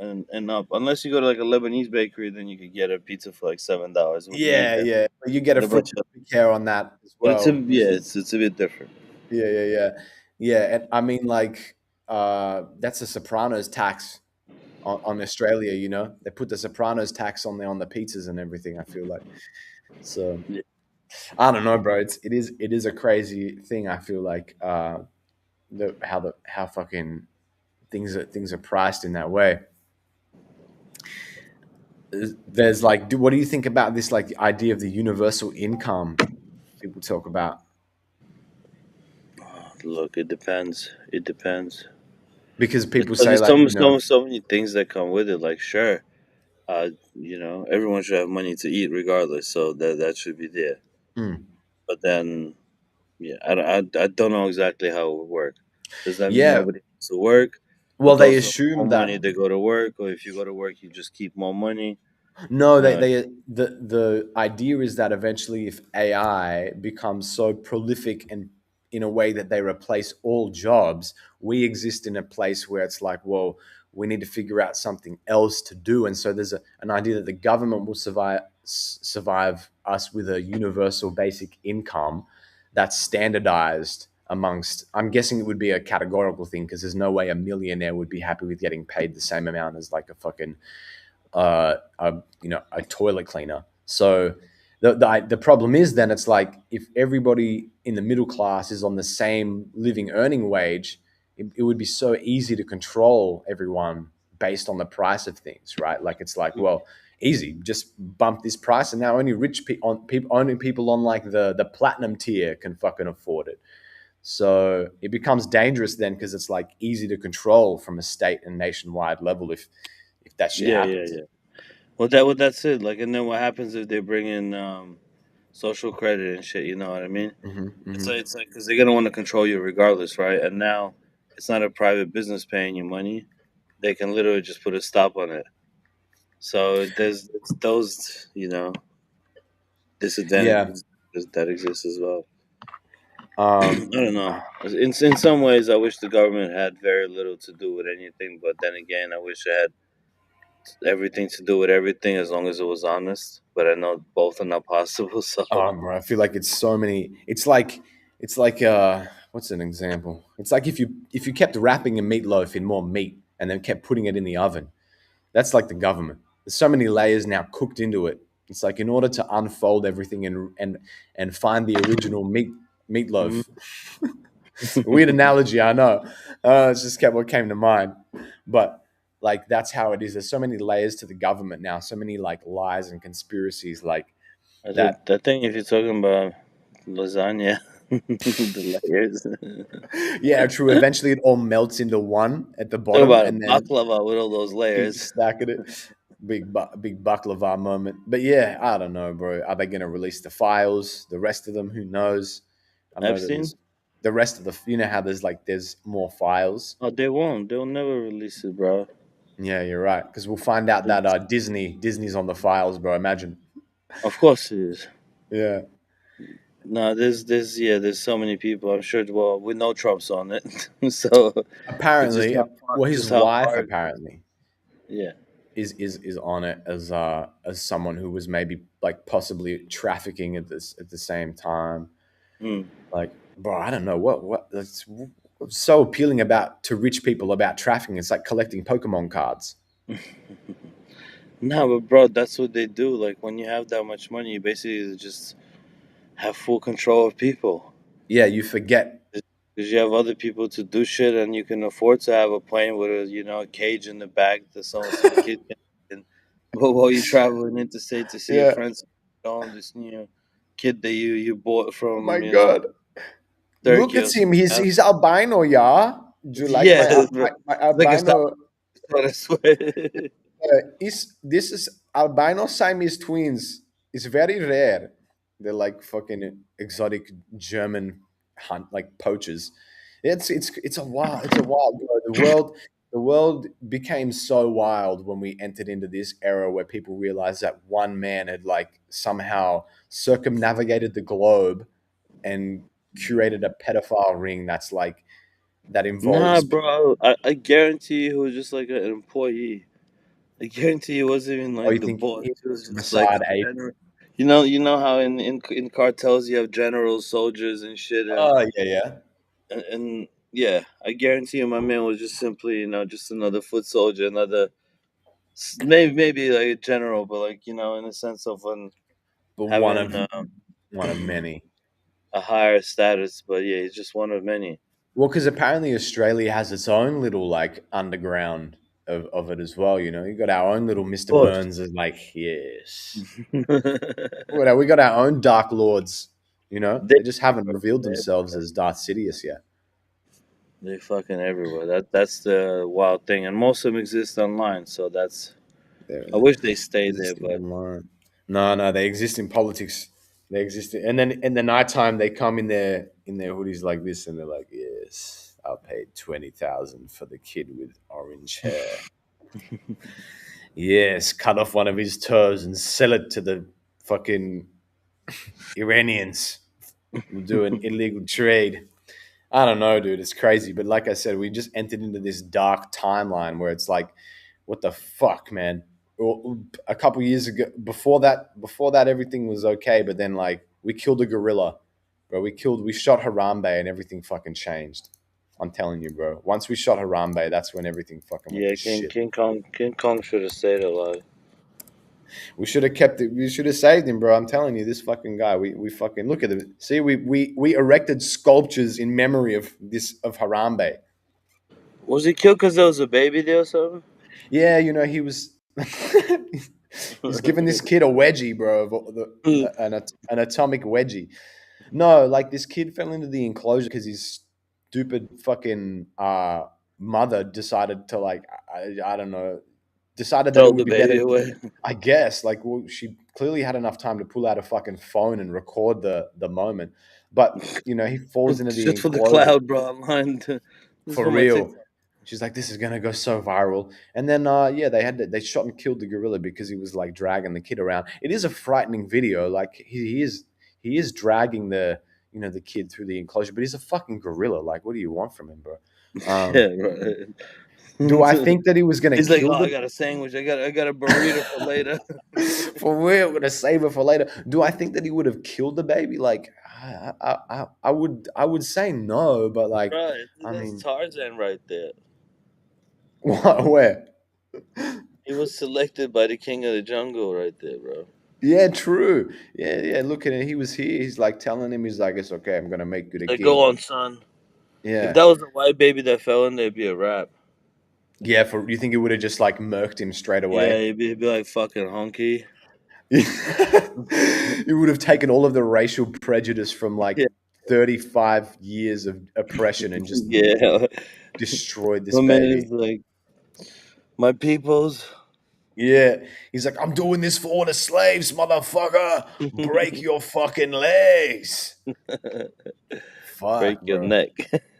and up. Unless you go to like a Lebanese bakery, then you could get a pizza for like $7 with meat Yeah, and, yeah. But you get a and a bunch fruit of. care on that as But well. it's a bit different. Yeah, yeah, yeah, yeah. And I mean, like, that's a Sopranos tax on Australia. You know, they put the Sopranos tax on there on the pizzas and everything. I feel like so. Yeah, I don't know, bro. It is a crazy thing. I feel like how fucking things are priced in that way. There's like, what do you think about this like idea of the universal income people talk about? look, it depends. It depends. Because It's, people say there's like, so many things that come with it. Like, sure, everyone should have money to eat regardless, so that should be there. mm, But then, yeah, I don't know exactly how it would work. Does that mean yeah. nobody has to work? Well, But they those who have assume more money, that. they go to work, or if you go to work, you just keep more money. No, No, the idea is that eventually, if AI becomes so prolific and in a way that they replace all jobs, we exist in a place where it's like, well, we need to figure out something else to do, and so there's an idea that the government will survive us with a universal basic income that's standardized amongst. I'm guessing it would be a categorical thing because there's no way a millionaire would be happy with getting paid the same amount as like a fucking a toilet cleaner. So the problem is then it's like if everybody in the middle class is on the same living earning wage, it would be so easy to control everyone based on the price of things, right? Like it's like, well, easy, just bump this price, and now only only people on like the platinum tier can fucking afford it. So it becomes dangerous then because it's like easy to control from a state and nationwide level if that shit yeah, yeah, happens. yeah. Well, that's it. Like, and then what happens if they bring in social credit and shit? You know what I mean? Hmm, It's hmm. like because they're gonna want to control you regardless, right? And now it's not a private business paying you money; they can literally just put a stop on it. So there's it's those Yeah. disadvantages that exist as well. I Um, don't know. In some ways, I wish the government had very little to do with anything, but then again, I wish it had everything to do with everything as long as it was honest. But I know both are not possible. So bro, I feel like it's so many. It's like what's an example? It's like if you kept wrapping a meatloaf in more meat and then kept putting it in the oven. That's like the government. There's so many layers now cooked into it. It's like in order to unfold everything and find the original Mhm. meatloaf. Weird analogy, I know. It's just kept what came to mind. But like that's how it is. There's so many layers to the government now, so many like lies and conspiracies like that. I think if you're talking about lasagna, the layers. Yeah, true. Eventually it all melts into one at the Talk bottom about a and then baklava with all those keep layers. stacking it. Big baklava moment. But yeah, I don't know, bro. Are they going to release the files? The rest of them, who knows? I know that Epstein? there's the rest of the. You know how there's more files. Oh, they won't. They'll never release it, bro. Yeah, you're right. Because we'll find out that Disney's on the files, bro. Imagine. Of course it is. Yeah. No, there's so many people. I'm sure. Well, we know Trump's on it, so it's just Apparently, his how wife hard. apparently Yeah. is on it as someone who was maybe like possibly trafficking at the same time. Hmm. Like, bro, I don't know what that's what's so appealing about to rich people about trafficking. It's like collecting Pokemon cards. No, but bro, that's what they do. Like when you have that much money, you basically just have full control of people. Yeah, you forget. Because you have other people to do shit, and you can afford to have a plane with a cage in the back that so your kid can. But while you're traveling interstate to see your Yeah. friends, on this kid that you bought Oh my from god. Look Turkey at or him. something. He's albino, yeah. Do you like Yeah, bro. my It's like a stop. albino? I swear. Is this is albino Siamese twins? It's very rare. They're like fucking exotic German hunt like poachers. It's a wild bro. The world became so wild when we entered into this era where people realized that one man had like somehow circumnavigated the globe and curated a pedophile ring that's like that Nah, involves. bro. I guarantee he was just like an employee. I guarantee he wasn't even Oh, like you the think boss. he He was just like Mossad a ape? general. You know how in cartels you have generals, soldiers, and shit, and Oh yeah, yeah. and yeah, I guarantee you, my man was just simply, just another foot soldier, another maybe like a general, but like in the sense of But having one of many. a higher status. But yeah, he's just one of many. Well, because apparently Australia has its own little like underground of it as well. You know, you got our own little Of Mister course. Burns is like, yes. Well, we got our own Dark Lords. You know, They they just haven't revealed everywhere. themselves as Darth Sidious yet. They fucking everywhere. That's the wild thing, and most of them exist online. So that's. I They're wish they stayed there, existing but online. No, no, they exist in politics. They exist, and then in the nighttime they come in their hoodies like this, and they're like, "Yes, I paid 20,000 for the kid with orange hair. Yes, cut off one of his toes and sell it to the fucking Iranians. We'll do an illegal trade." I don't know, dude. It's crazy, but like I said, we just entered into this dark timeline where it's like, what the fuck, man? Well, a couple years ago, before that, everything was okay. But then, like, we killed a gorilla, bro. We shot Harambe, and everything fucking changed. I'm telling you, bro. Once we shot Harambe, that's when everything fucking went yeah, to King shit. King Kong King Kong should have stayed alive. We should have kept it. We should have saved him, bro. I'm telling you, this fucking guy. We fucking look at him. See, we erected sculptures in memory of Harambe. Was he killed because there was a baby there or something? Yeah, you know, he was. He's giving this kid a wedgie, bro, an atomic wedgie. No, like this kid fell into the enclosure because his stupid fucking mother decided to like I don't know, decided that it Throw would the be baby better. away. I guess like well, she clearly had enough time to pull out a fucking phone and record the moment, but you know he falls into the Just for the enclosure. cloud, bro. Online. This is For for my real. TikTok. She's like, this is gonna go so viral. And then yeah, they shot and killed the gorilla because he was like dragging the kid around. It is a frightening video. Like he is dragging the the kid through the enclosure, but he's a fucking gorilla. Like, what do you want from him, bro? Yeah, Um, right. do I think that he was gonna He's like, oh, kill I the got a sandwich. I got a burrito for later. for real? We're gonna save it for later. Do I think that he would have killed the baby? Like, I would say no, but like, Right, I that's mean, Tarzan right there. what? Where? He was selected by the king of the jungle right there, bro. Yeah, true. Yeah, yeah. Look at it. He was here. He's like telling him, he's like, it's okay. I'm gonna make you the Like, go king. on, son. If Yeah, that was a white baby that fell in there, it'd be a wrap. yeah. For you think it would have just like murked him straight Yeah, away? he'd be like fucking honky. It would have taken all of the racial prejudice from like Yeah, 35 years of oppression and just yeah. destroyed this My man is baby. like, my peoples. Yeah, he's like, I'm doing this for all the slaves, motherfucker. Break your fucking legs. Break Fuck, your bro. neck.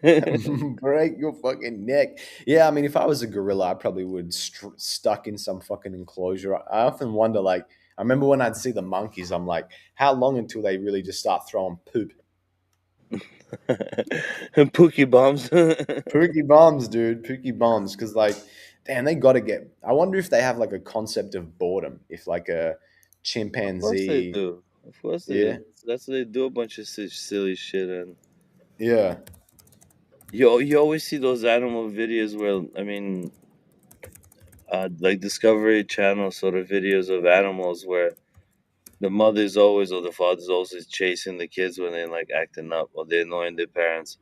Break your fucking neck. Yeah, I mean, if I was a gorilla, I probably would stuck in some fucking enclosure. I often wonder, like, I remember when I'd see the monkeys, I'm like, how long until they really just start throwing poop? And Pookie bombs. Pookie bombs, dude. Pookie bombs. Because, like, damn, they got to get. I wonder if they have, like, a concept of boredom. If, like, a Of course they chimpanzee. do. Of course they Yeah. do. That's what they do, a bunch of silly shit. And Yeah. you always see those animal videos where, I mean, like Discovery Channel sort of videos of animals where the mother's always or the father's always chasing the kids when they're like acting up or they're annoying their parents.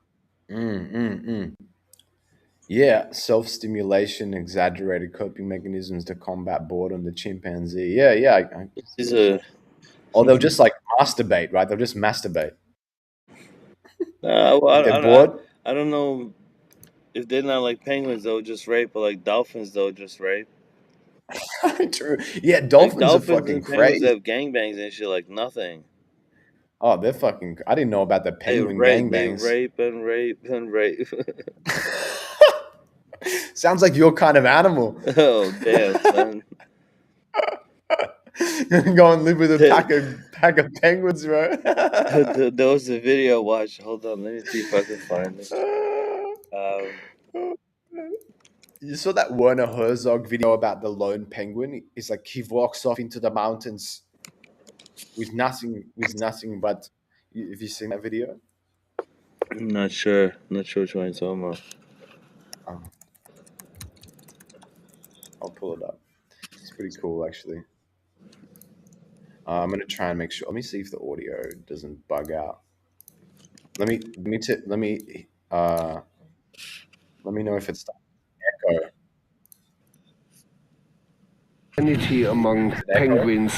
Mm, mm, mm. Yeah, self-stimulation, exaggerated coping mechanisms to combat boredom, the chimpanzee. Yeah, yeah, I see These that are shit. Or they'll just like masturbate, right? They'll just masturbate. well, Like they're bored. I don't know if they're not like penguins, they'll just rape, or like dolphins, they'll just rape. True. Yeah, Like dolphins are dolphins fucking and penguins crazy. have gangbangs and shit like nothing. Oh, they're fucking. I didn't know about the penguin They gangbangs. rape and rape and rape. Sounds like your kind of animal. Oh damn, son! Go and live with a There, pack of penguins, bro. there was a video I watched. Hold on, let me see if I can find it. Um, You saw that Werner Herzog video about the lone penguin? It's like he walks off into the mountains with nothing but. Have you seen that video? I'm not sure. Not sure which one you're talking about. Oh, I'll pull it up. It's pretty cool, actually. I'm gonna try and make sure. Let me see if the audio doesn't bug out. Let me know if it's echo. Insanity among Is it echo? penguins.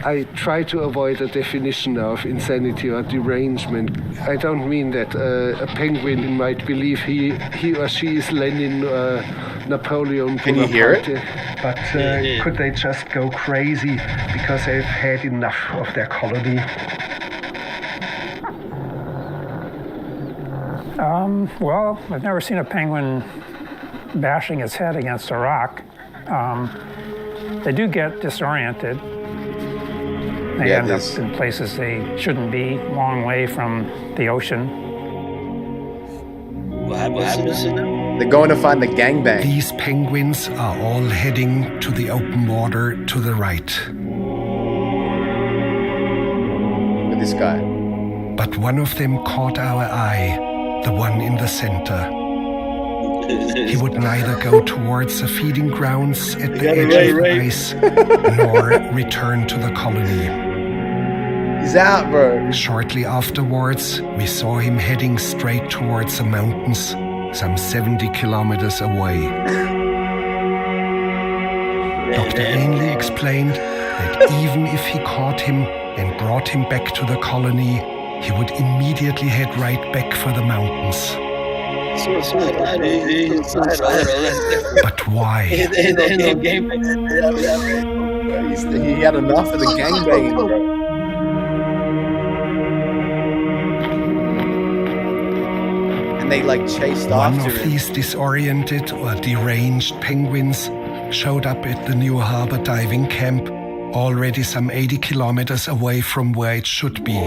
I try to avoid a definition of insanity or derangement. I don't mean that a penguin might believe he or she is Lenin, Napoleon Can you hear it? Bonaparte, but could they just go crazy because they've had enough of their colony? Well, I've never seen a penguin bashing its head against a rock. They do get disoriented. They Yeah, end up in places they shouldn't be, long way from the ocean. What happens to them? They're going to find the gangbang. These penguins are all heading to the open water to the right. Look at this guy. But one of them caught our eye, the one in the center. He would neither go towards the feeding grounds at the edge of the ice nor return to the colony. He's out, bro. Shortly afterwards, we saw him heading straight towards the mountains, some 70 kilometers away. Dr. Ainley explained that even if he caught him and brought him back to the colony, he would immediately head right back for the mountains. But why? He had enough of the gangbanging, bro. And they like chased One after of him. these disoriented or deranged penguins showed up at the New Harbor diving camp, already some 80 kilometers away from where it should be.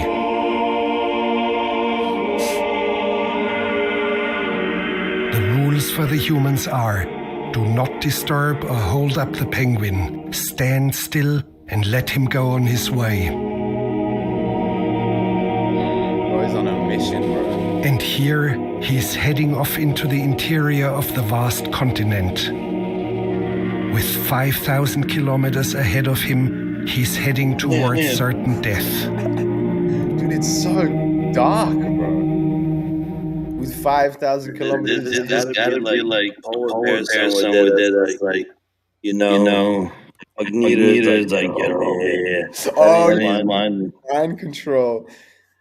The rules for the humans are: do not disturb or hold up the penguin. Stand still and let him go on his way. Bro, he's on a mission, bro. And here he's heading off into the interior of the vast continent. With 5,000 kilometers ahead of him, he's heading towards certain death. Dude, it's so dark, bro. With 5,000 kilometers. There's gotta be like polar bears somewhere there that's like, Magneto is like, get over here. Oh, Mind. mind control.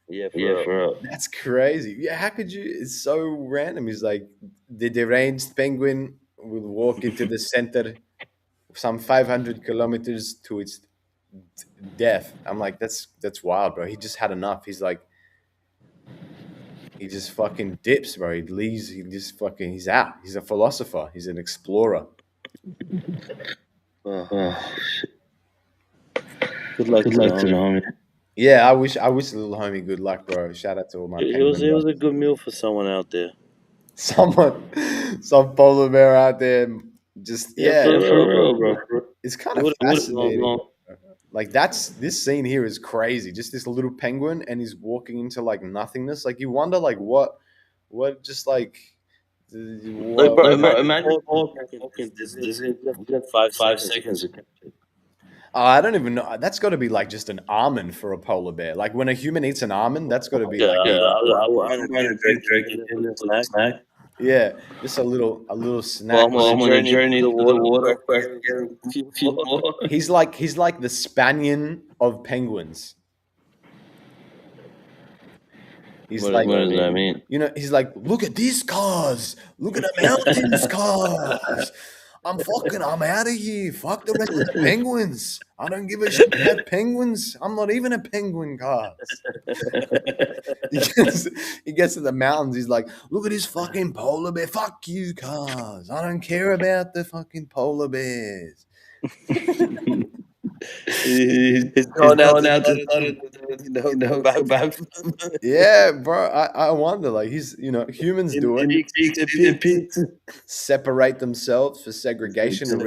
Yeah, for real. That's crazy. Yeah, how could you? It's so random. He's like, the deranged penguin will walk into the center, some 500 kilometers to its death. I'm like, that's wild, bro. He just had enough. He's like, he just fucking dips, bro. He leaves. He's out. He's a philosopher. He's an explorer. Good luck to the homie. Yeah, I wish the little homie good luck, bro. Shout out to all my It penguin was brothers. a good meal for someone out there. Some polar bear out there. Just For real, bro. It's kind of fascinating. Like this scene here is crazy. Just this little penguin, and he's walking into like nothingness. Like you wonder, like what, just like, Like, bro, imagine this 5 seconds. I don't even know. That's got to be like just an almond for a polar bear. Like when a human eats an almond, that's got to be like I wouldn't mind a drink in this snack. yeah, just a little snack. Well, I'm on a journey to the water. Where I can get a few more. He's like the Spanian of penguins. He's What does that mean? You know, he's like, look at these cars. Look at the mountains cars. I'm out of here. Fuck the rest of the penguins. I don't give a shit about penguins. I'm not even a penguin, cars. he gets to the mountains. He's like, look at this fucking polar bear. Fuck you, cars. I don't care about the fucking polar bears. He's going out to yeah, bro. I wonder, like, humans do it. Separate themselves for segregation and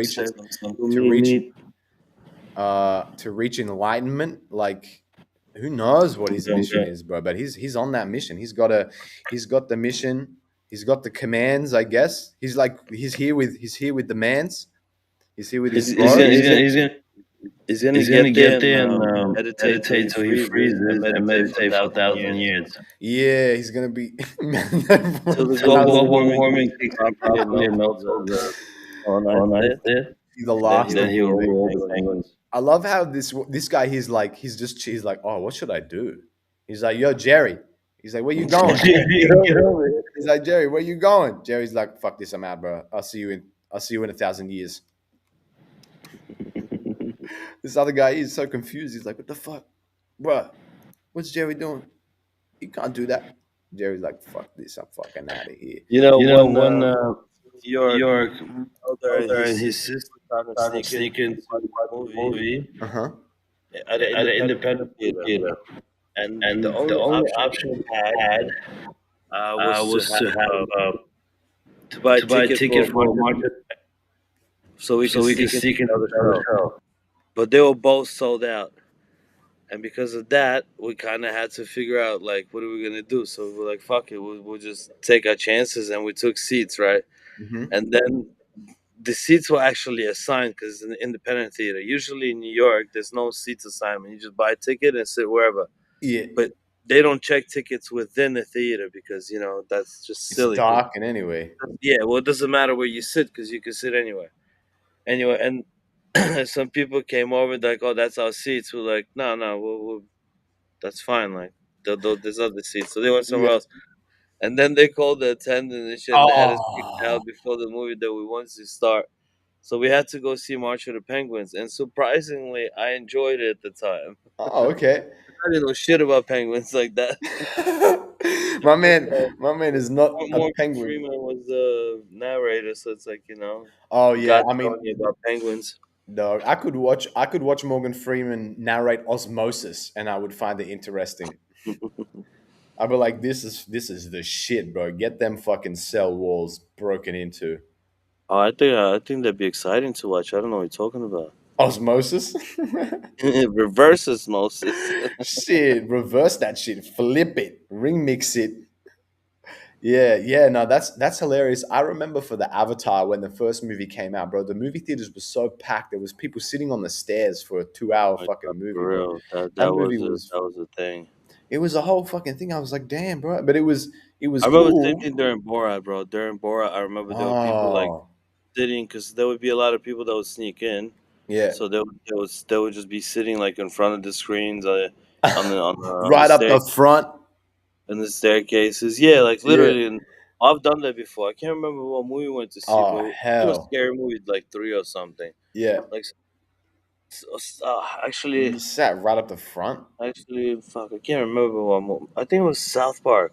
to reach enlightenment. Like, Who knows what his Yeah. mission is, bro? But he's on that mission. He's got the mission. He's got the commands, I guess. He's here with the mans. He's here with his He's bro. gonna he's gonna get there and meditate till he meditate till he freezes and freezes and meditate for a meditate for a thousand thousand years years. Yeah, he's gonna be till the Till the global global warming warming kicks kicks in in properly and properly and melts melts all all the the ice ice there. there. be the Then last he'll of Then he'll the rule rule the the penguins. penguins. I love how this guy he's like, oh, what should I do? He's like, yo, Jerry. He's like, where you going? Get over it. He's like, Jerry, where you going? Jerry's like, fuck this, I'm out, bro. I'll see you in 1,000 years. This other guy, he's so confused. He's like, what the fuck? Bro, what's Jerry doing? He can't do that. Jerry's like, fuck this, I'm fucking out of here. You know, You know, when when New York York brother and brother his and his sister sister started started sneaking sneaking to to watch watch the the movie movie Uh-huh. at an at an independent independent theater, theater, and the and the only only option option we we had had was to was to have to buy a to buy a ticket for ticket a for a market market so we so could we could sneak into sneak into the the other other show. show. But they were both sold out. And because of that, we kind of had to figure out like what are we gonna do. So we're like, fuck it, we'll just take our chances, and we took seats, right? Mm-hmm. And then the seats were actually assigned because it's an independent theater. Usually in New York, there's no seats assignment. You just buy a ticket and sit wherever. Yeah. But they don't check tickets within the theater because that's just It's silly. 'Cause, dark and anyway. yeah, well, it doesn't matter where you sit because you can sit anywhere. Anyway, and some people came over like, "Oh, that's our seats." We're like, "No, no, that's fine. Like, there's other seats." So they went somewhere Yeah. else. And then they called the attendant and shit, and they had us kicked Oh. out before the movie that we wanted to start. So we had to go see March of the Penguins, and surprisingly, I enjoyed it at the time. Oh, okay. I didn't know shit about penguins like that. my And, man, my man is not a Morgan penguin. Freeman was the narrator, so it's like Oh yeah, God I telling mean, you about penguins. no, I could watch Morgan Freeman narrate Osmosis, and I would find it interesting. I'd be like, this is the shit, bro. Get them fucking cell walls broken into. Oh, I think that'd be exciting to watch. I don't know what you're talking about. Osmosis. Reverse osmosis. Shit, reverse that shit, flip it, remix it. Yeah, yeah, no, that's hilarious. I remember for the Avatar when the first movie came out, bro. The movie theaters were so packed. There was people sitting on the stairs for a 2 hour My God, fucking movie, for bro. real, that That that movie was a was that was a thing. it was a whole fucking thing. I was like, damn, bro. But it was I remember the same cool. thing during Borat, bro. During Borat, I remember there were people like Oh, sitting because there would be a lot of people that would sneak in, yeah. so they would just be sitting like in front of the screens on the Right up stair the front. and the staircases. Yeah, like Yeah. literally. And I've done that before. I can't remember what movie we went to see, Oh, but it was a hell. scary movie, like three or something. Yeah. Like, You sat right up the front. actually, fuck, I can't remember what movie. I think it was South Park.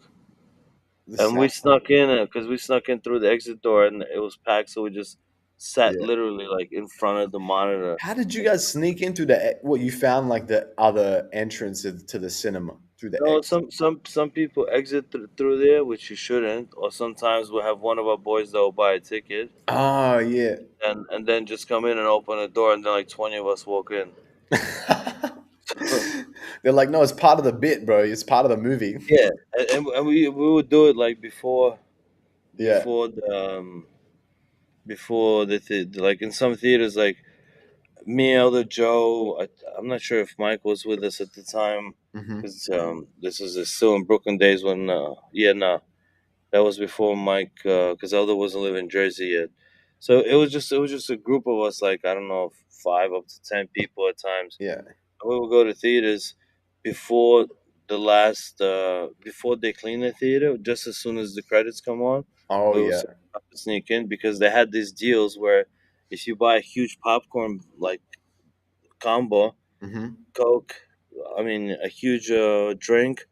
The And we South Park. snuck in because we snuck in through the exit door and it was packed, so we just sat Yeah. literally like in front of the monitor. How did you guys sneak into the what you found like the other entrance to the cinema through the No, exit? some people exit through there, which you shouldn't. Or sometimes we'll have one of our boys that will buy a ticket Oh yeah. and then just come in and open the door, and then like 20 of us walk in. They're like, no, it's part of the bit, bro. It's part of the movie. Yeah, and we would do it like before Yeah. before the um, before like in some theaters like me, Elder Joe. I'm not sure if Mike was with us at the time Hmm. because this is still in Brooklyn days when yeah, no, that was before Mike because Elder wasn't living in Jersey yet. So it was just a group of us, like I don't know, 5 up to 10 people at times. Yeah. And we would go to theaters before before they clean the theater, just as soon as the credits come on. Oh We would yeah. sneak in because they had these deals where if you buy a huge popcorn like combo, Hmm. Coke, I mean a huge drink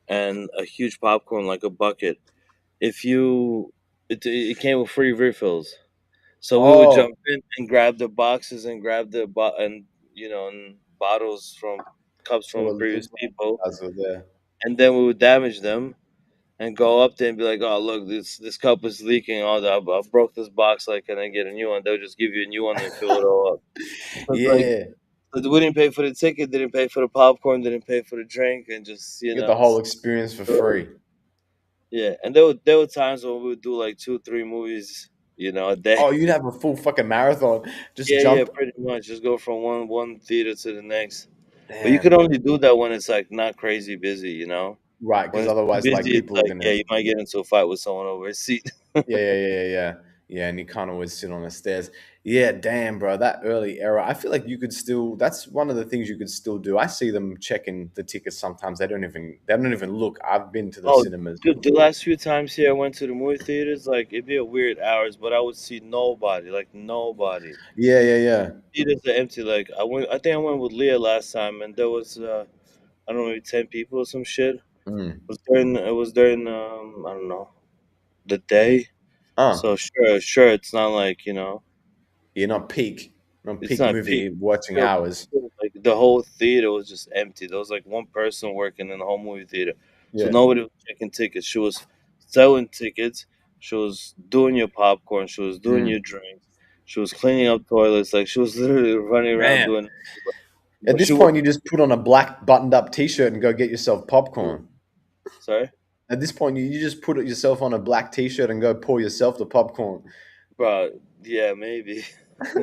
and a huge popcorn like a bucket. If you it came with free refills, so we would Oh, jump in and grab the boxes and grab and and bottles from cups there were from little previous people, guys were there. and then we would damage them and go up there and be like, "Oh, look, this cup is leaking. Oh, I broke this box. Like, can I get a new one?" They'll just give you a new one and fill it all up. So it's like Yeah. We didn't pay for the ticket, didn't pay for the popcorn, didn't pay for the drink, and just You get the whole experience for free. yeah. And there were times when we would do like 2 3 movies, a day. Oh, you'd have a full fucking marathon. Just Yeah, yeah, jump. pretty much. Just go from one theater to the next. But you can Damn. only do that when it's like not crazy busy. Right, When because it's too otherwise, like busy, it's people are like, yeah, gonna. you might get into a fight with someone over a seat. Yeah, yeah, yeah, yeah, yeah. Yeah, and you can't always sit on the stairs. Yeah, damn, bro, that early era. I feel like you could still. That's one of the things you could still do. I see them checking the tickets sometimes. They don't even look. I've been to the Oh, cinemas. dude, the last few times here I went to the movie theaters, like it'd be a weird hours, but I would see nobody, like nobody. Yeah, yeah, yeah. Theaters are empty. Like I think I went with Leah last time, and there was I don't know, maybe 10 people or some shit. Mm. It was during I don't know, the day. Oh, So sure, it's not like you're not it's peak not peak. movie watching Still, hours. still, like the whole theater was just empty. There was like one person working in the whole movie theater, so Yeah. nobody was checking tickets. She was selling tickets. She was doing your popcorn. She was doing Mm. your drinks. She was cleaning up toilets. Like she was literally running around Man, doing. at But this she was. point, you just put on a black buttoned-up T-shirt and go get yourself popcorn. Sorry, At this point, you just put yourself on a black T-shirt and go pour yourself the popcorn. bro. Yeah, maybe.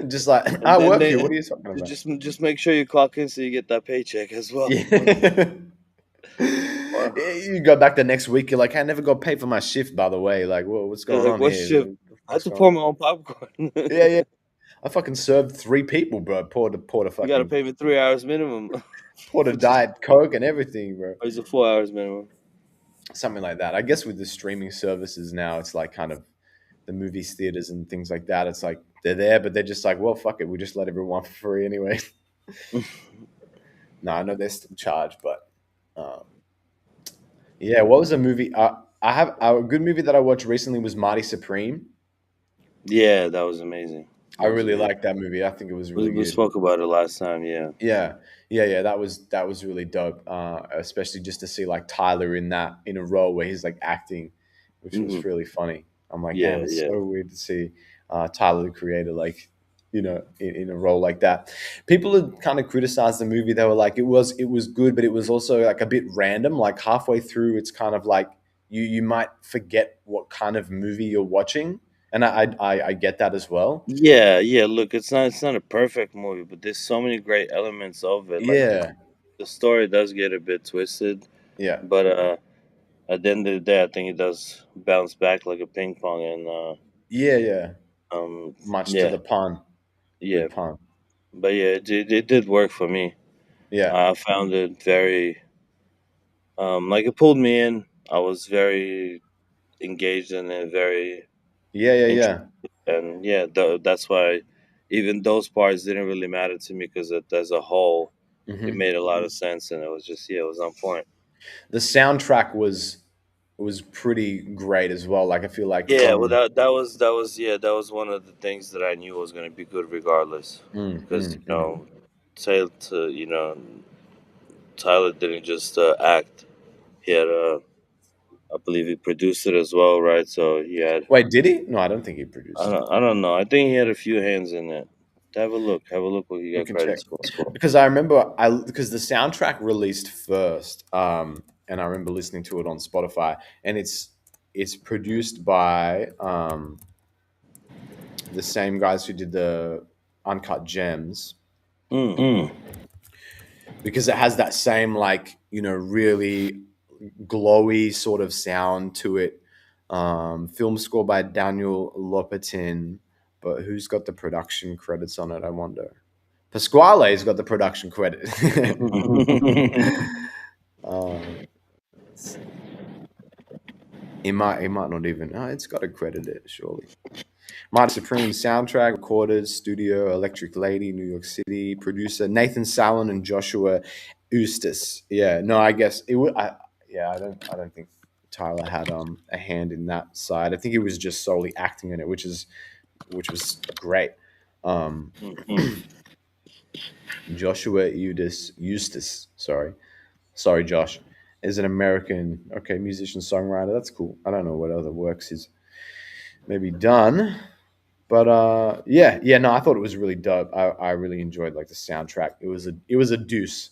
Just like And I then work here. they What are you talking about? just make sure you clock in so you get that paycheck as well. Yeah. Or You go back the next week. You're like, I never got paid for my shift. By the way, like, what's they're going like, on what here? shift? What the I had fuck's to going pour on? my own popcorn. Yeah, yeah. I fucking served three people, bro. Poured a You gotta fucking pay me 3 hours minimum poured a for just. diet coke and everything, bro. Or is it 4 hours minimum? Something like that. I guess with the streaming services now, it's like kind of the movies, theaters, and things like that. It's like they're there, but they're just like, well, fuck it. We just let everyone for free anyway. No, I know they're still charged, but um, yeah. What was a movie? I have a good movie that I watched recently was Marty Supreme. Yeah, that was amazing. I That was really amazing. liked that movie. I think it was We, really we good. spoke about it last time. Yeah. Yeah, yeah, yeah. That was really dope. Especially just to see like Tyler in that in a role where he's like acting, which Hmm. was really funny. I'm like, damn, Yeah, it's yeah. so weird to see Tyler the Creator like in a role like that. People had kind of criticized the movie. They were like, it was good, but it was also like a bit random. Like halfway through, it's kind of like you might forget what kind of movie you're watching, and I get that as well. Yeah, yeah. Look, it's not a perfect movie, but there's so many great elements of it. Like Yeah, the story does get a bit twisted, yeah, but at the end of the day, I think it does bounce back like a ping pong. And yeah, yeah. Much to yeah, the pun. yeah. Good pun. But yeah, it did work for me. Yeah. I found it very like it pulled me in. I was very engaged in it, very Yeah, yeah, interested, yeah. and yeah, that's why even those parts didn't really matter to me because as a whole, it Hmm. made a lot of sense, and it was just it was on point. The soundtrack was pretty great as well. Like I feel like Yeah, well, from that was one of the things that I knew was going to be good regardless, mm, because mm, mm. Tyler didn't just act. He had I believe he produced it as well, right? So he had Wait, did he? No, I don't think he I produced it. don't I don't know. I think he had a few hands in it. Have a look. Have a look what he We got can check credits for. because I remember I because the soundtrack released first, and I remember listening to it on Spotify, and it's produced by the same guys who did the Uncut Gems Mm. because it has that same like really glowy sort of sound to it. Film score by Daniel Lopatin, but who's got the production credits on it? I wonder. Pasquale's got the production credit. um, let's see. It might not even. Oh, it's got to credit it surely. Marty Supreme soundtrack, recorded, studio, Electric Lady, New York City, producer Nathan Sallin and Joshua Eustace. Yeah, no, I guess it would. Yeah, I don't think Tyler had a hand in that side. I think he was just solely acting in it, which was great. Um, Joshua Eustace, sorry, Josh, is an American musician songwriter. That's cool. I don't know what other works he's maybe done. But yeah, no, I thought it was really dope. I really enjoyed like the soundtrack. It was a deuce.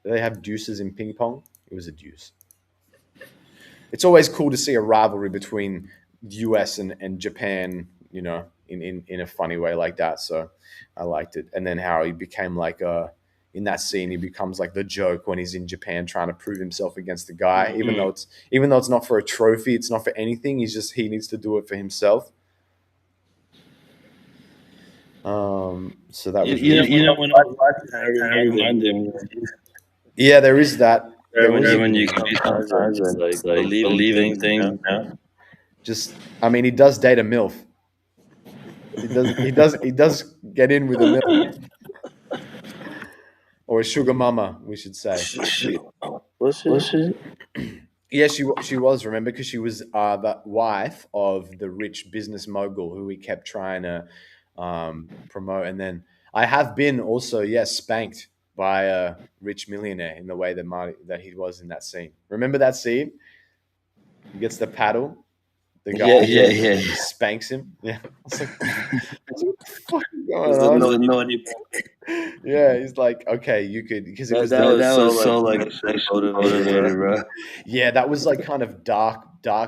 Do they have deuces in ping pong? It was a deuce. It's always cool to see a rivalry between US and Japan, in a funny way like that. So I liked it. And then how he became like in that scene, he becomes like the joke when he's in Japan trying to prove himself against the guy, even though it's not for a trophy, it's not for anything. He needs to do it for himself. So that was really When I watch it, I reminded me. yeah, there is that. There was When you can be sometimes and like believe in things, you know? just, I mean, he does date a milf. He does get in with a milf or a sugar mama, we should say. What's it? Yeah, she was. Remember, because she was the wife of the rich business mogul who he kept trying to promote. And then I have been also, yes, spanked by a rich millionaire in the way that he was in that scene. Remember that scene? He gets the paddle. The guy, Yeah. spanks him. Yeah, I was like, what the fuck is going There's on? a naughty. Yeah, he's like, okay, you could, because it was That was so like sexually motivated, bro. yeah, that was like kind of dark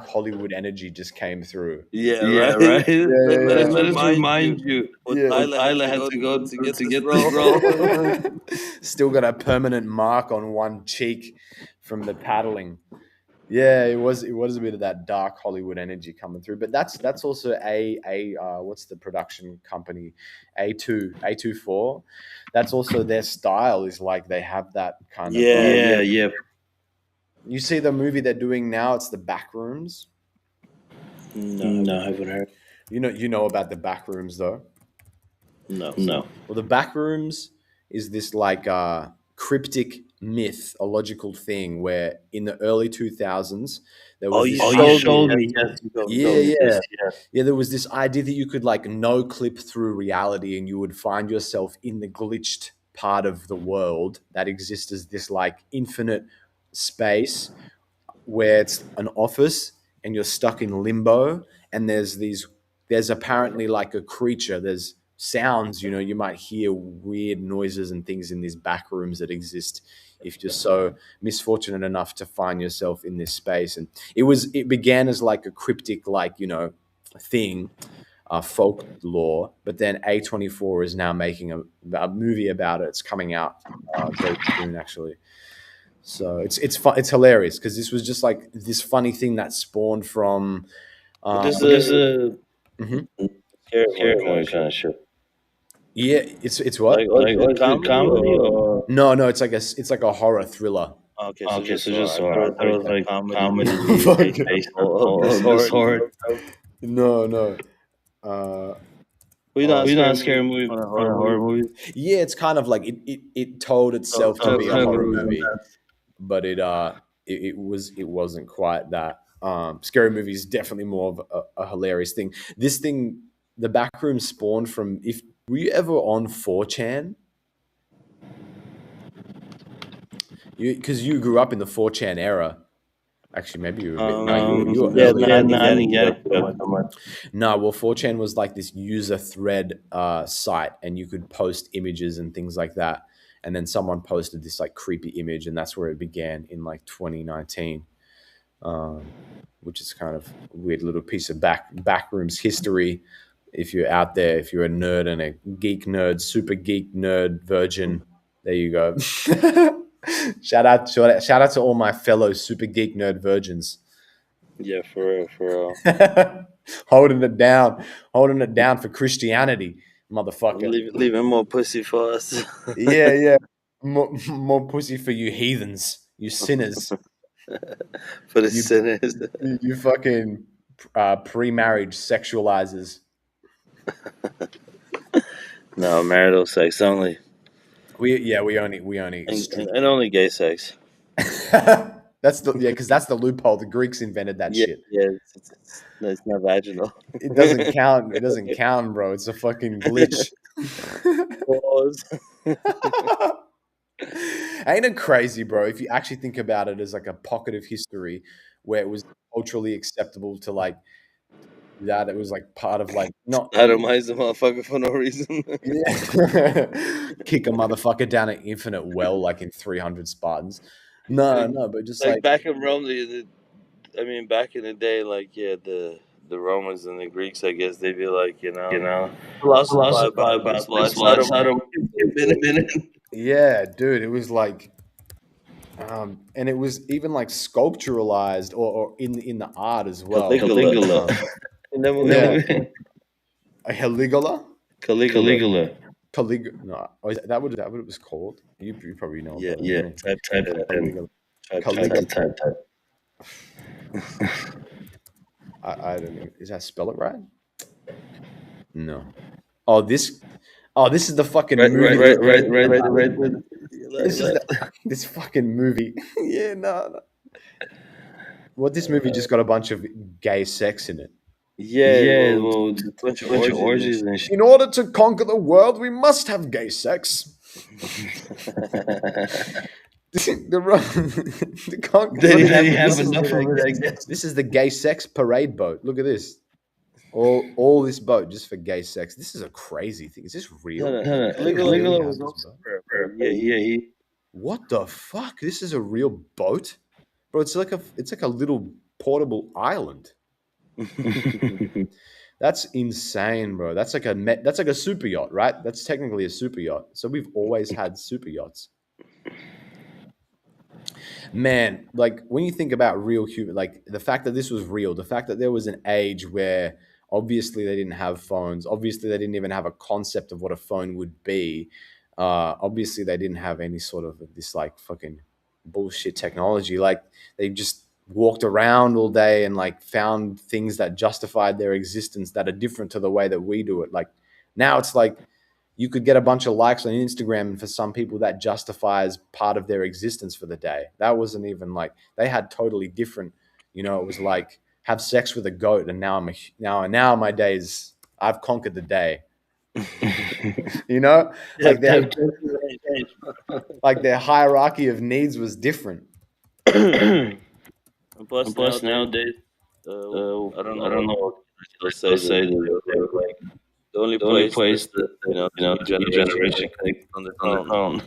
Hollywood energy just came through. Yeah, Yeah, right. yeah, Let yeah. us remind you what Yeah. Tyler had to go through to get this role. Still got a permanent mark on one cheek from the paddling. Yeah, it was a bit of that dark Hollywood energy coming through, but that's also a what's the production company, A24. That's also their style, is like they have that kind of Yeah. You see the movie they're doing now, it's the Backrooms. No, I haven't heard. You know about the Backrooms though. No. Well, the Backrooms is this like cryptic myth, a logical thing where in the early 2000s there was this. You showed me. Yes, you told me. Yeah, there was this idea that you could like no clip through reality and you would find yourself in the glitched part of the world that exists as this like infinite space where it's an office and you're stuck in limbo, and there's apparently like a creature, there's sounds, you might hear weird noises and things in these back rooms that exist if you're so misfortunate enough to find yourself in this space. And it began as like a cryptic, like, thing, folklore, but then A24 is now making a movie about it. It's coming out very soon, actually. So it's hilarious because this was just like this funny thing that spawned from. This is a Mhm. scary movie kind of shit. Yeah, it's what? Like comedy or No, it's like a horror thriller. okay, so just horror. I thought it was like comedy Fuck. based on this horror. No. Uh, We're not a scary movie on a horror movie. yeah, it's kind of like it told itself to be a horror movie, but it wasn't quite that. Scary movie is definitely more of a hilarious thing. This thing, the Backroom spawned from. If were you ever on 4chan? Because you grew up in the 4chan era. Actually, maybe you were a bit. No, you were early. I didn't get it. No, well, 4chan was like this user thread site, and you could post images and things like that. And then someone posted this like creepy image, and that's where it began in like 2019, which is kind of a weird little piece of backrooms history. If you're out there, if you're a nerd and a geek nerd, super geek nerd virgin, there you go. shout out to all my fellow super geek nerd virgins. Yeah, for real. holding it down for Christianity, motherfucker. Leaving more pussy for us. Yeah. More pussy for you heathens, you sinners. For the sinners. You fucking pre-marriage sexualizers. No, marital sex only. We only And only gay sex. That's because that's the loophole. The Greeks invented that shit. Yeah, it's not vaginal. It doesn't count. It doesn't count, bro. It's a fucking glitch. Ain't it crazy, bro? If you actually think about it as like a pocket of history where it was culturally acceptable to like that. It was like part of like not Atomize the motherfucker for no reason. yeah. Kick a motherfucker down an infinite well like in 300 Spartans. No, like, no, but just like like back in Rome, I mean, back in the day, like yeah, the Romans and the Greeks, I guess they'd be like, You know, philosophize philosophize about this about while I this while I sodomite start a you for a minute. minute. yeah, dude, it was like and it was even like sculpturalized or in the art as well. Caligula. Caligula. You never You Yeah, heard of never a Caligula. Caligula? Caligula. No, oh, is that what it was called? You probably know Yeah, better than Yeah, me. type yeah, that in. Caligula. type Caligula. Type. I don't know. Is that spell it right? No. Oh, this is the fucking right, movie. right. This is this fucking movie. Yeah, no, no. Well, this movie just got a bunch of gay sex in it. Yeah, Yeah, well, well, a bunch of bunch of orgies and orgies shit. and shit. In order to conquer the world, we must have gay sex. The, They look at didn't this, have enough of it, I guess. this is the gay sex parade boat. Look at this. All this boat just for gay sex. This is a crazy thing. Is this real? No, No, Do we Caligula really was have this also boat? for yeah, he What the fuck? This is a real boat, bro. It's like a little portable island. That's insane, bro. That's like a super yacht, right? That's technically a super yacht. So we've always had super yachts. Man, like when you think about real human, like the fact that this was real, the fact that there was an age where obviously they didn't have phones, obviously they didn't even have a concept of what a phone would be. Obviously they didn't have any sort of this like fucking bullshit technology. Like they just walked around all day and like found things that justified their existence that are different to the way that we do it. Like now it's like you could get a bunch of likes on Instagram, and for some people that justifies part of their existence for the day. That wasn't even like they had totally different. It was like have sex with a goat, and now my days I've conquered the day. Like their hierarchy of needs was different. and plus And plus nowadays, nowadays, I don't I know don't what know. they'll say They'll that say that they're like the only the only place that place that the new the new generation generation can can on their on their phone. phone.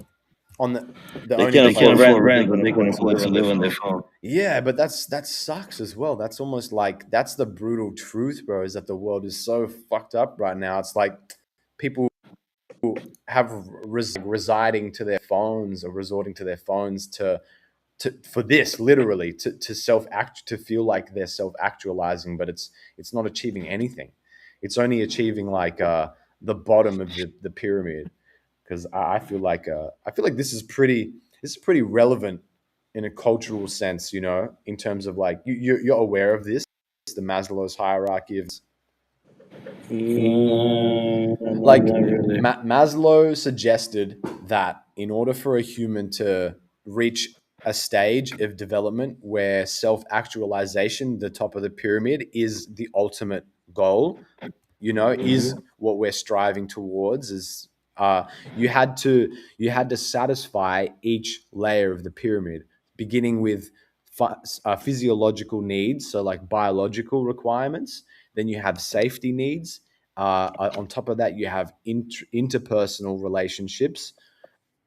On the They only can't They can't afford afford rent, rent, but but they they can can afford afford to to live live on on their their phone. phone. Yeah, but that sucks as well. That's almost like that's the brutal truth, bro, is that the world is so fucked up right now. It's like people have residing to their phones or resorting to their phones to for this literally to to feel like they're self actualizing, but it's not achieving anything. It's only achieving like the bottom of the pyramid. Because I feel like this is pretty relevant in a cultural sense, in terms of like you're aware of this, the Maslow's hierarchy of Not like really. Maslow suggested that in order for a human to reach a stage of development where self-actualization, the top of the pyramid, is the ultimate goal, is what we're striving towards, is you had to satisfy each layer of the pyramid, beginning with physiological needs, so like biological requirements. Then you have safety needs. On top of that, you have interpersonal relationships.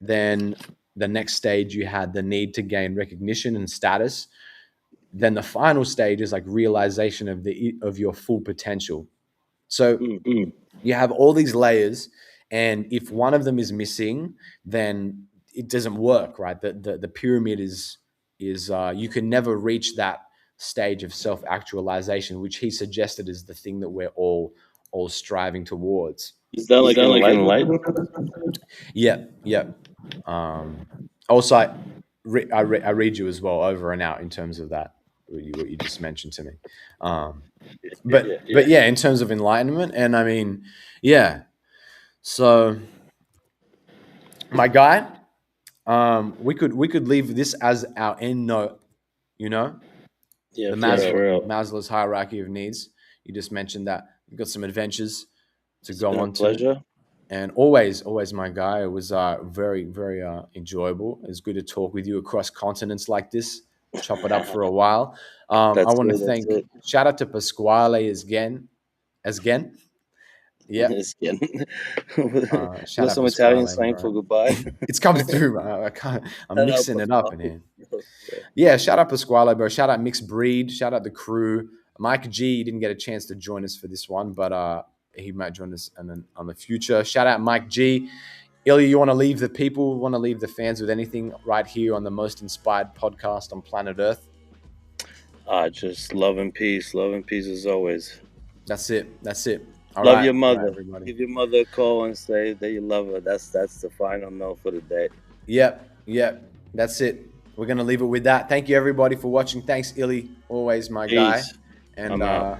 Then the next stage, you had the need to gain recognition and status. Then the final stage is like realization of your full potential. So Mm. you have all these layers, and if one of them is missing, then it doesn't work, right? The pyramid is you can never reach that stage of self actualization, which he suggested is the thing that we're all striving towards. Is that Is like that like enlightenment? enlightenment? Yeah, yeah. Also, I read you as well over and out in terms of that what you just mentioned to me. Um, but yeah, in terms of enlightenment, and I mean, yeah. So, my guy, we could leave this as our end note. You know, Yeah, the for real. Maslow's hierarchy of needs. You just mentioned that we've got some adventures to It's go been a on to, pleasure. and always, my guy. It was very, very enjoyable. It's good to talk with you across continents like this. Chop it up for a while. I That's want to it. That's thank it. shout out to Pasquale again. Again. Yeah. Skin. Shout Got out some Italian Pasquale, slang bro. for goodbye. It's coming through, bro. I'm Shout out mixing it up in Pasquale. here. Okay. Yeah, shout out Pasquale, bro. Shout out Mixed Breed. Shout out the crew. Mike G didn't get a chance to join us for this one, but he might join us on the future. Shout out Mike G. Ilya, you want to leave the people, want to leave the fans with anything right here on the most inspired podcast on planet Earth? Just love and peace. Love and peace as always. That's it. All Love right. your All right, mother. everybody. Give your mother a call and say that you love her. That's the final note for the day. Yep. That's it. We're going to leave it with that. Thank you, everybody, for watching. Thanks, Illy. Always my guy. Peace. And I'm out.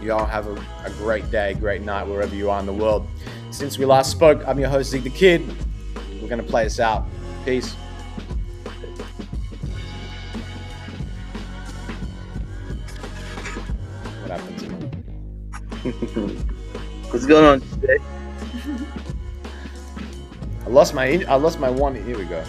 you all have a great day, great night, wherever you are in the world. Since we last spoke, I'm your host, Zeek the Kid. We're going to play us out. Peace. What happened to me? What's going on today? I lost my one. Here we go.